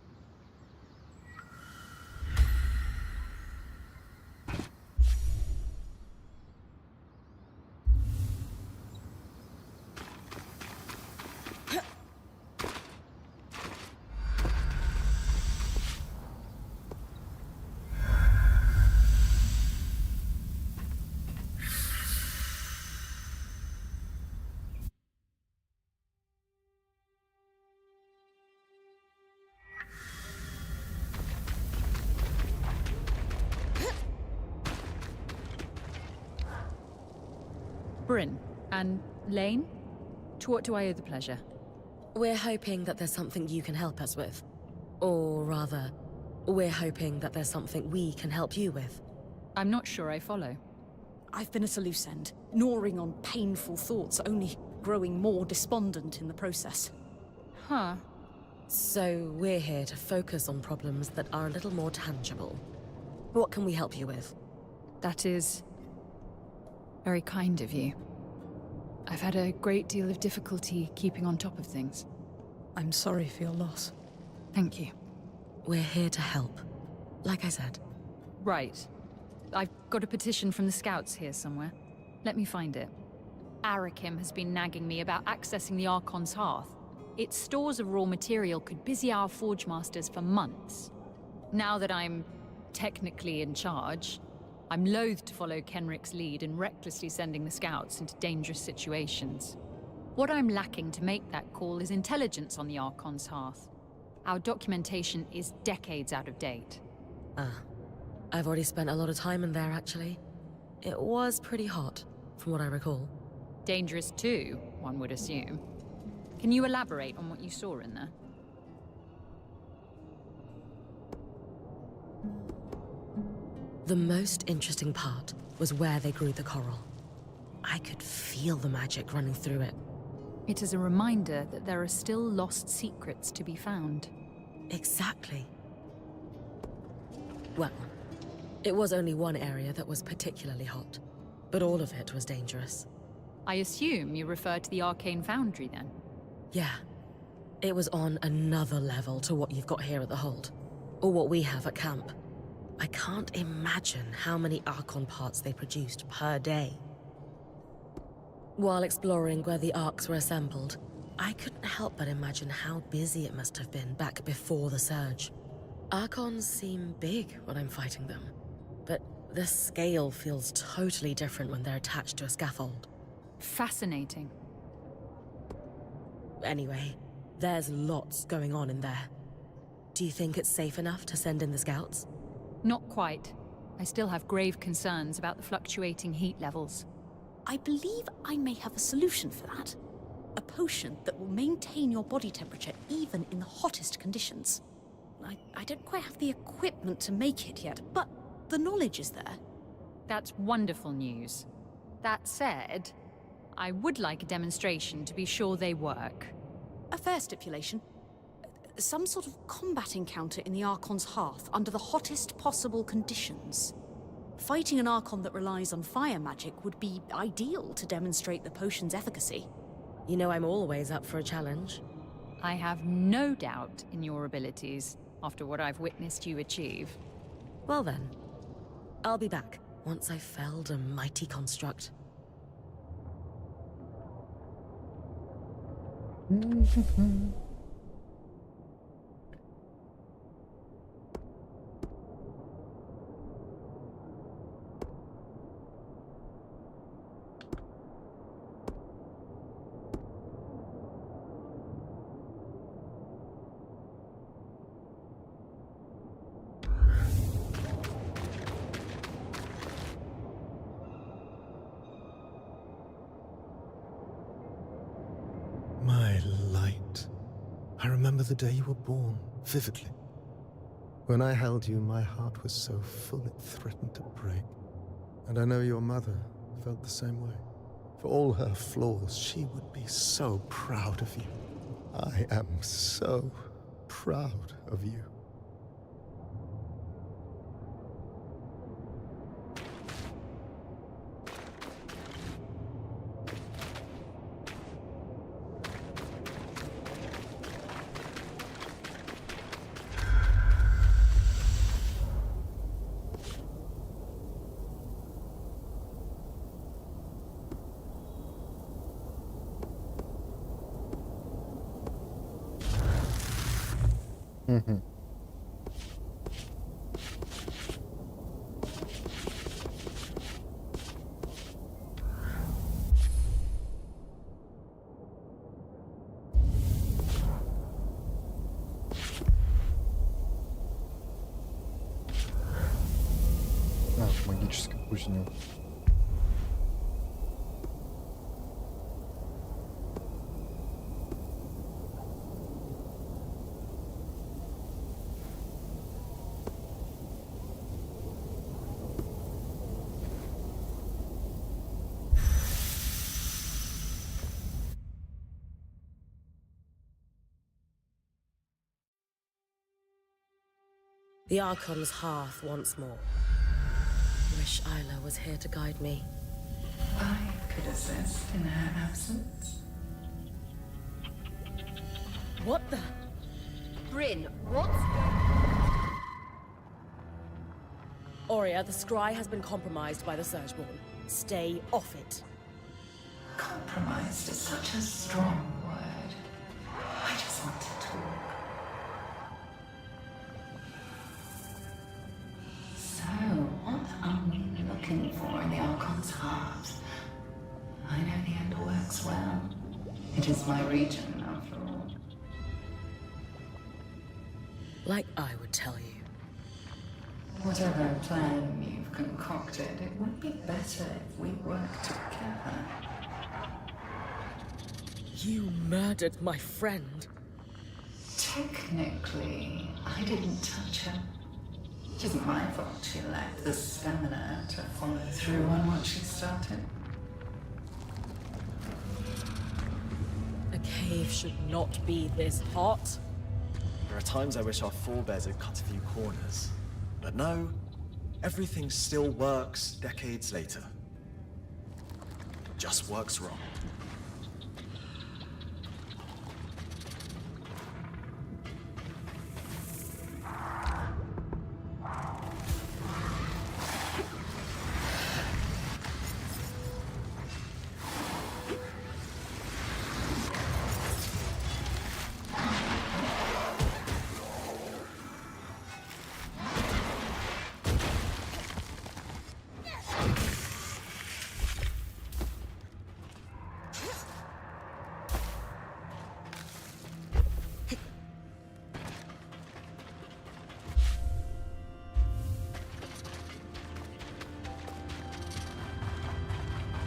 Bryn. And Lane? To what do I owe the pleasure? We're hoping that there's something you can help us with. Or rather, we're hoping that there's something we can help you with. I'm not sure I follow. I've been at a loose end, gnawing on painful thoughts, only growing more despondent in the process. Huh. So we're here to focus on problems that are a little more tangible. What can we help you with? That is very kind of you. I've had a great deal of difficulty keeping on top of things. I'm sorry for your loss. Thank you. We're here to help. Like I said. Right. I've got a petition from the Scouts here somewhere. Let me find it. Arakim has been nagging me about accessing the Archon's hearth. Its stores of raw material could busy our Forge Masters for months. Now that I'm technically in charge, I'm loath to follow Kenrick's lead in recklessly sending the Scouts into dangerous situations. What I'm lacking to make that call is intelligence on the Archon's hearth. Our documentation is decades out of date. I've already spent a lot of time in there, actually. It was pretty hot, from what I recall. Dangerous too, one would assume. Can you elaborate on what you saw in there? The most interesting part was where they grew the coral. I could feel the magic running through it. It is a reminder that there are still lost secrets to be found. Exactly. Well, it was only one area that was particularly hot, but all of it was dangerous. I assume you refer to the Arcane Foundry, then? Yeah. It was on another level to what you've got here at the Hold, or what we have at camp. I can't imagine how many Archon parts they produced per day. While exploring where the Arcs were assembled, I couldn't help but imagine how busy it must have been back before the Surge. Archons seem big when I'm fighting them, but the scale feels totally different when they're attached to a scaffold. Fascinating. Anyway, there's lots going on in there. Do you think it's safe enough to send in the Scouts? Not quite. I still have grave concerns about the fluctuating heat levels. I believe I may have a solution for that. A potion that will maintain your body temperature even in the hottest conditions. I don't quite have the equipment to make it yet, but the knowledge is there. That's wonderful news. That said, I would like a demonstration to be sure they work. A fair stipulation. some sort of combat encounter in the Archon's hearth under the hottest possible conditions. Fighting an Archon that relies on fire magic would be ideal to demonstrate the potion's efficacy. You know I'm always up for a challenge. I have no doubt in your abilities after what I've witnessed you achieve. Well then, I'll be back once I've felled a mighty construct. My light. I remember the day you were born, vividly. When I held you, my heart was so full it threatened to break. And I know your mother felt the same way. For all her flaws, she would be so proud of you. I am so proud of you. Магической кузню. The Archon's hearth once more. Wish Isla was here to guide me. I could assist in her absence. What the? Bryn, what? Aurea, the scry has been compromised by the Surgeborn. Stay off it. Compromised is such a strong word. I just want to talk. So, what are we looking for in the Archon's heart? I know the end works well. It is my region, after all. Like I would tell you. Whatever plan you've concocted, it would be better if we worked together. You murdered my friend. Technically, I didn't touch her. It isn't my fault she lacked the stamina to follow through on what she started. A cave should not be this hot. There are times I wish our forebears had cut a few corners. But no, everything still works decades later. It just works wrong.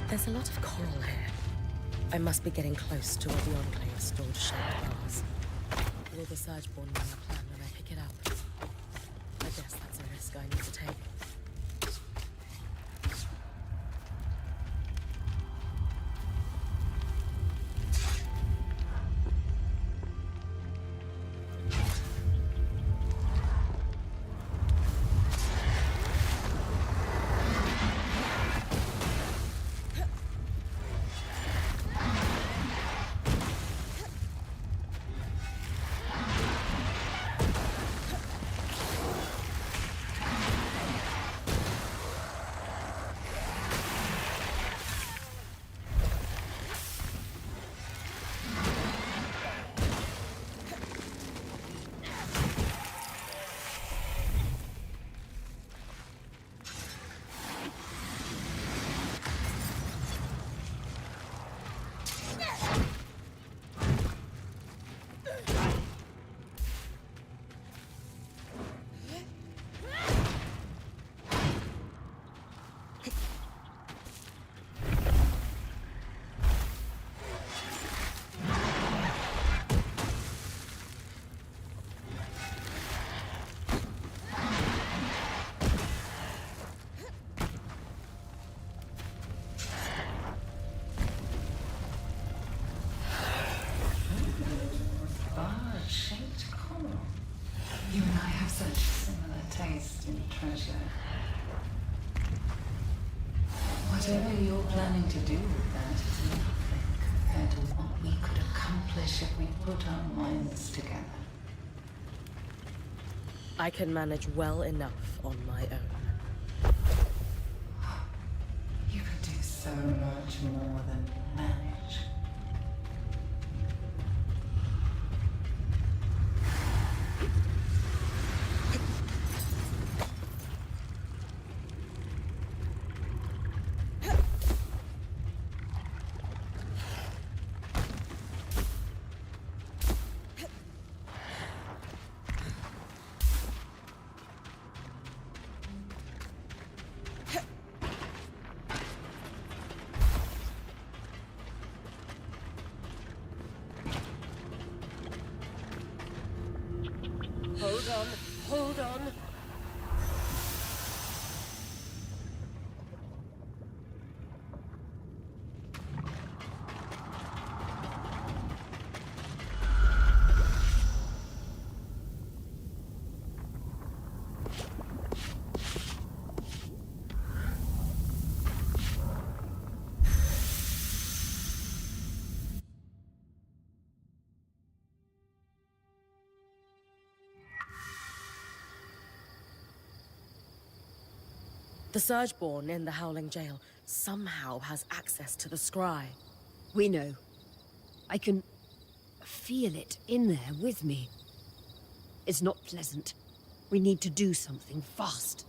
There's a lot of coral here. I must be getting close to where the Enclave stored shaped bars. Will the Surgeborn know my plan when I pick it up? I guess that's a risk I need to take. Whatever you're planning to do with that is nothing compared to what we could accomplish if we put our minds together. I can manage well enough on my own. You could do so much more than manage. Hold on, hold on. The Surgeborn in the Howling Jail somehow has access to the scry. We know. I can feel it in there with me. It's not pleasant. We need to do something fast.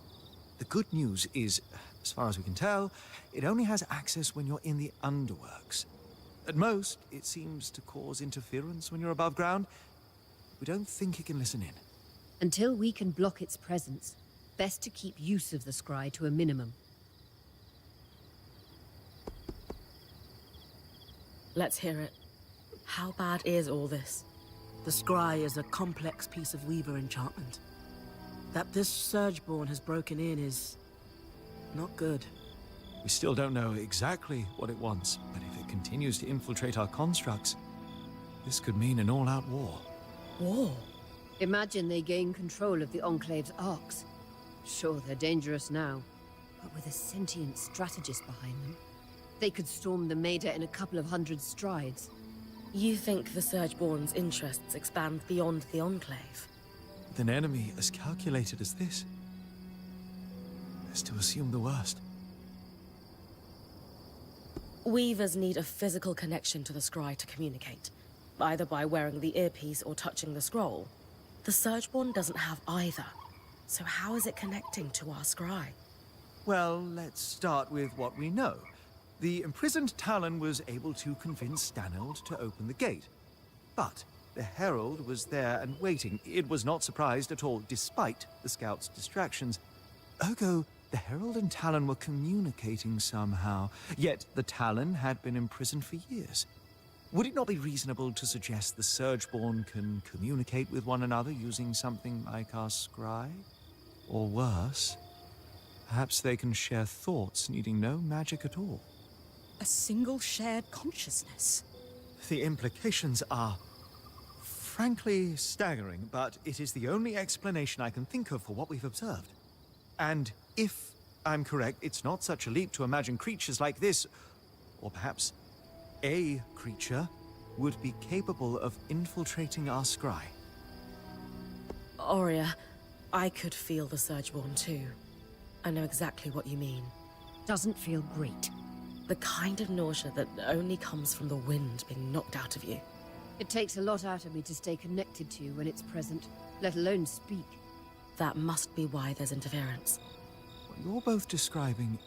The good news is, as far as we can tell, it only has access when you're in the underworks. At most, it seems to cause interference when you're above ground. We don't think it can listen in. Until we can block its presence, best to keep use of the scry to a minimum. Let's hear it. How bad is all this? The scry is a complex piece of Weaver enchantment. That this Surgeborn has broken in is not good. We still don't know exactly what it wants, but if it continues to infiltrate our constructs, this could mean an all-out war. War? Imagine they gain control of the Enclave's arcs. Sure, they're dangerous now, but with a sentient strategist behind them, they could storm the Maida in a couple of hundred strides. You think the Surgeborn's interests expand beyond the Enclave? With an enemy as calculated as this, best to assume the worst. Weavers need a physical connection to the scry to communicate, either by wearing the earpiece or touching the scroll. The Surgeborn doesn't have either, so how is it connecting to our scry? Well, let's start with what we know. The imprisoned Talon was able to convince Stanold to open the gate. But the Herald was there and waiting. It was not surprised at all, despite the scout's distractions. Ergo, the Herald and Talon were communicating somehow, yet the Talon had been imprisoned for years. Would it not be reasonable to suggest the Surgeborn can communicate with one another using something like our scry? Or worse, perhaps they can share thoughts needing no magic at all. A single shared consciousness. The implications are frankly staggering, but it is the only explanation I can think of for what we've observed. And if I'm correct, it's not such a leap to imagine creatures like this, or perhaps a creature, would be capable of infiltrating our scry. Aurea, I could feel the Surgeborn too. I know exactly what you mean. Doesn't feel great. The kind of nausea that only comes from the wind being knocked out of you. It takes a lot out of me to stay connected to you when it's present, let alone speak. That must be why there's interference. What you're both describing,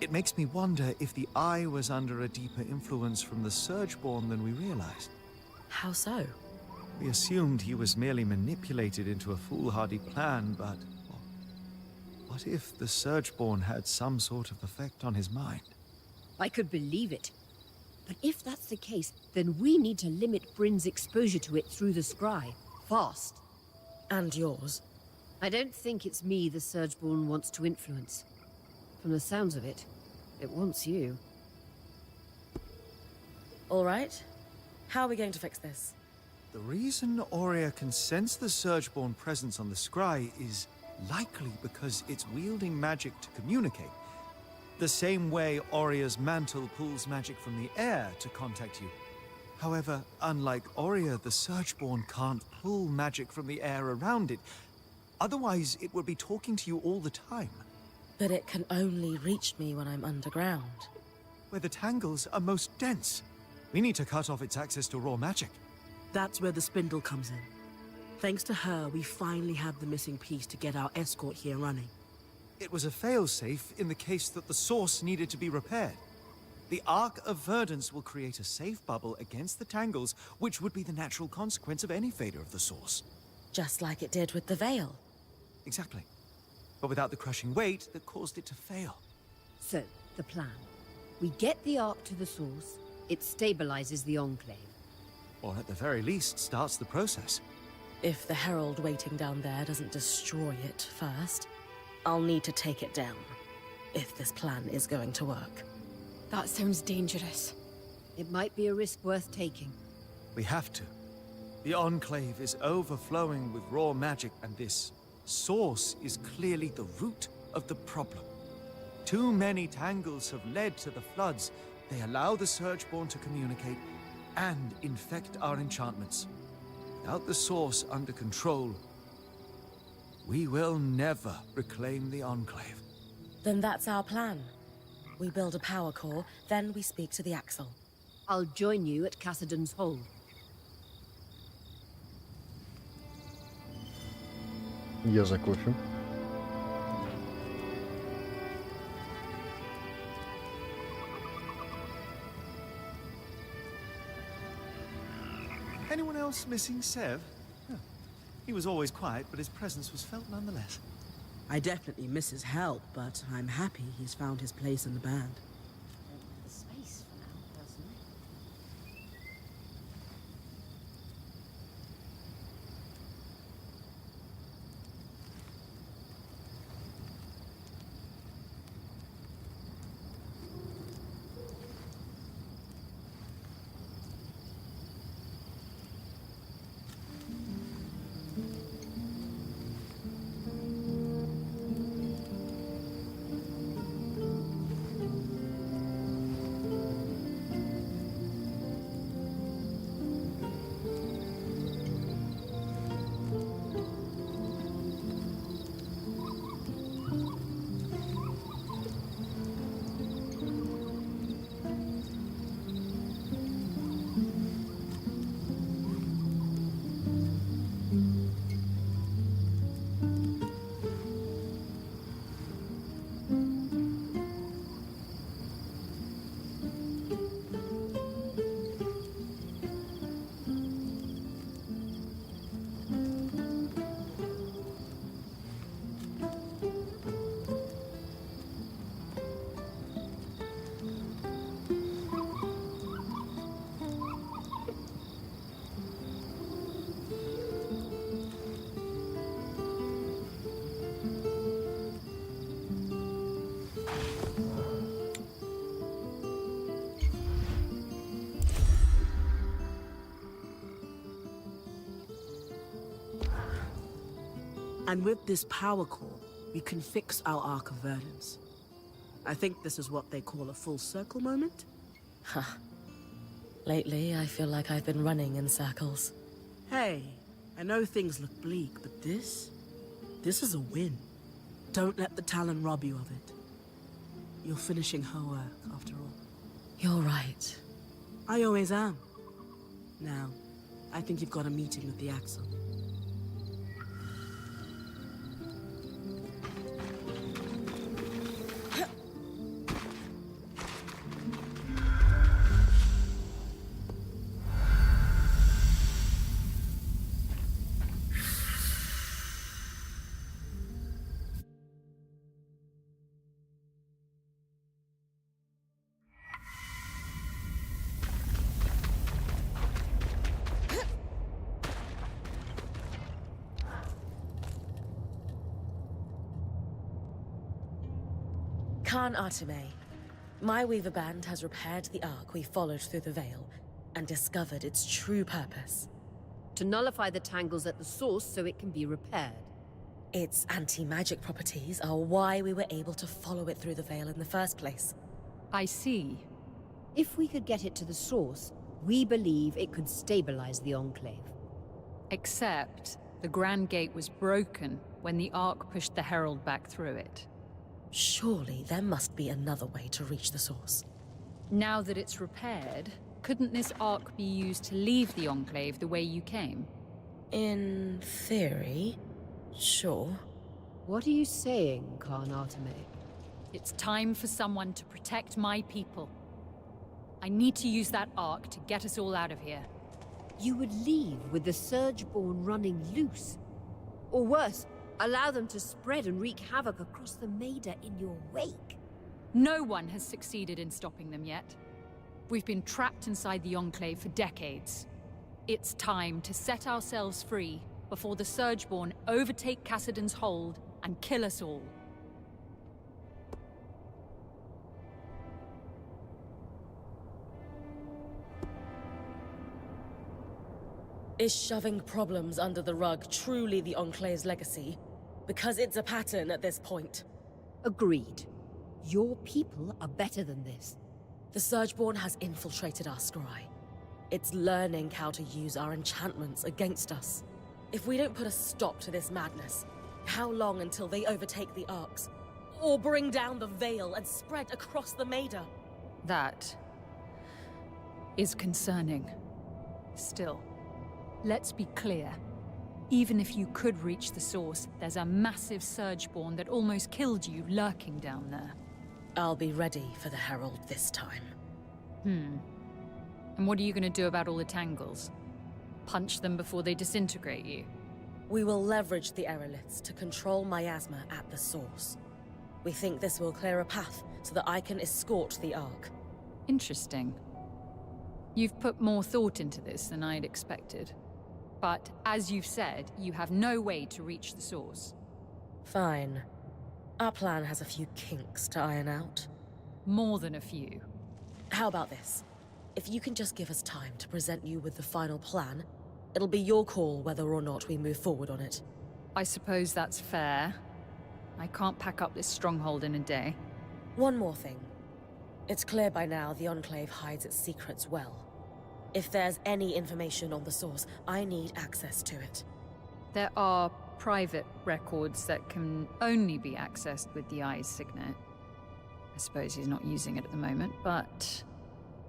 it makes me wonder if the Eye was under a deeper influence from the Surgeborn than we realized. How so? We assumed he was merely manipulated into a foolhardy plan, but what if the Surgeborn had some sort of effect on his mind? I could believe it. But if that's the case, then we need to limit Bryn's exposure to it through the scry. Fast. And yours. I don't think it's me the Surgeborn wants to influence. From the sounds of it, it wants you. All right. How are we going to fix this? The reason Aurea can sense the Surgeborn presence on the scry is likely because it's wielding magic to communicate. The same way Auria's mantle pulls magic from the air to contact you. However, unlike Auria, the Surgeborn can't pull magic from the air around it. Otherwise, it would be talking to you all the time. But it can only reach me when I'm underground. Where the tangles are most dense. We need to cut off its access to raw magic. That's where the spindle comes in. Thanks to her, we finally have the missing piece to get our escort here running. It was a failsafe in the case that the source needed to be repaired. The Ark of Verdance will create a safe bubble against the tangles, which would be the natural consequence of any failure of the source. Just like it did with the Veil. Exactly. But without the crushing weight that caused it to fail. So, the plan. We get the Ark to the source, it stabilizes the Enclave. Or at the very least, starts the process. If the Herald waiting down there doesn't destroy it first, I'll need to take it down. If this plan is going to work. That sounds dangerous. It might be a risk worth taking. We have to. The Enclave is overflowing with raw magic, and this source is clearly the root of the problem. Too many tangles have led to the floods. They allow the Surgeborn to communicate and infect our enchantments. Without the source under control, we will never reclaim the Enclave. Then that's our plan. We build a power core, then we speak to the Axle. I'll join you at Cassidon's Hold. Я за кофе. Anyone else missing Sev? Huh. He was always quiet, but his presence was felt nonetheless. I definitely miss his help, but I'm happy he's found his place in the band. The space for now, personally. And with this power core, we can fix our Ark of Verdance. I think this is what they call a full circle moment. Huh. Lately, I feel like I've been running in circles. Hey, I know things look bleak, but this is a win. Don't let the Talon rob you of it. You're finishing her work, after all. You're right. I always am. Now, I think you've got a meeting with the Axle. Khan Arteme, my Weaver Band has repaired the Ark we followed through the Veil and discovered its true purpose. To nullify the tangles at the source so it can be repaired. Its anti-magic properties are why we were able to follow it through the Veil in the first place. I see. If we could get it to the source, we believe it could stabilize the Enclave. Except the Grand Gate was broken when the Ark pushed the Herald back through it. Surely there must be another way to reach the source. Now that it's repaired, couldn't this Ark be used to leave the Enclave the way you came? In theory, sure. What are you saying, Khan Arteme? It's time for someone to protect my people. I need to use that Ark to get us all out of here. You would leave with the Surgeborn running loose? Or worse, allow them to spread and wreak havoc across the Maida in your wake? No one has succeeded in stopping them yet. We've been trapped inside the Enclave for decades. It's time to set ourselves free before the Surgeborn overtake Cassidon's hold and kill us all. Is shoving problems under the rug truly the Enclave's legacy? Because it's a pattern at this point. Agreed. Your people are better than this. The Surgeborn has infiltrated our scry. It's learning how to use our enchantments against us. If we don't put a stop to this madness, how long until they overtake the Arks? Or bring down the Veil and spread across the Maida? That is concerning. Still, let's be clear. Even if you could reach the source, there's a massive Surgeborn that almost killed you lurking down there. I'll be ready for the Herald this time. And what are you going to do about all the Tangles? Punch them before they disintegrate you? We will leverage the Aeroliths to control miasma at the source. We think this will clear a path so that I can escort the Ark. Interesting. You've put more thought into this than I'd expected. But, as you've said, you have no way to reach the source. Fine. Our plan has a few kinks to iron out. More than a few. How about this? If you can just give us time to present you with the final plan, it'll be your call whether or not we move forward on it. I suppose that's fair. I can't pack up this stronghold in a day. One more thing. It's clear by now the Enclave hides its secrets well. If there's any information on the source, I need access to it. There are private records that can only be accessed with the Eye's signet. I suppose he's not using it at the moment, but...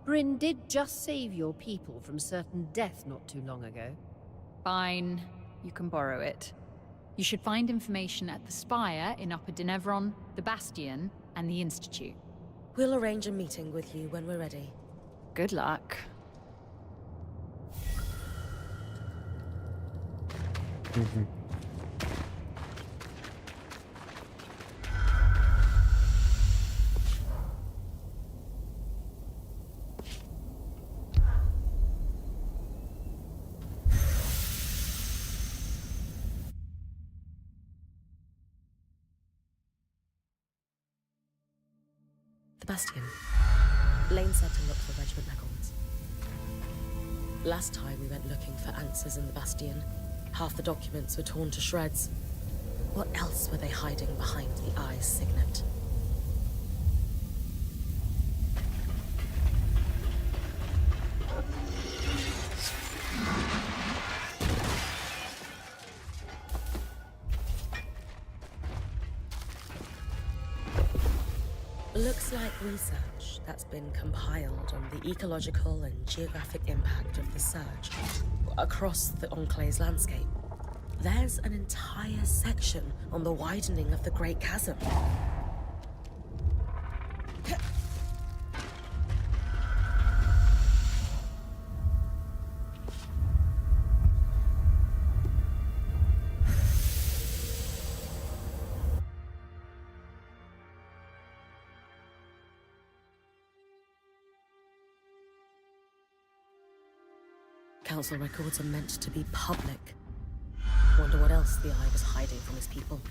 Bryn did just save your people from certain death not too long ago. Fine. You can borrow it. You should find information at the Spire in Upper Denevron, the Bastion, and the Institute. We'll arrange a meeting with you when we're ready. Good luck. The Bastion. Lane said to look for regiment records. Last time we went looking for answers in the Bastion, half the documents were torn to shreds. What else were they hiding behind the Eye's signet? Looks like research that's been compiled on the ecological and geographic impact of the surge across the Enclave's landscape. There's an entire section on the widening of the Great Chasm. Council records are meant to be public. Wonder what else the Eye was hiding from his people.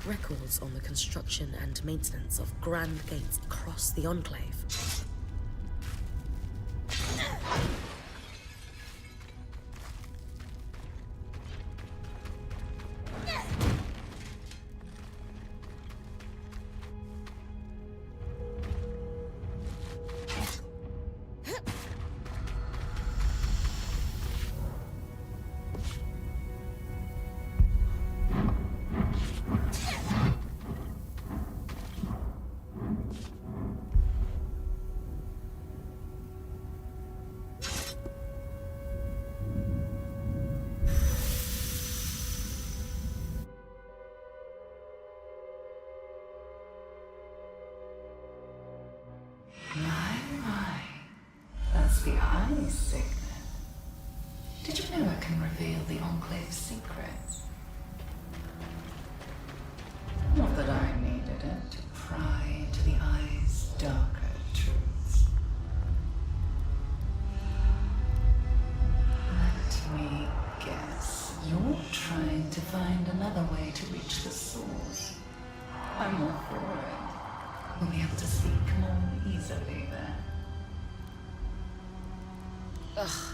Records on the construction and maintenance of grand gates across the Enclave. My. That's the eye signet. Did you know it can reveal the Enclave's secrets? Not that I needed it to pry into the eye's darker truths. Let me guess. You're trying to find another way to reach the source. I'm all for it. We'll be able to speak more easily there. Ugh,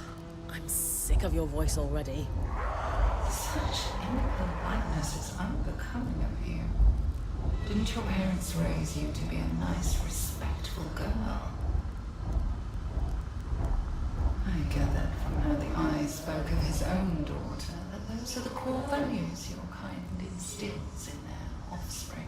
I'm sick of your voice already. Such impoliteness is unbecoming of you. Didn't your parents raise you to be a nice, respectful girl? I gathered from how the eye spoke of his own daughter that those are the core values your kind instills in their offspring.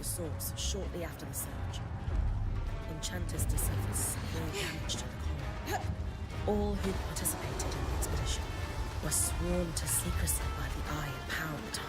Source shortly after the surge. Enchanters deciphered severe damage to the colony. All who participated in the expedition were sworn to secrecy by the Eye in Power time.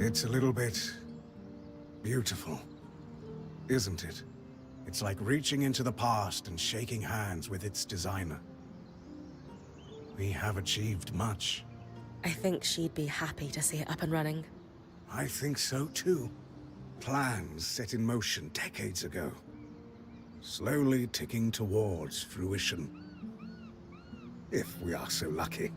It's a little bit beautiful, isn't it? It's like reaching into the past and shaking hands with its designer. We have achieved much. I think she'd be happy to see it up and running. I think so too. Plans set in motion decades ago. Slowly ticking towards fruition. If we are so lucky.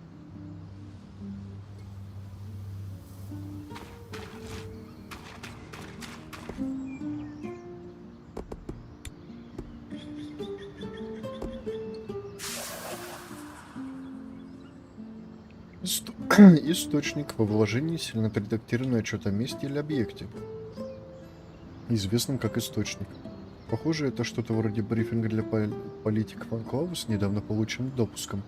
Источник во вложении сильно отредактированный отчет о месте или объекте, известным как источник. Похоже, это что-то вроде брифинга для политиков Анклава с недавно полученным допуском.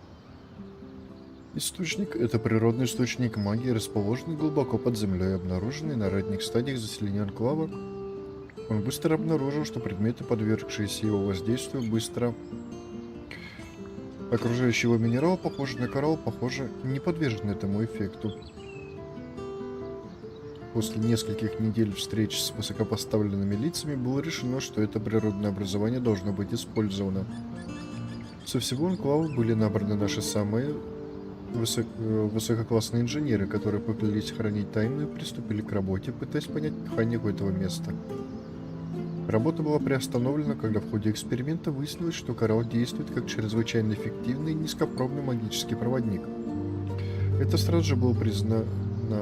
Источник — это природный источник магии, расположенный глубоко под землей, обнаруженный на ранних стадиях заселения Анклава. Он быстро обнаружил, что предметы, подвергшиеся его воздействию, быстро... Окружающий его минерал, похожий на коралл, похоже, не подвержен этому эффекту. После нескольких недель встреч с высокопоставленными лицами было решено, что это природное образование должно быть использовано. Со всего анклава были набраны наши самые высококлассные инженеры, которые поклялись хранить тайну и приступили к работе, пытаясь понять механику этого места. Работа была приостановлена, когда в ходе эксперимента выяснилось, что коралл действует как чрезвычайно эффективный низкопробный магический проводник. Это сразу же было признано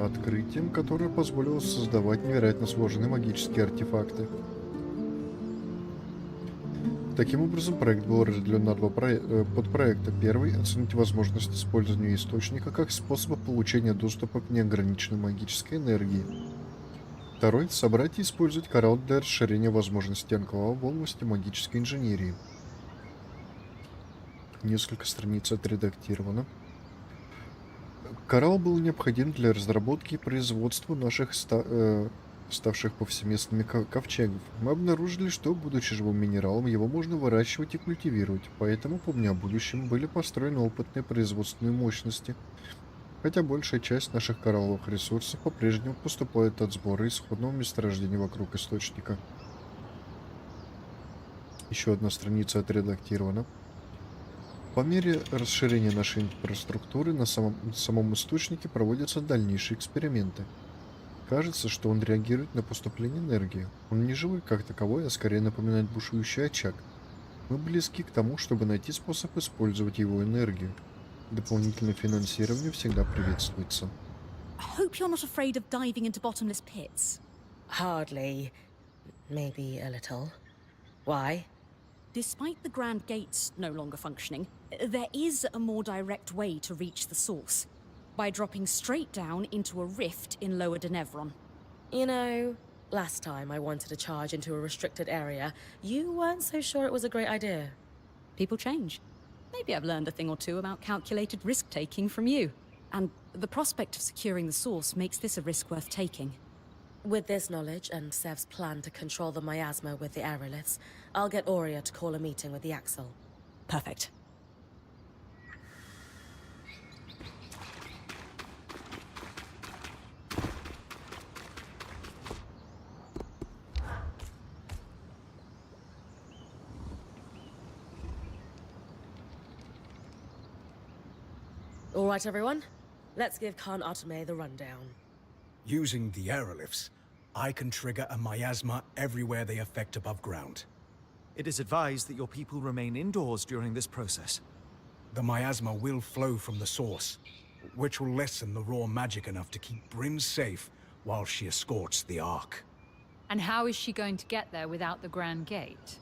открытием, которое позволило создавать невероятно сложные магические артефакты. Таким образом, проект был разделен на два подпроекта. Первый — оценить возможность использования источника как способа получения доступа к неограниченной магической энергии. Второй — собрать и использовать коралл для расширения возможностей анклава в области магической инженерии. Несколько страниц отредактировано. Коралл был необходим для разработки и производства наших ставших повсеместными ковчегов. Мы обнаружили, что, будучи живым минералом, его можно выращивать и культивировать, поэтому, помня о будущем, были построены опытные производственные мощности. Хотя большая часть наших коралловых ресурсов по-прежнему поступает от сбора исходного месторождения вокруг источника. Еще одна страница отредактирована. По мере расширения нашей инфраструктуры на самом источнике проводятся дальнейшие эксперименты. Кажется, что он реагирует на поступление энергии. Он не живой как таковой, а скорее напоминает бушующий очаг. Мы близки к тому, чтобы найти способ использовать его энергию. Дополнительное финансирование всегда приветствуется. I hope you're not afraid of diving into bottomless pits. Hardly. Maybe a little. Why? Despite the Grand Gates no longer functioning, there is a more direct way to reach the source. By dropping straight down into a rift in Lower Denevron. You know, last time I wanted to charge into a restricted area, you weren't so sure it was a great idea. People change. Maybe I've learned a thing or two about calculated risk-taking from you. And the prospect of securing the source makes this a risk worth taking. With this knowledge and Sev's plan to control the miasma with the aeroliths, I'll get Aurea to call a meeting with the Axel. Perfect. All right, everyone. Let's give Khan Arteme the rundown. Using the aerolifts, I can trigger a miasma everywhere they affect above ground. It is advised that your people remain indoors during this process. The miasma will flow from the source, which will lessen the raw magic enough to keep Bryn safe while she escorts the Ark. And how is she going to get there without the Grand Gate?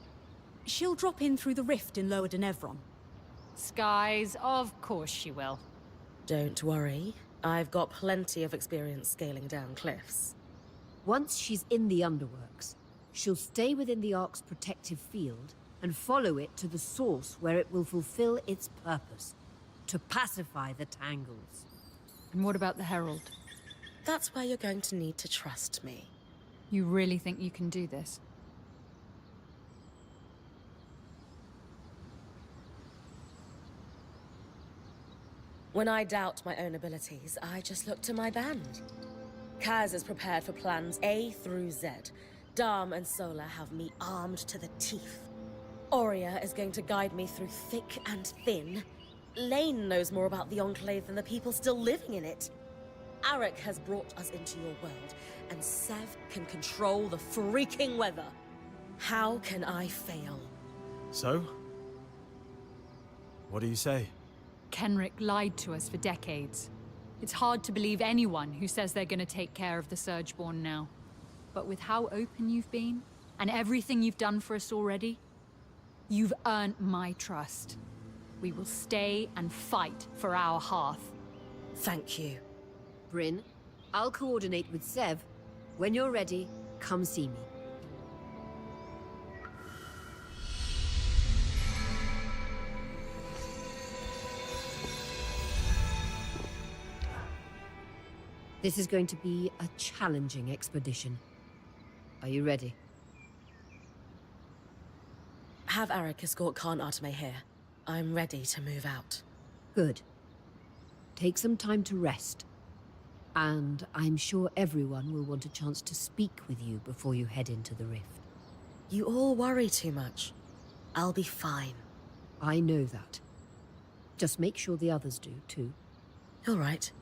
She'll drop in through the rift in Lower Denevron. Skies, of course she will. Don't worry. I've got plenty of experience scaling down cliffs. Once she's in the underworks, she'll stay within the Ark's protective field and follow it to the source where it will fulfill its purpose, to pacify the Tangles. And what about the Herald? That's where you're going to need to trust me. You really think you can do this? When I doubt my own abilities, I just look to my band. Kaz is prepared for plans A through Z. Dharm and Sola have me armed to the teeth. Aurea is going to guide me through thick and thin. Lane knows more about the Enclave than the people still living in it. Arik has brought us into your world, and Sev can control the freaking weather. How can I fail? So? What do you say? Kenrick lied to us for decades. It's hard to believe anyone who says they're gonna take care of the Surgeborn now. But with how open you've been, and everything you've done for us already, you've earned my trust. We will stay and fight for our hearth. Thank you. Bryn, I'll coordinate with Sev. When you're ready, come see me. This is going to be a challenging expedition. Are you ready? Have Arik escort Khan Arteme here. I'm ready to move out. Good. Take some time to rest. And I'm sure everyone will want a chance to speak with you before you head into the rift. You all worry too much. I'll be fine. I know that. Just make sure the others do, too. All right.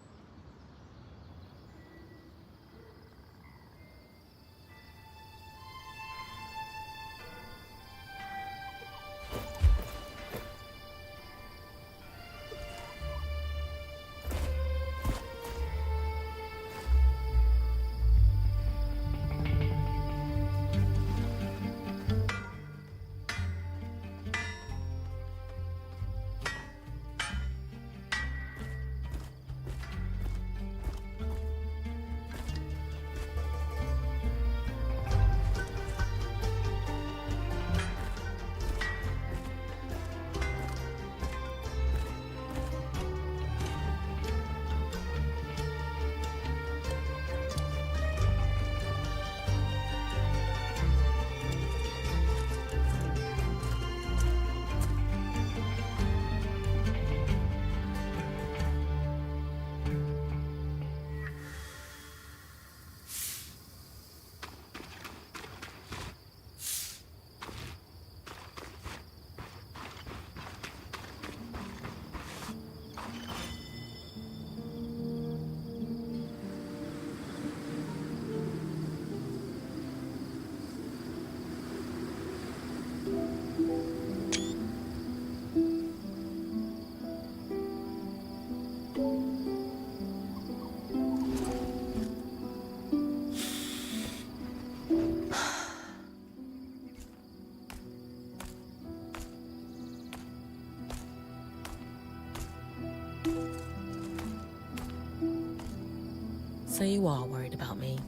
So you are worried about me?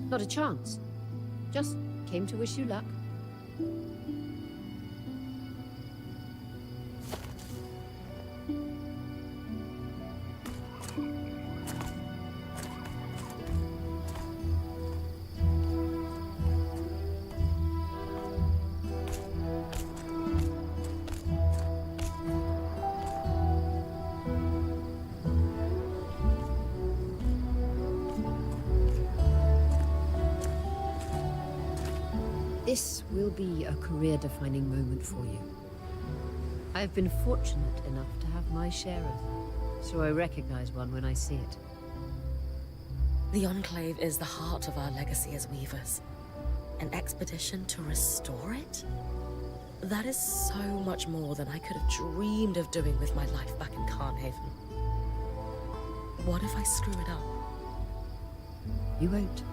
Not a chance. Just came to wish you luck. This will be a career-defining moment for you. I've been fortunate enough to have my share of them, so I recognize one when I see it. The Enclave is the heart of our legacy as Weavers. An expedition to restore it? That is so much more than I could have dreamed of doing with my life back in Carnhaven. What if I screw it up? You won't.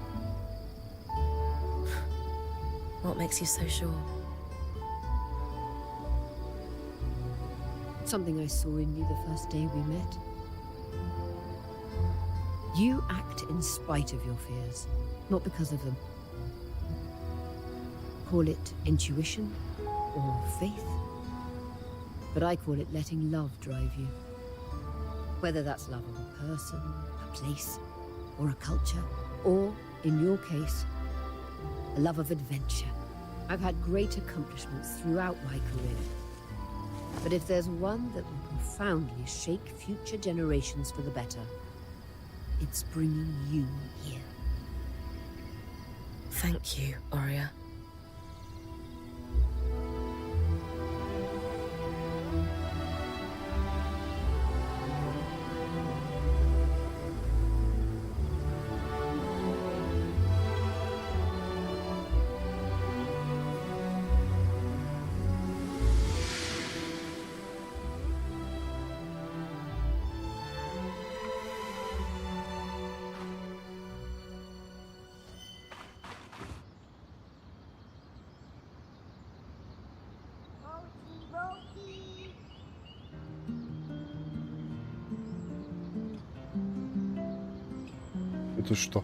What makes you so sure? Something I saw in you the first day we met. You act in spite of your fears, not because of them. Call it intuition or faith, but I call it letting love drive you. Whether that's love of a person, a place, or a culture, or, in your case, a love of adventure. I've had great accomplishments throughout my career. But if there's one that will profoundly shake future generations for the better, It's bringing you here. Thank you, Oria. Это что?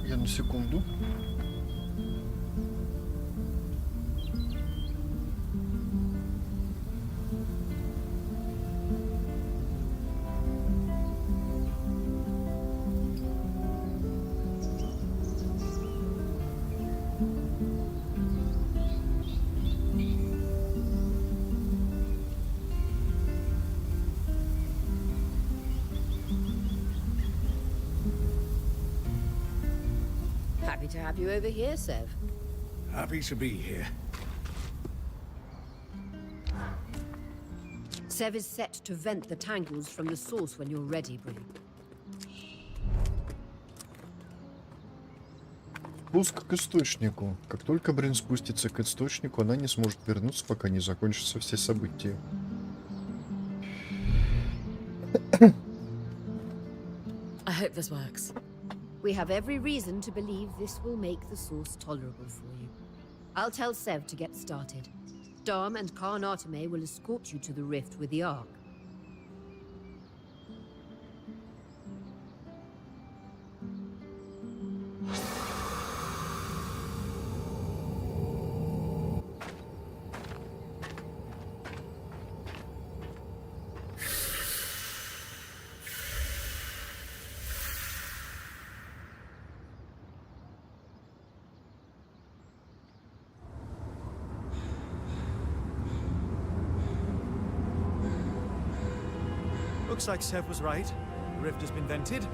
Я на секунду. Happy to have you over here, Sev. Happy to be here. Sev is set to vent the tangles from the source when you're ready, Bryn. Спуск к источнику. Как только Брин спустится к источнику, она не сможет вернуться, пока не закончатся все события. I hope this works. We have every reason to believe this will make the source tolerable for you. I'll tell Sev to get started. Darm and Khan Arteme will escort you to the rift with the Ark. Looks like Sev was right. The rift has been vented.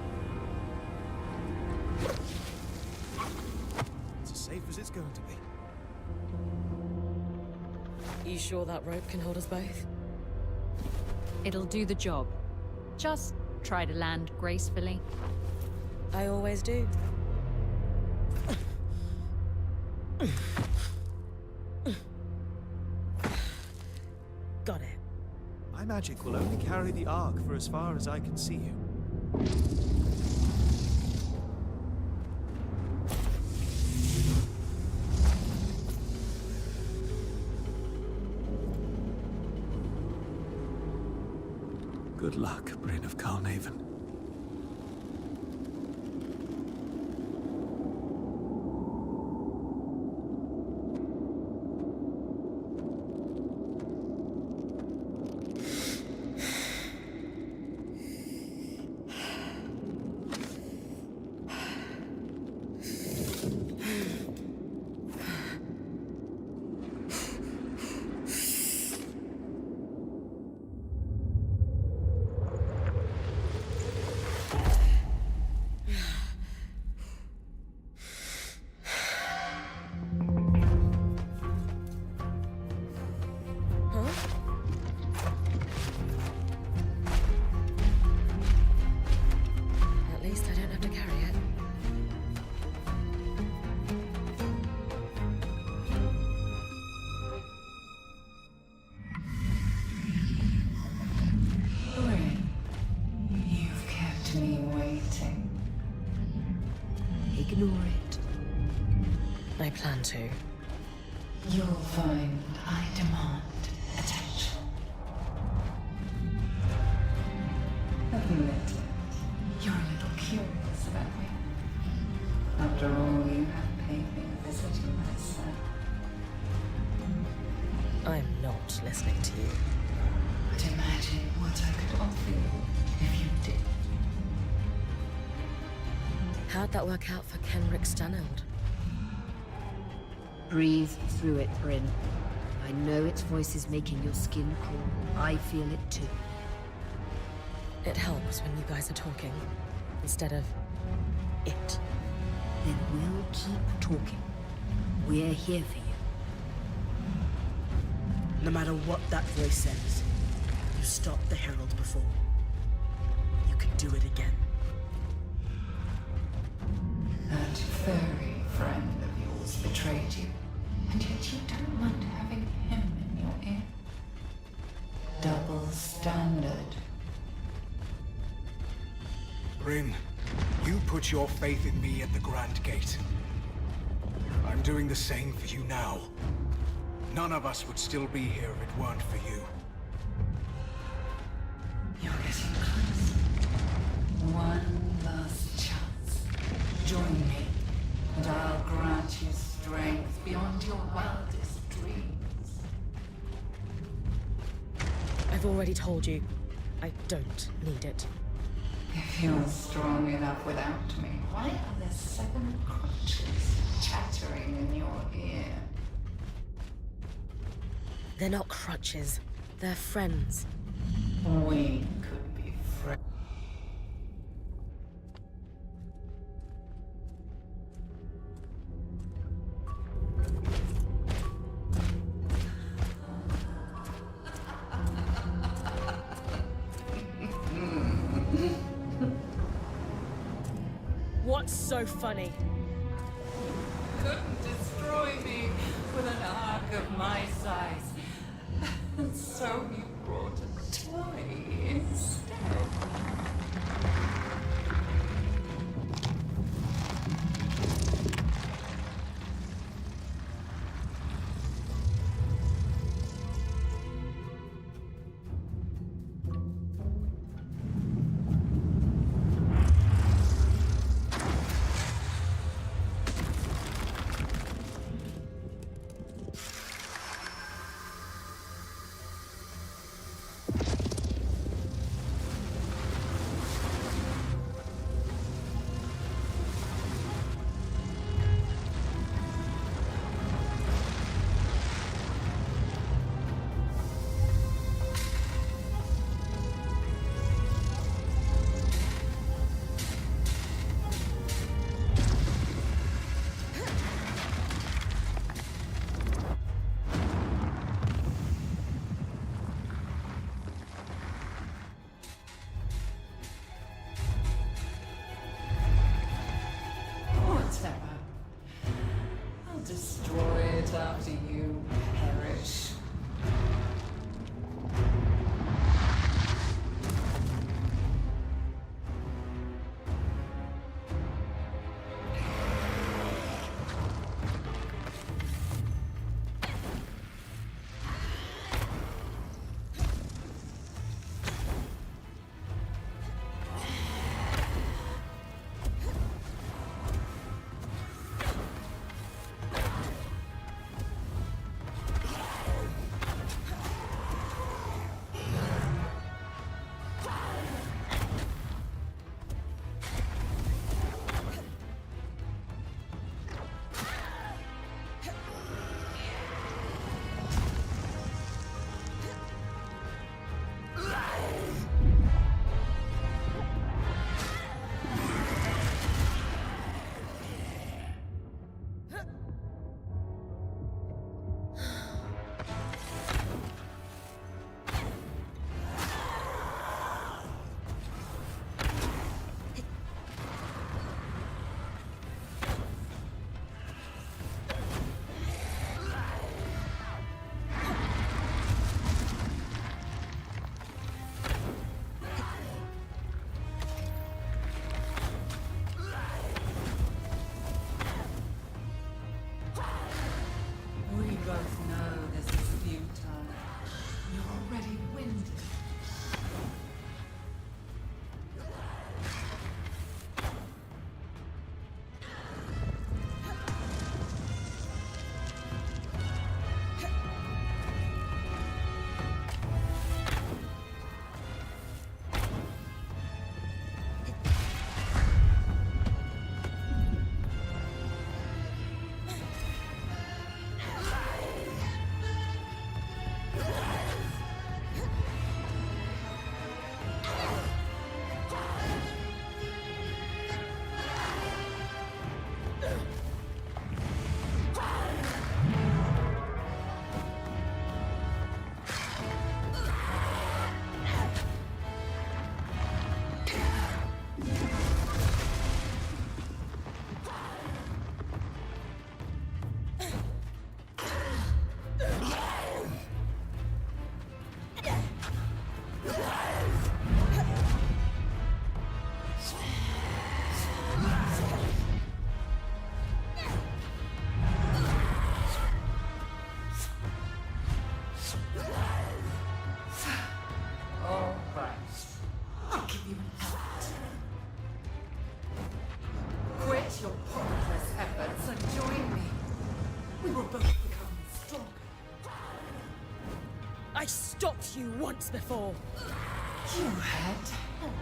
It's as safe as it's going to be. You sure that rope can hold us both? It'll do the job. Just try to land gracefully. I always do. Got it. My magic will only carry the Ark for as far as I can see you. Good luck, Bryn of Carnhaven. At least I don't have to carry it. Bryn, you've kept me waiting. Ignore it. I plan to. You'll find I demand attention. How'd that work out for Kenrick Stanold? Breathe through it, Bryn. I know its voice is making your skin crawl. I feel it too. It helps when you guys are talking, instead of it. Then we'll keep talking. We're here for you. No matter what that voice says, you stopped the Herald before. You can do it again. That furry friend of yours betrayed you, and yet you don't mind having him in your ear. Double standard. Bryn, you put your faith in me at the Grand Gate. I'm doing the same for you now. None of us would still be here if it weren't for you. You're getting close. One last chance. Join me, and I'll grant you strength beyond your wildest dreams. I've already told you, I don't need it. If you're strong enough without me, why are there 7 crutches chattering in your ear? They're not crutches. They're friends. We could be friends. What's so funny? Couldn't destroy me with an arc of my size. And so he brought a toy instead. stopped you once before. You had help.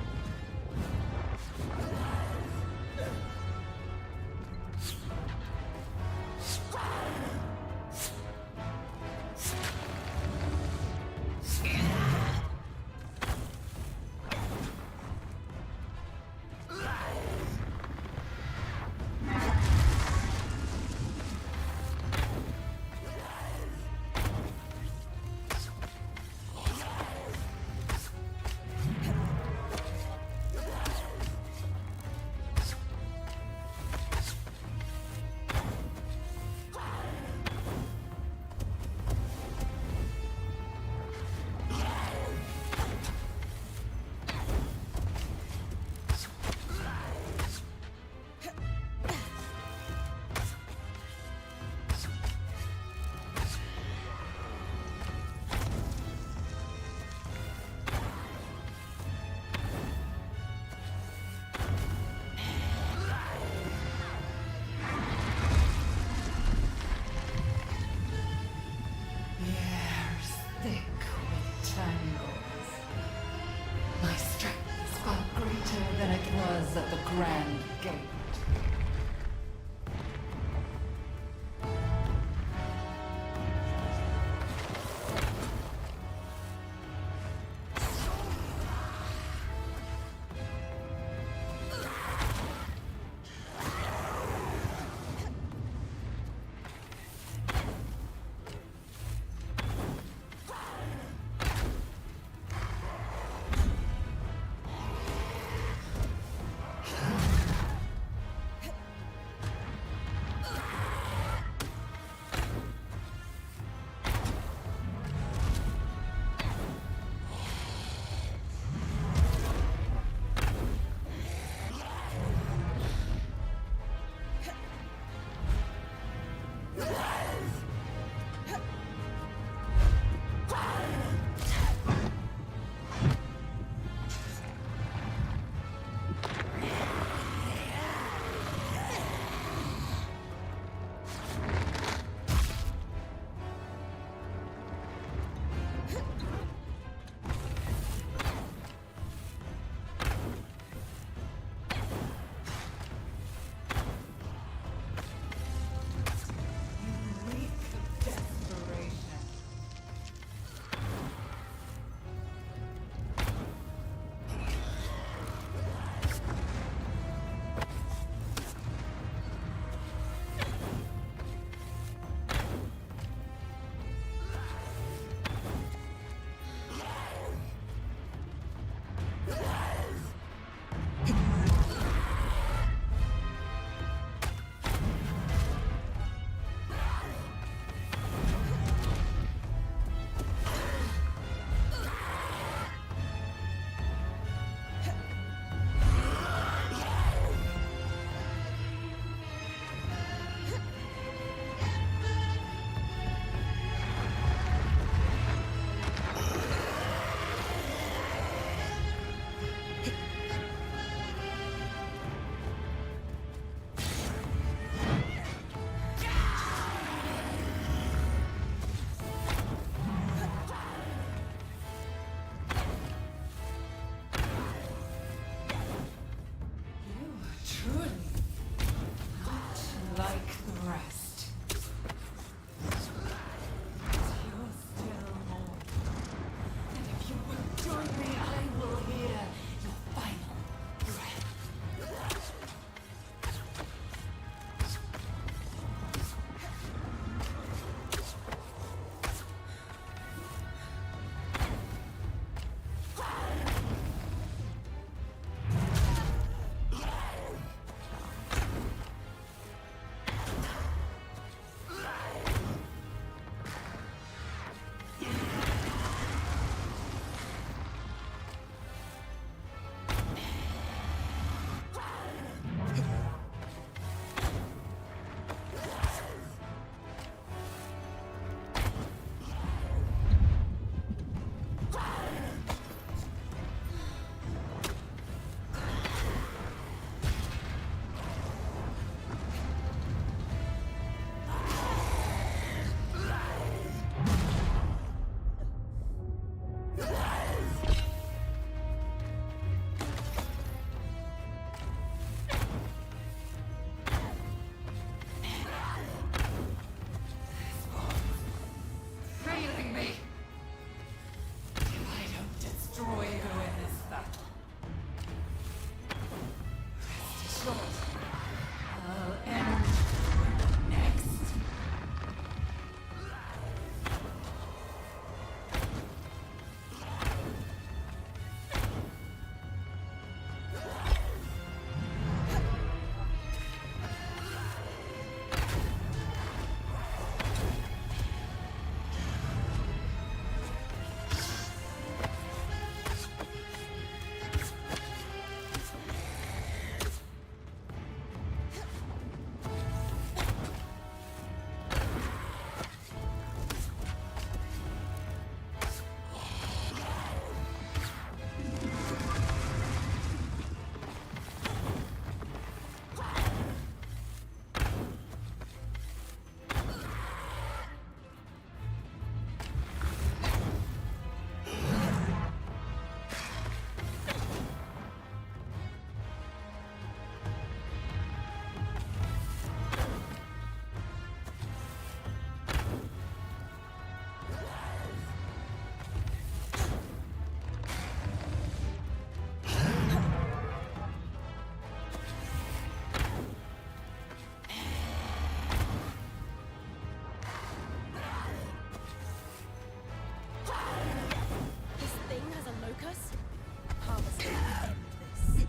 My strength is far greater than it was at the Grand Gate. focus. Harvesting end this.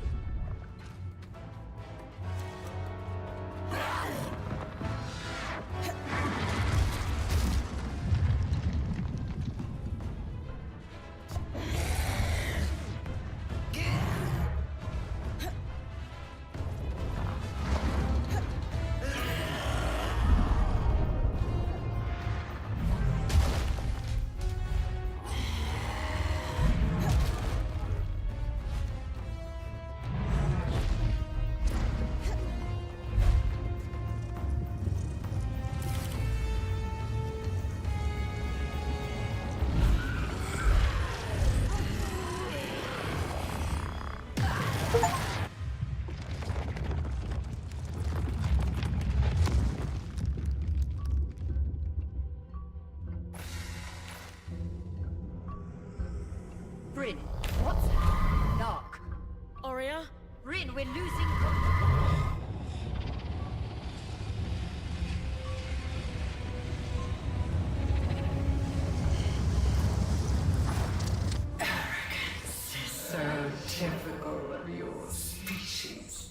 Bryn, what's dark? Aurea? Bryn, we're losing. Arrogance is so typical of your species.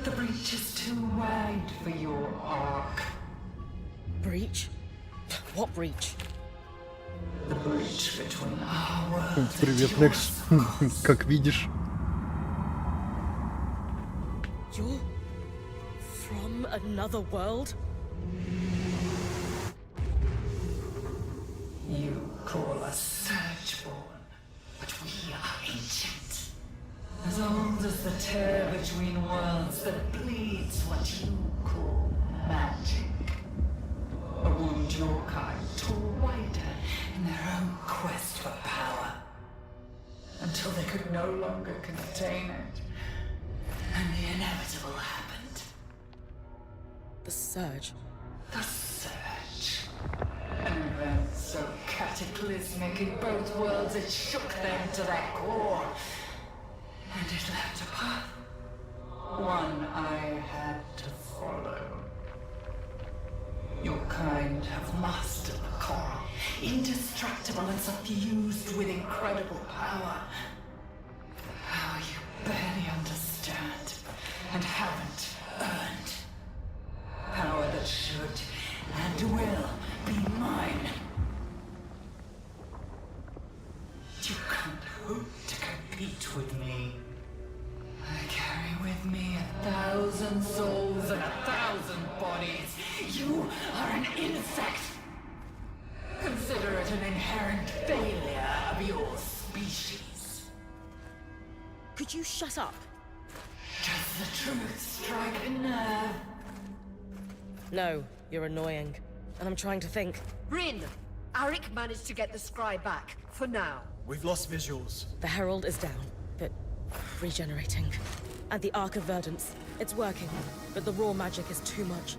The breach is too wide for your arc. Breach? What breach? The breach between our world Привет, and Лекс. yours. Как видишь. You're from another world? You call us Surgeborn, but we are ancient. As old as the tear between worlds that bleeds what you call magic. A wound your kind tore wider in their own quest for power. Until they could no longer contain it. And the inevitable happened. The Surge. The Surge. An event so cataclysmic in both worlds it shook them to their core. And it left a path. One I had to follow. Your kind have mastered the coral, indestructible and suffused with incredible power. How you barely understand and haven't earned. Power that should and will be mine. You can't hope to compete with me. I carry with me 1,000 souls and 1,000 bodies. You are an insect. Consider it an inherent failure of your species. Could you shut up? Does the truth strike a nerve? No, you're annoying. And I'm trying to think. Bryn, Arik managed to get the scry back, for now. We've lost visuals. The Herald is down, but regenerating. And the Arc of Verdance, it's working, but the raw magic is too much.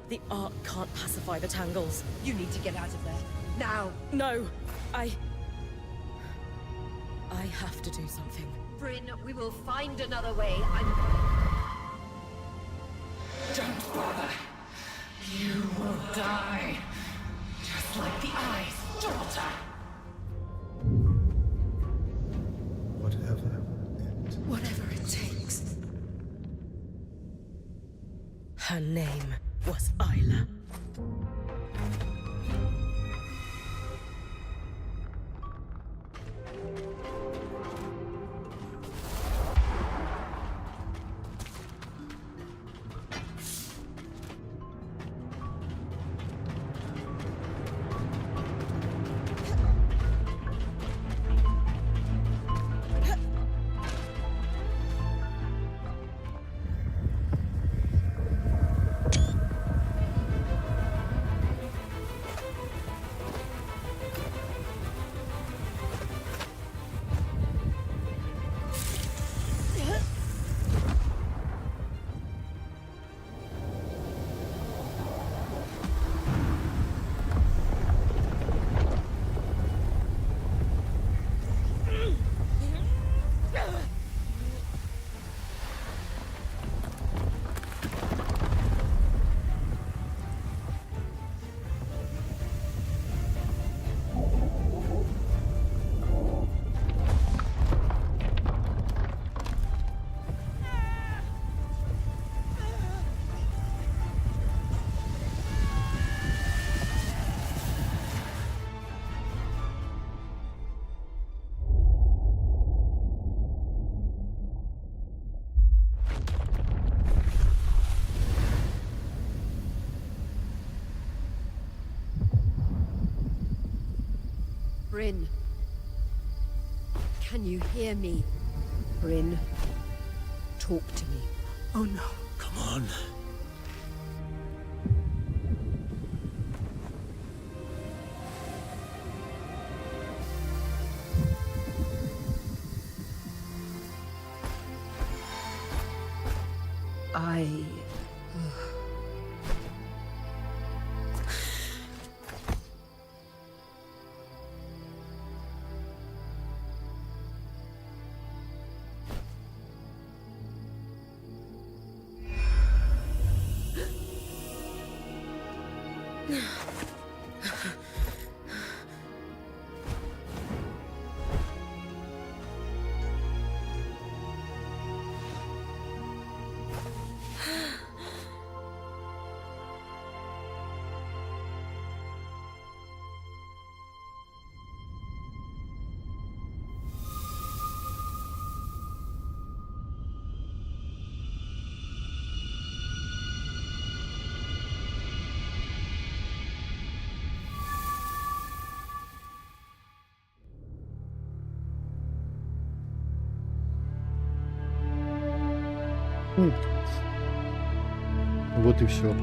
The Arc can't pacify the Tangles. You need to get out of there. Now! No! I have to do something. Bryn, we will find another way. Don't bother. You will die. Just like the Eye's daughter. Whatever Whatever it takes. Her name was Isla. Bryn. Can you hear me? Bryn, talk to me. Oh no. Come on. Вот и все.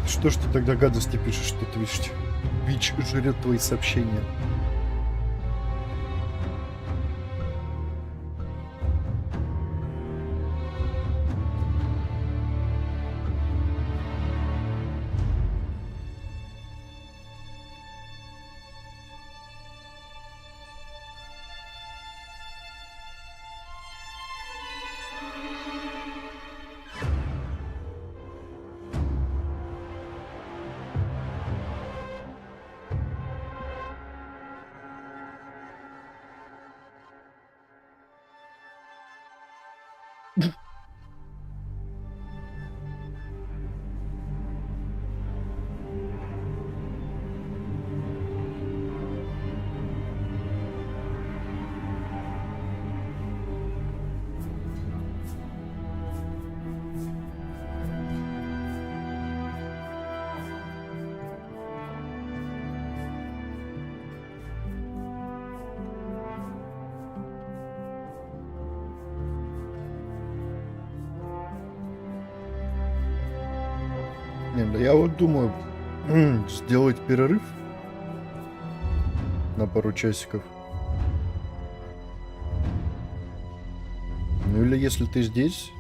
Что ж ты тогда гадости пишешь, что Twitch жрет твои сообщения? Не, я вот думаю, сделать перерыв на пару часиков. Ну или если ты здесь,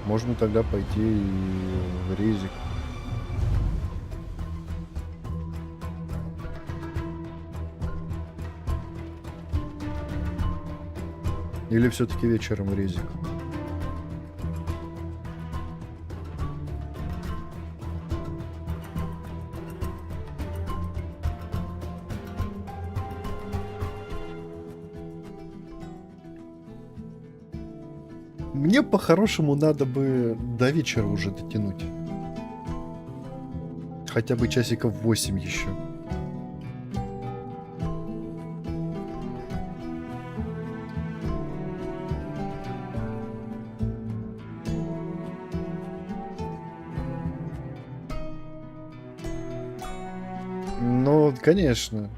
можно тогда пойти в резик. Или все-таки вечером в резик. Мне по-хорошему надо бы до вечера уже дотянуть. Хотя бы часиков 8 еще. Ну, конечно.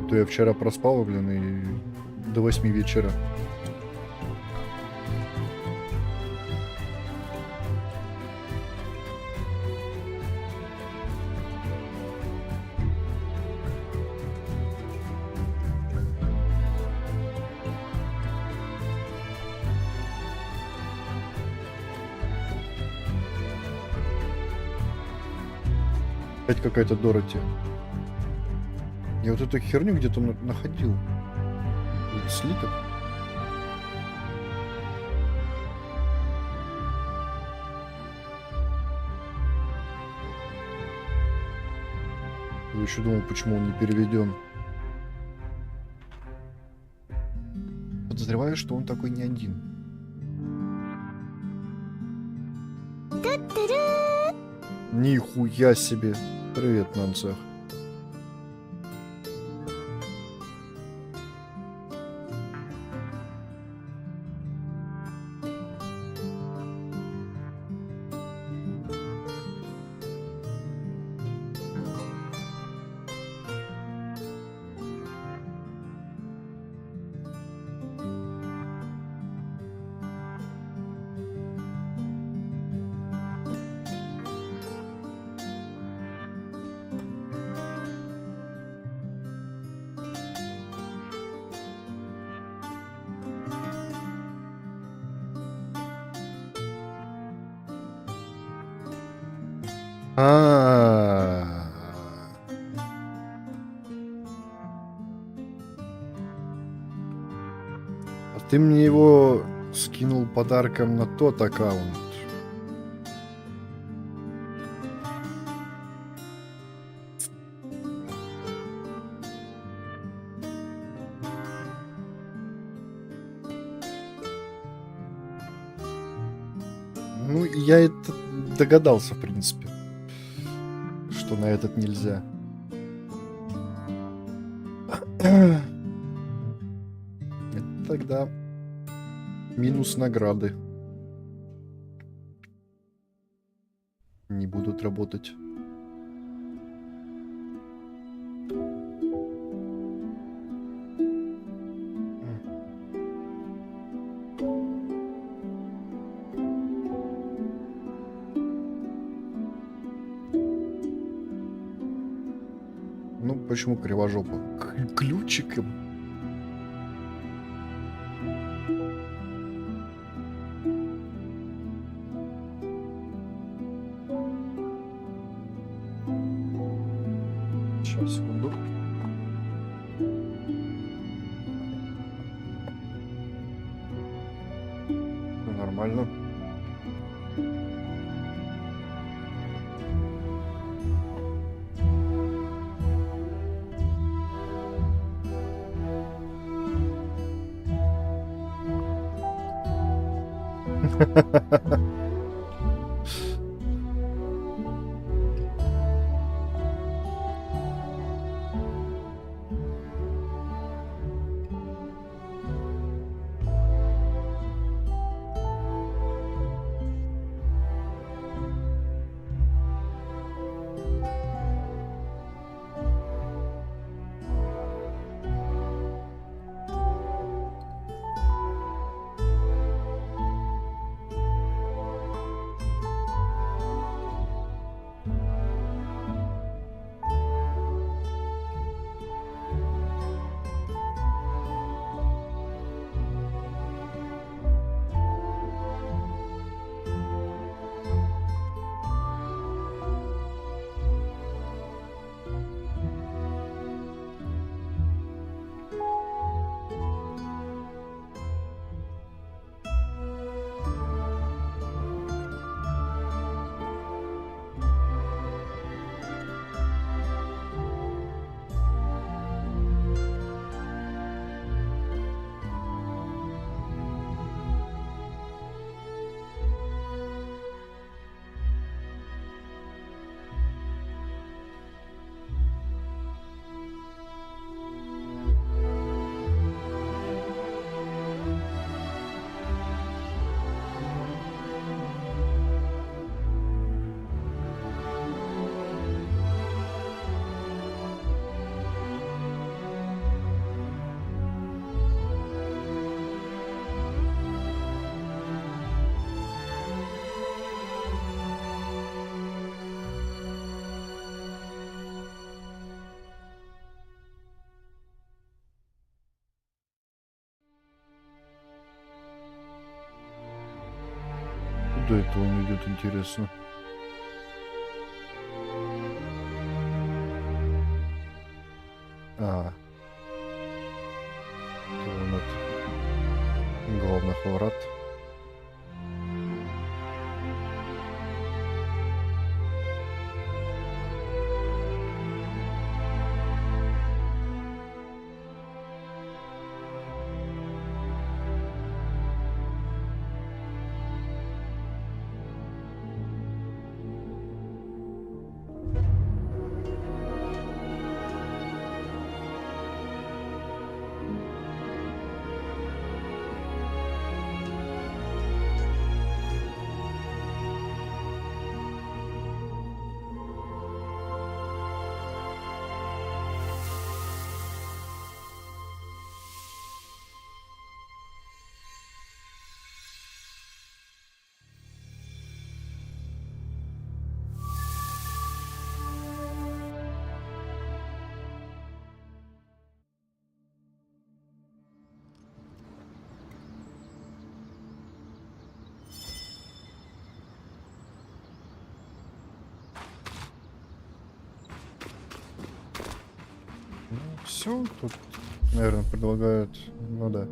То я вчера проспал, блин, и до 8 вечера. Опять какая-то Дороти. Я вот эту херню где-то находил. Этот слиток. Я еще думал, почему он не переведен. Подозреваю, что он такой не один. Нихуя себе. Привет, Нанцах. Ты мне его скинул подарком на тот аккаунт. Ну, я это догадался, в принципе, что на этот нельзя. Это тогда минус награды. Не будут работать. Ну, почему кривожопа? Ключиком. Сейчас, секунду. Нормально. Куда это он идет, интересно? А. Это он от главных врат. Все, тут, наверное, предлагают, ну да,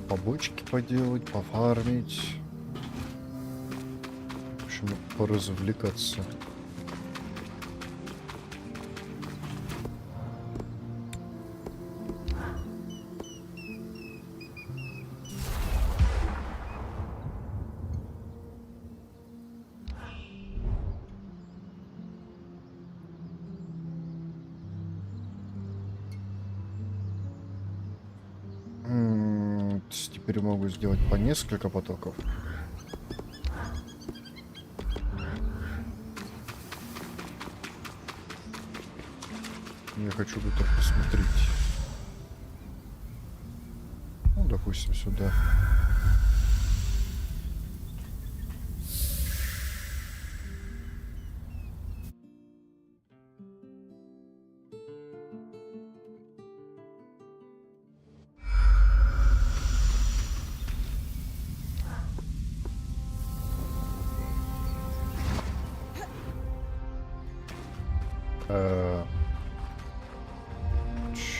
побочки поделать, пофармить. В общем, поразвлекаться. Теперь могу сделать по несколько потоков. Я хочу только посмотреть. Ну, допустим, сюда.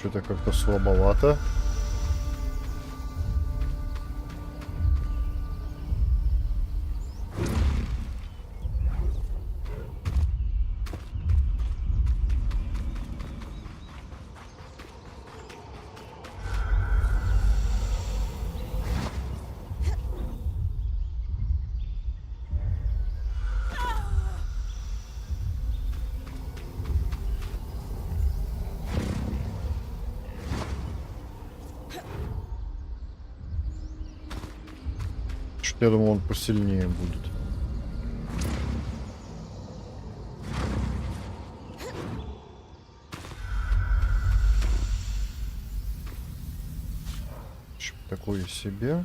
Что-то как-то слабовато. Я думал, он посильнее будет. Такое себе.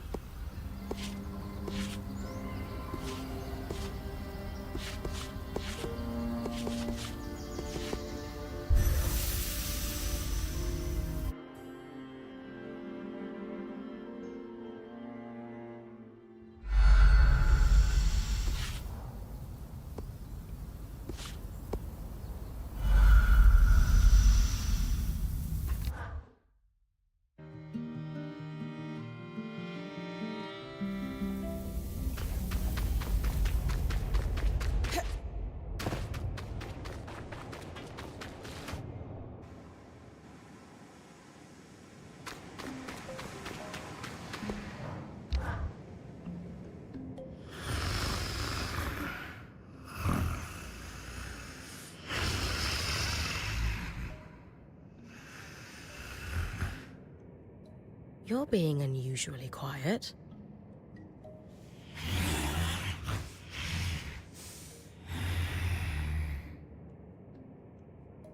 You're being unusually quiet.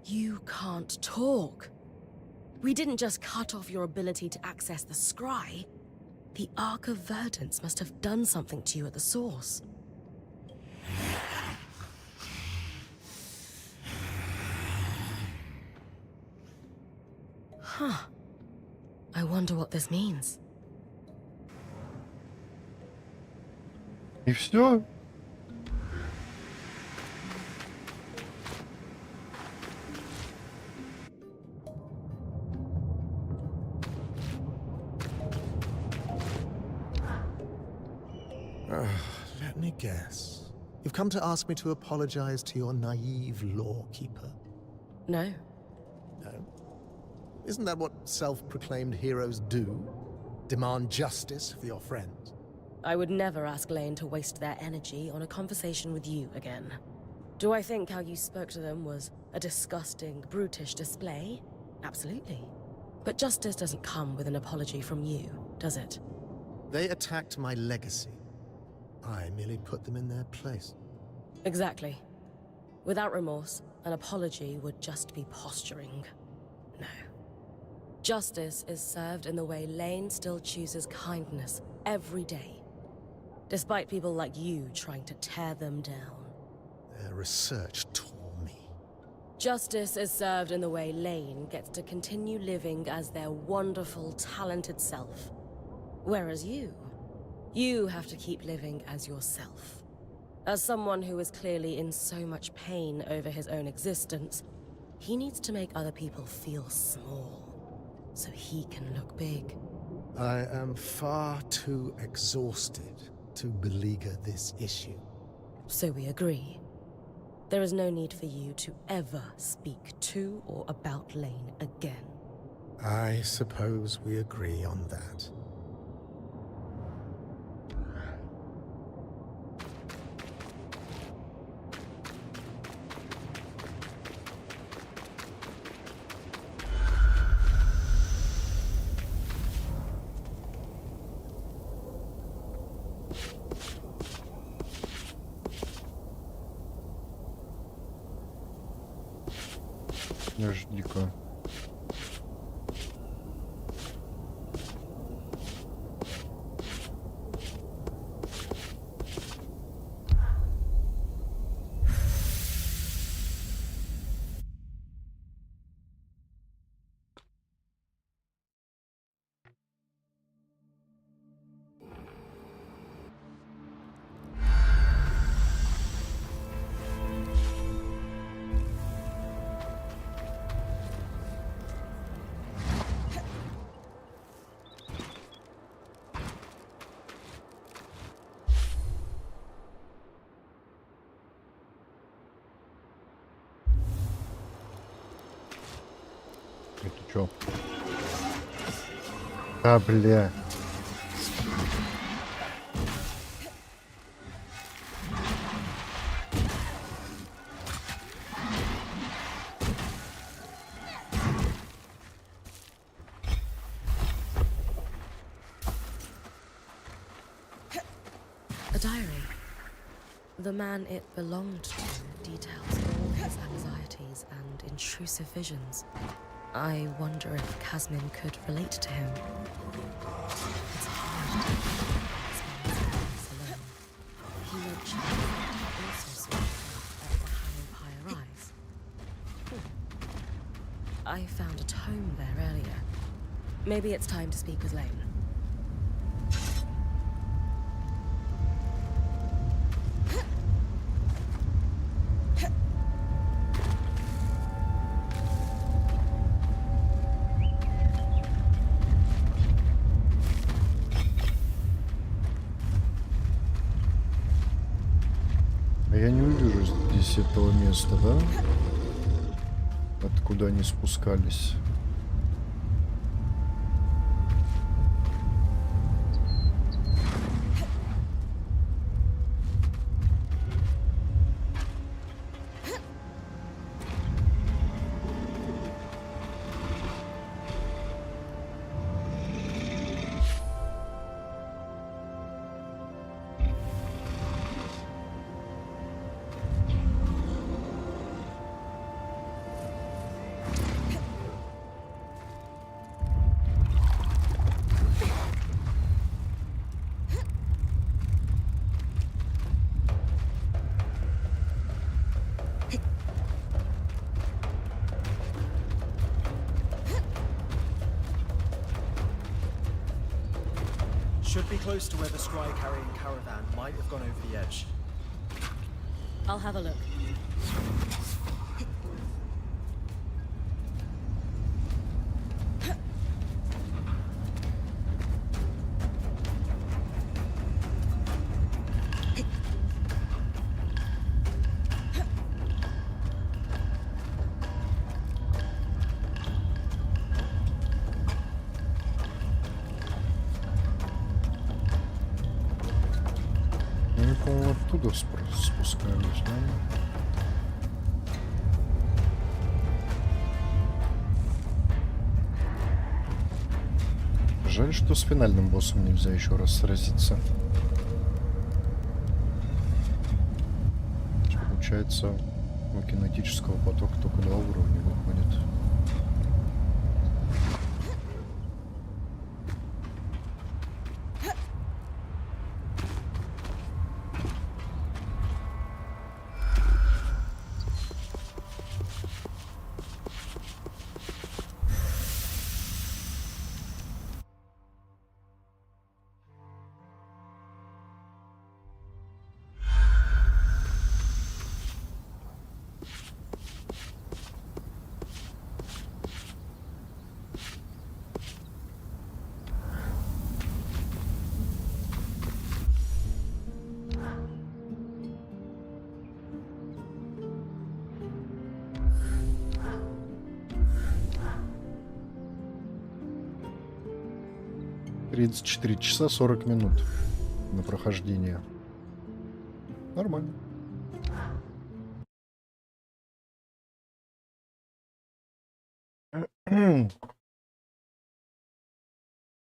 You can't talk. We didn't just cut off your ability to access the scry. The Ark of Verdance must have done something to you at the source. Huh. I wonder what this means. И все? Let me guess. You've come to ask me to apologize to your naive lawkeeper. No. No? Isn't that what self-proclaimed heroes do? Demand justice for your friends? I would never ask Lane to waste their energy on a conversation with you again. Do I think how you spoke to them was a disgusting, brutish display? Absolutely. But justice doesn't come with an apology from you, does it? They attacked my legacy. I merely put them in their place. Exactly. Without remorse, an apology would just be posturing. No. Justice is served in the way Lane still chooses kindness every day, despite people like you trying to tear them down. Their research tore me. Justice is served in the way Lane gets to continue living as their wonderful, talented self. Whereas you have to keep living as yourself. As someone who is clearly in so much pain over his own existence, he needs to make other people feel small, so he can look big. I am far too exhausted to beleaguer this issue. So we agree. There is no need for you to ever speak to or about Lane again. I suppose we agree on that. Жди-ка. Это чё? А, бля. A diary. The man it belonged to details all his anxieties and intrusive visions. I wonder if Casmin could relate to him. It's hard to alone. He mentioned that he also saw at the High Rise. I found a tome there earlier. Maybe it's time to speak with Lane. Я не увижу здесь этого места, да? Откуда они спускались? Should be close to where the scry carrying caravan might have gone over the edge. I'll have a look. Ну, по-моему, оттуда спускались, да? Жаль, что с финальным боссом нельзя еще раз сразиться. Получается, у кинетического потока только 2 уровня выходит. «34 часа 40 минут на прохождение». Нормально.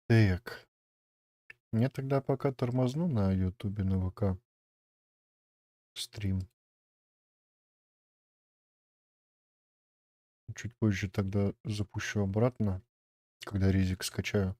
Так. Я тогда пока тормозну на Ютубе, на ВК стрим. Чуть позже тогда запущу обратно, когда резик скачаю.